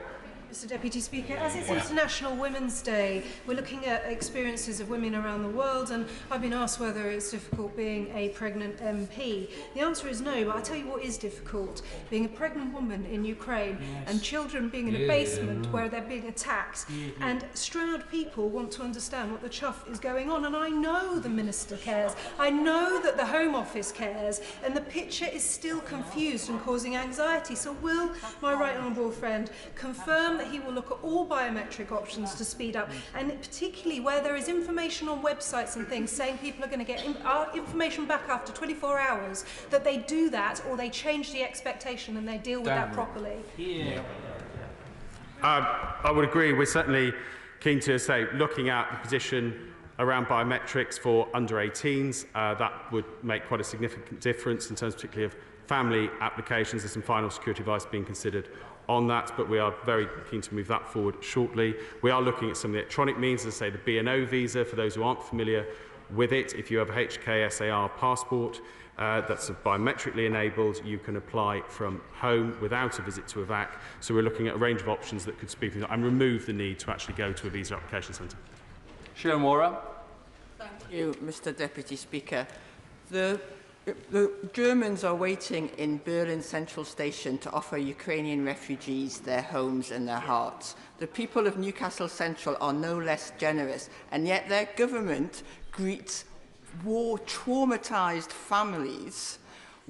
Mr Deputy Speaker, as it's International Women's Day, we're looking at experiences of women around the world, and I've been asked whether it's difficult being a pregnant MP. The answer is no, but I'll tell you what is difficult. Being a pregnant woman in Ukraine and children being in a basement where they're being attacked, and Stroud people want to understand what the chuff is going on, and I know the Minister cares. I know that the Home Office cares, and the picture is still confused and causing anxiety. So will my right honourable friend confirm that he will look at all biometric options to speed up, and particularly where there is information on websites and things saying people are going to get information back after 24 hours, that they do that, or they change the expectation and they deal with that properly? Yeah. I would agree. We're certainly keen to say, looking at the position around biometrics for under 18s, that would make quite a significant difference in terms particularly of family applications. There's some final security advice being considered on that, but we are very keen to move that forward shortly. We are looking at some of the electronic means, as I say, the B&O visa, for those who aren't familiar with it. If you have a HKSAR passport that's biometrically enabled, you can apply from home without a visit to a VAC. So we're looking at a range of options that could speed things up and remove the need to actually go to a visa application centre. Sharon Mora. Thank you, Mr Deputy Speaker. The Germans are waiting in Berlin Central Station to offer Ukrainian refugees their homes and their hearts. The people of Newcastle Central are no less generous, and yet their government greets war-traumatised families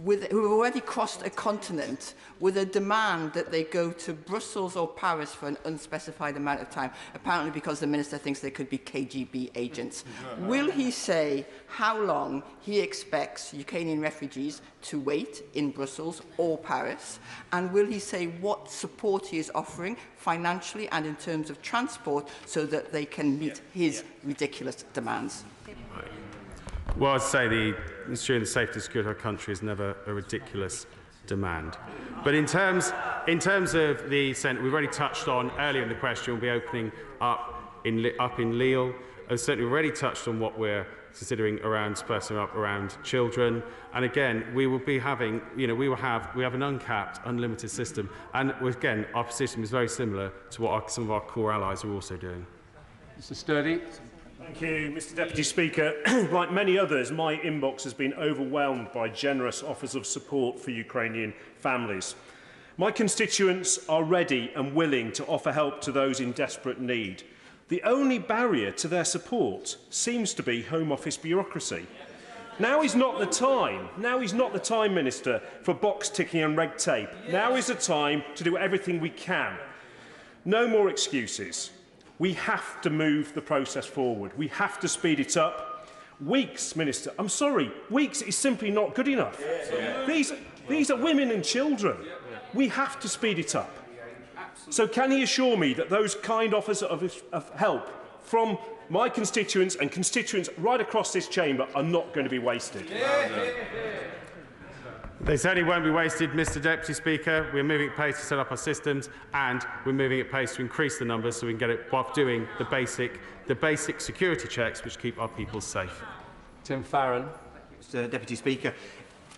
who have already crossed a continent with a demand that they go to Brussels or Paris for an unspecified amount of time, apparently because the Minister thinks they could be KGB agents. Will he say how long he expects Ukrainian refugees to wait in Brussels or Paris? And will he say what support he is offering financially and in terms of transport so that they can meet his ridiculous demands? Well, I'd say ensuring the safety and security of our country is never a ridiculous demand. But in terms of the Senate, we've already touched on earlier in the question, we'll be opening up in Lille. Certainly, we've already touched on what we're considering around splitting up around children. And again, we will be having, we have an uncapped, unlimited system. And again, our position is very similar to what some of our core allies are also doing. Mr Sturdy. Thank you, Mr Deputy Speaker. Like many others, my inbox has been overwhelmed by generous offers of support for Ukrainian families. My constituents are ready and willing to offer help to those in desperate need. The only barrier to their support seems to be Home Office bureaucracy. Now is not the time, Minister, for box ticking and red tape. Now is the time to do everything we can. No more excuses. We have to move the process forward. We have to speed it up. Weeks, Minister, I'm sorry, weeks is simply not good enough. These are women and children. We have to speed it up. So can he assure me that those kind offers of help from my constituents and constituents right across this chamber are not going to be wasted? They certainly won't be wasted, Mr Deputy Speaker. We're moving at pace to set up our systems, and we're moving at pace to increase the numbers so we can get it while doing the basic security checks which keep our people safe. Tim Farron. Mr Deputy Speaker,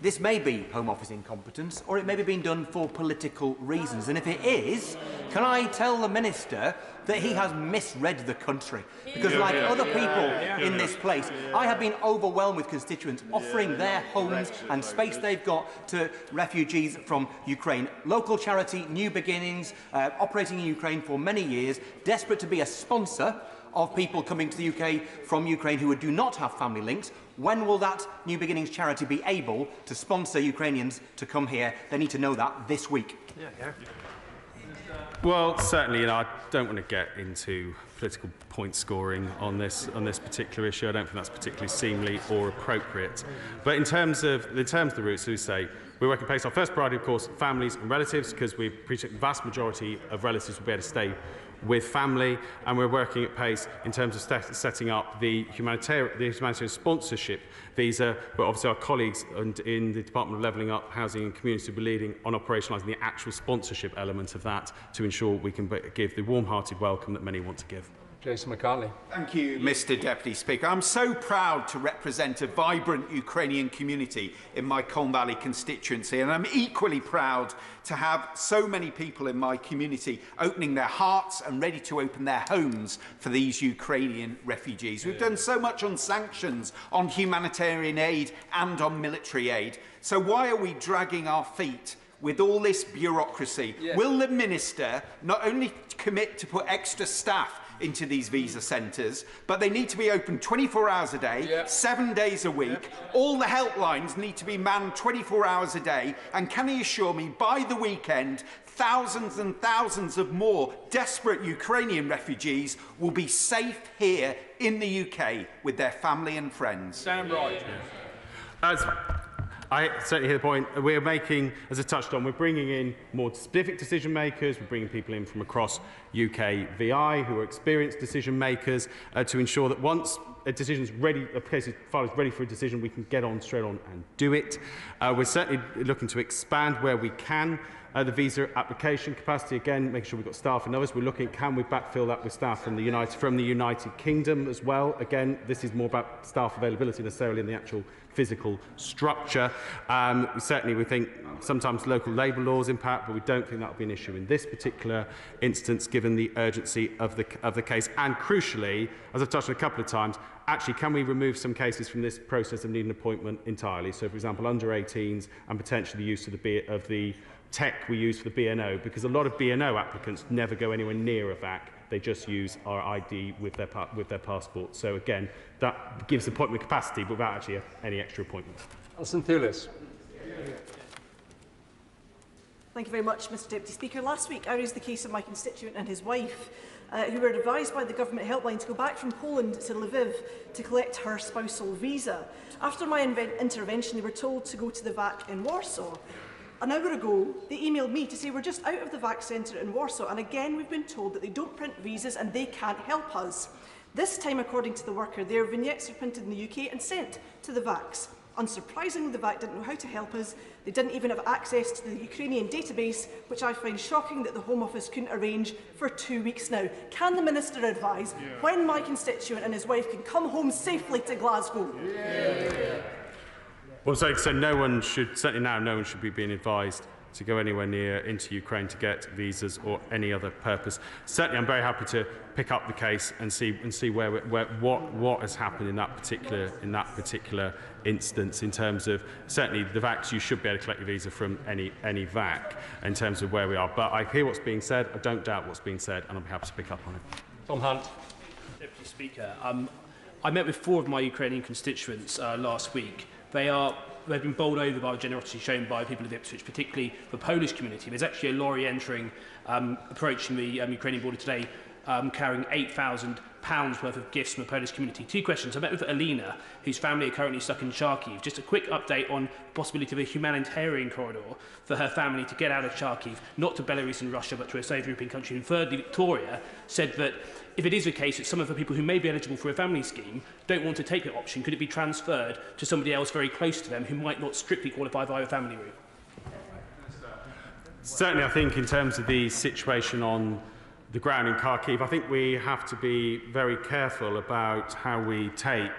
this may be Home Office incompetence, or it may be being done for political reasons. And if it is, can I tell the Minister that he has misread the country? Because like other people in this place, I have been overwhelmed with constituents offering their homes and space they've got to refugees from Ukraine. Local charity, New Beginnings, operating in Ukraine for many years, desperate to be a sponsor of people coming to the UK from Ukraine who do not have family links. When will that New Beginnings charity be able to sponsor Ukrainians to come here? They need to know that this week. Well, certainly, I don't want to get into political point scoring on this particular issue. I don't think that's particularly seemly or appropriate. But in terms of the routes, as we say, we're working pace. Our first priority, of course, families and relatives, because we appreciate the vast majority of relatives will be able to stay with family, and we're working at pace in terms of setting up the humanitarian sponsorship visa, but obviously our colleagues in the Department of Levelling Up, Housing and Community will be leading on operationalising the actual sponsorship element of that to ensure we can give the warm-hearted welcome that many want to give. Jason McCartney. Thank you, Mr Deputy Speaker. I'm so proud to represent a vibrant Ukrainian community in my Colne Valley constituency, and I'm equally proud to have so many people in my community opening their hearts and ready to open their homes for these Ukrainian refugees. We've done so much on sanctions, on humanitarian aid and on military aid. So why are we dragging our feet with all this bureaucracy? Will the Minister not only commit to put extra staff into these visa centres, but they need to be open 24 hours a day, 7 days a week. All the helplines need to be manned 24 hours a day. And can he assure me, by the weekend, thousands and thousands of more desperate Ukrainian refugees will be safe here in the UK with their family and friends? Damn right. I certainly hear the point. We're making, as I touched on, we're bringing in more specific decision makers. We're bringing people in from across UK VI who are experienced decision makers to ensure that once a decision's ready, a case file is ready for a decision, we can get on straight on and do it. We're certainly looking to expand where we can. The visa application capacity, again, making sure we've got staff and others. We're looking at can we backfill that with staff from the United Kingdom as well. Again, this is more about staff availability necessarily in the actual physical structure. Certainly, we think sometimes local labour laws impact, but we don't think that will be an issue in this particular instance, given the urgency of the case. And crucially, as I've touched on a couple of times, actually, can we remove some cases from this process of needing an appointment entirely? So, for example, under 18s and potentially the use of the tech we use for the BNO, because a lot of BNO applicants never go anywhere near a VAC. They just use our ID with their passport. So again, that gives appointment capacity but without actually any extra appointments. Alison Thulis. Thank you very much, Mr Deputy Speaker. Last week I raised the case of my constituent and his wife, who were advised by the government helpline to go back from Poland to Lviv to collect her spousal visa. After my intervention, they were told to go to the VAC in Warsaw. An hour ago, they emailed me to say we're just out of the VAC centre in Warsaw, and again we've been told that they don't print visas and they can't help us. This time, according to the worker, their vignettes are printed in the UK and sent to the VACs. Unsurprisingly, the VAC didn't know how to help us. They didn't even have access to the Ukrainian database, which I find shocking that the Home Office couldn't arrange for 2 weeks now. Can the Minister advise when my constituent and his wife can come home safely to Glasgow? Well, so no one should, certainly now, no one should be being advised to go anywhere near into Ukraine to get visas or any other purpose. Certainly, I'm very happy to pick up the case and see what has happened in that particular instance. In terms of certainly the VACs, you should be able to collect your visa from any VAC in terms of where we are. But I hear what's being said. I don't doubt what's being said, and I'll be happy to pick up on it. Tom Hunt. Deputy Speaker, I met with 4 of my Ukrainian constituents last week. They've been bowled over by the generosity shown by people of Ipswich, particularly the Polish community. There's actually a lorry approaching the Ukrainian border today, carrying £8,000 worth of gifts from the Polish community. 2 questions. I met with Alina, whose family are currently stuck in Kharkiv. Just a quick update on the possibility of a humanitarian corridor for her family to get out of Kharkiv, not to Belarus and Russia, but to a safe European country. And thirdly, Victoria said that if it is the case that some of the people who may be eligible for a family scheme don't want to take that option, could it be transferred to somebody else very close to them who might not strictly qualify via a family route? Certainly, I think in terms of the situation on the ground in Kharkiv, I think we have to be very careful about how we take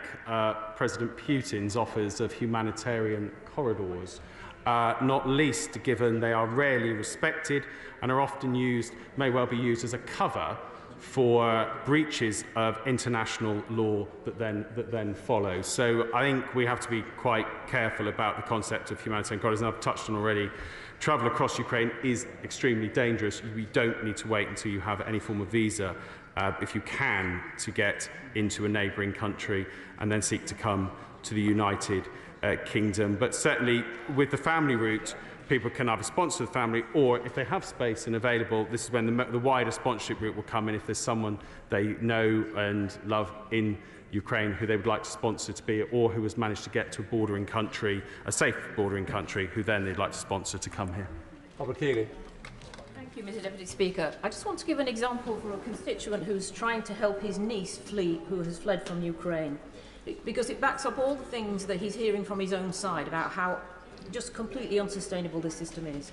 President Putin's offers of humanitarian corridors, not least given they are rarely respected and are often used, may well be used as a cover for breaches of international law that then follow. So I think we have to be quite careful about the concept of humanitarian corridors, and I've touched on already. Travel across Ukraine is extremely dangerous. You don't need to wait until you have any form of visa, if you can, to get into a neighbouring country and then seek to come to the United Kingdom. But certainly with the family route, people can either sponsor the family, or if they have space and available, this is when the wider sponsorship route will come in if there's someone they know and love in Ukraine who they would like to sponsor to be, or who has managed to get to a bordering country, a safe bordering country, who then they'd like to sponsor to come here. Robert Keeley. Thank you, Mr Deputy Speaker. I just want to give an example for a constituent who's trying to help his niece flee, who has fled from Ukraine, because it backs up all the things that he's hearing from his own side about how just completely unsustainable this system is.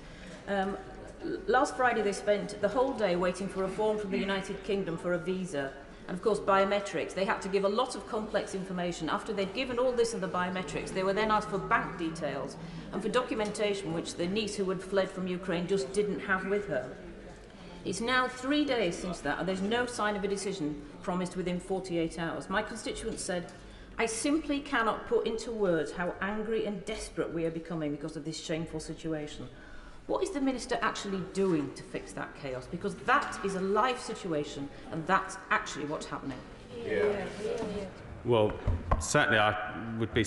Last Friday they spent the whole day waiting for a form from the United Kingdom for a visa, and of course biometrics. They had to give a lot of complex information. After they'd given all this and the biometrics, they were then asked for bank details and for documentation which the niece who had fled from Ukraine just didn't have with her. It's now 3 days since that, and there's no sign of a decision promised within 48 hours. My constituent said, "I simply cannot put into words how angry and desperate we are becoming because of this shameful situation." What is the Minister actually doing to fix that chaos? Because that is a live situation, and that's actually what's happening. Well, certainly I would be,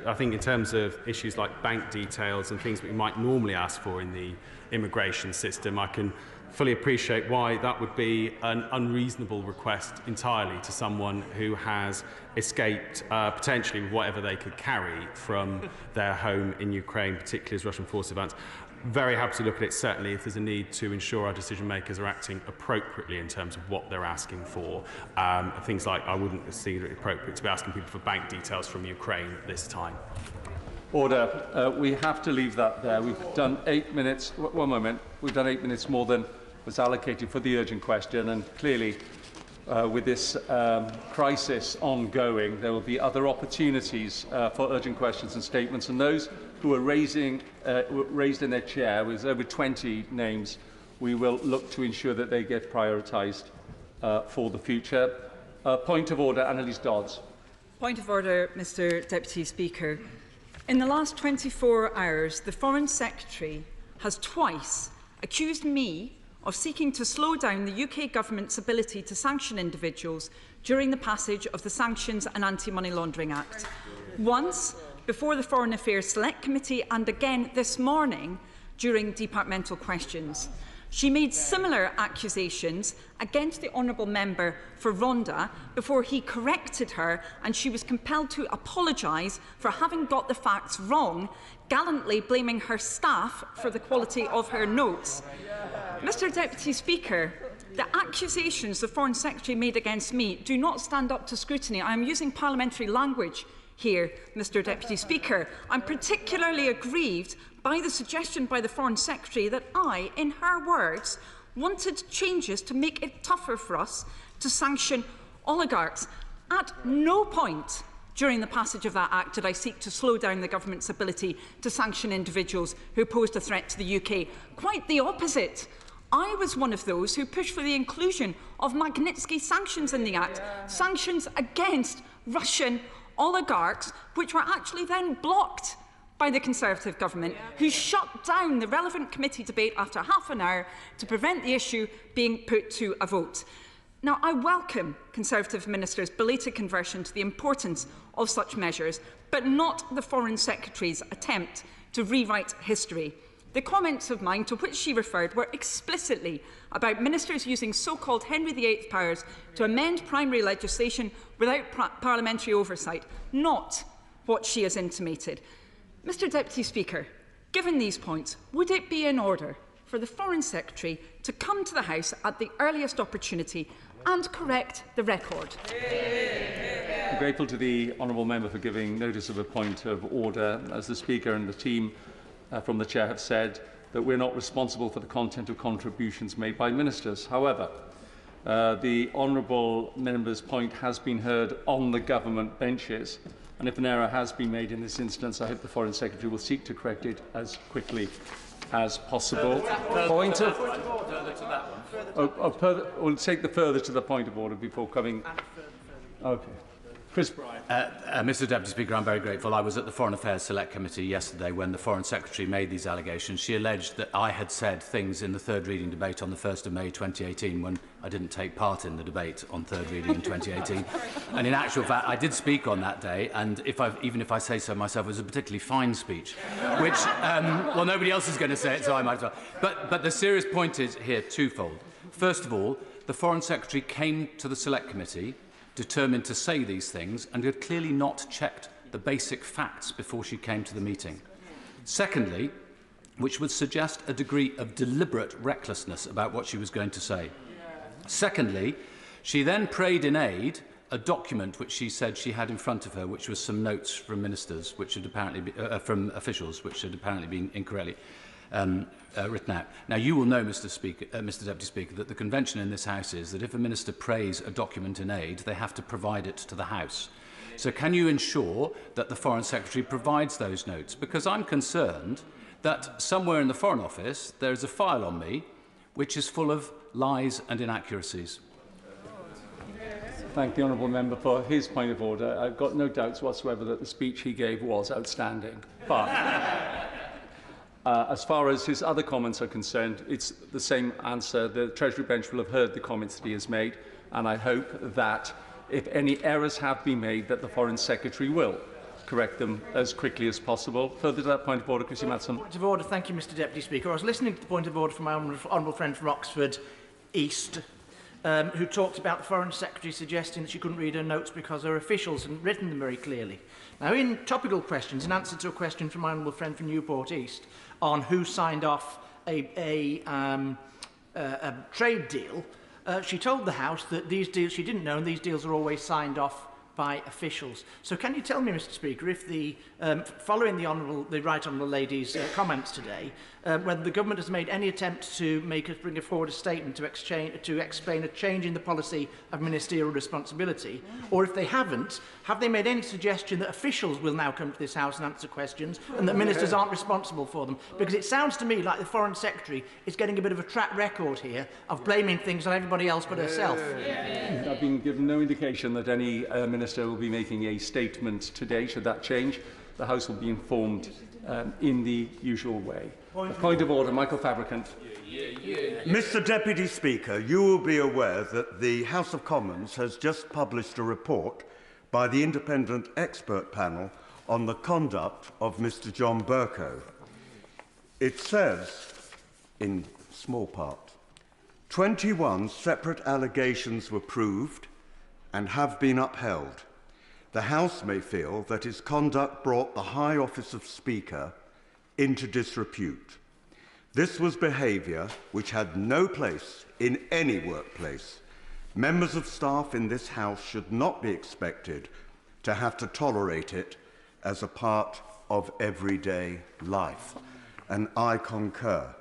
I think in terms of issues like bank details and things that we might normally ask for in the immigration system, I can fully appreciate why that would be an unreasonable request entirely to someone who has escaped potentially with whatever they could carry from their home in Ukraine, particularly as Russian forces advance. Very happy to look at it, certainly, if there's a need to ensure our decision makers are acting appropriately in terms of what they're asking for. Things like, I wouldn't see it appropriate to be asking people for bank details from Ukraine at this time. Order. We have to leave that there. We've done 8 minutes. One moment. We've done 8 minutes more than was allocated for the urgent question, and clearly with this crisis ongoing, there will be other opportunities for urgent questions and statements, and those who are raised in their chair, with over 20 names, we will look to ensure that they get prioritised for the future. Point of order, Annalise Dodds. Point of order, Mr Deputy Speaker. In the last 24 hours, the Foreign Secretary has twice accused me of seeking to slow down the UK government's ability to sanction individuals during the passage of the Sanctions and Anti-Money Laundering Act. Once before the Foreign Affairs Select Committee, and again this morning during departmental questions. She made similar accusations against the Honourable Member for Rhondda before he corrected her, and she was compelled to apologise for having got the facts wrong, gallantly blaming her staff for the quality of her notes. Mr Deputy Speaker, the accusations the Foreign Secretary made against me do not stand up to scrutiny. I am using parliamentary language here, Mr Deputy Speaker. I'm particularly aggrieved by the suggestion by the Foreign Secretary that I, in her words, wanted changes to make it tougher for us to sanction oligarchs. At no point during the passage of that Act did I seek to slow down the government's ability to sanction individuals who posed a threat to the UK. Quite the opposite. I was one of those who pushed for the inclusion of Magnitsky sanctions in the Act, sanctions against Russian oligarchs, which were actually then blocked by the Conservative government, who shut down the relevant committee debate after half an hour to prevent the issue being put to a vote. Now, I welcome Conservative ministers' belated conversion to the importance of such measures, but not the Foreign Secretary's attempt to rewrite history. The comments of mine to which she referred were explicitly about ministers using so-called Henry VIII powers to amend primary legislation without parliamentary oversight, not what she has intimated. Mr Deputy Speaker, given these points, would it be in order for the Foreign Secretary to come to the House at the earliest opportunity and correct the record? I'm grateful to the Honourable Member for giving notice of a point of order. As the Speaker and the team from the Chair have said, that we're not responsible for the content of contributions made by ministers. However, the Honourable Member's point has been heard on the government benches, and if an error has been made in this instance, I hope the Foreign Secretary will seek to correct it as quickly as possible. Point of order. We'll take the further to the point of order before coming. Okay. Chris Bryant. Mr Deputy Speaker, I'm very grateful. I was at the Foreign Affairs Select Committee yesterday when the Foreign Secretary made these allegations. She alleged that I had said things in the third reading debate on the 1st of May 2018 when I didn't take part in the debate on third reading in 2018. And in actual fact, I did speak on that day, and even if I say so myself, it was a particularly fine speech, which, well, nobody else is going to say it, so I might as well. But the serious point is here twofold. First of all, the Foreign Secretary came to the Select Committee determined to say these things and had clearly not checked the basic facts before she came to the meeting. Secondly, which would suggest a degree of deliberate recklessness about what she was going to say. Secondly, she then prayed in aid a document which she said she had in front of her, which was some notes from ministers, which had apparently from officials, which had apparently been incorrectly written out. Now, you will know, Mr. Deputy Speaker, that the convention in this House is that if a minister prays a document in aid, they have to provide it to the House. So can you ensure that the Foreign Secretary provides those notes? Because I'm concerned that somewhere in the Foreign Office there is a file on me which is full of lies and inaccuracies. Thank the honourable member for his point of order. I've got no doubts whatsoever that the speech he gave was outstanding. But as far as his other comments are concerned, it's the same answer. The Treasury bench will have heard the comments that he has made, and I hope that if any errors have been made, that the Foreign Secretary will correct them as quickly as possible. Further to that point of order, Chrissy Madsen. Point of order. Thank you, Mr Deputy Speaker. I was listening to the point of order from my honourable friend from Oxford East, who talked about the Foreign Secretary suggesting that she couldn't read her notes because her officials hadn't written them very clearly. Now, in topical questions, in answer to a question from my honourable friend from Newport East on who signed off a trade deal, she told the House that these deals, she didn't know, and these deals are always signed off by officials. So can you tell me, Mr Speaker, if the, following the Right Honourable Lady's comments today, whether the government has made any attempt to bring forward a statement to explain a change in the policy of ministerial responsibility, or if they haven't, have they made any suggestion that officials will now come to this House and answer questions and that ministers aren't responsible for them? Because it sounds to me like the Foreign Secretary is getting a bit of a track record here of blaming things on everybody else but herself. I've been given no indication that any minister will be making a statement today. Should that change, the House will be informed in the usual way. Point of order, Michael Fabricant. Mr Deputy Speaker, you will be aware that the House of Commons has just published a report by the independent expert panel on the conduct of Mr John Bercow. It says, in small part, 21 separate allegations were proved and have been upheld. The House may feel that his conduct brought the High Office of Speaker into disrepute. This was behaviour which had no place in any workplace. Members of staff in this House should not be expected to have to tolerate it as a part of everyday life. And I concur.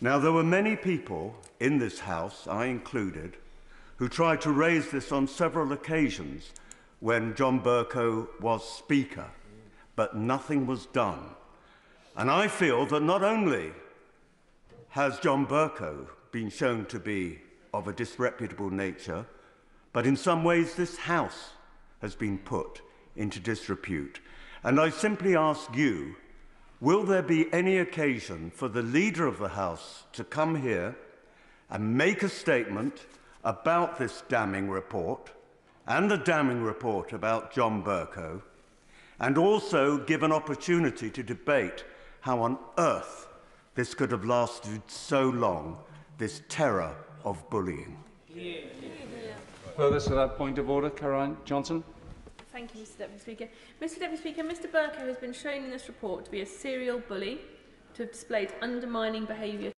Now, there were many people in this House, I included, who tried to raise this on several occasions when John Bercow was Speaker, but nothing was done. And I feel that not only has John Bercow been shown to be of a disreputable nature, but in some ways this House has been put into disrepute. And I simply ask you, will there be any occasion for the Leader of the House to come here and make a statement about this damning report and the damning report about John Bercow, and also give an opportunity to debate how on earth this could have lasted so long, this terror of bullying? Further to that point of order, Caroline Johnson. Thank you, Mr Deputy Speaker. Mr Deputy Speaker, Mr Bercow has been shown in this report to be a serial bully, to have displayed undermining behaviour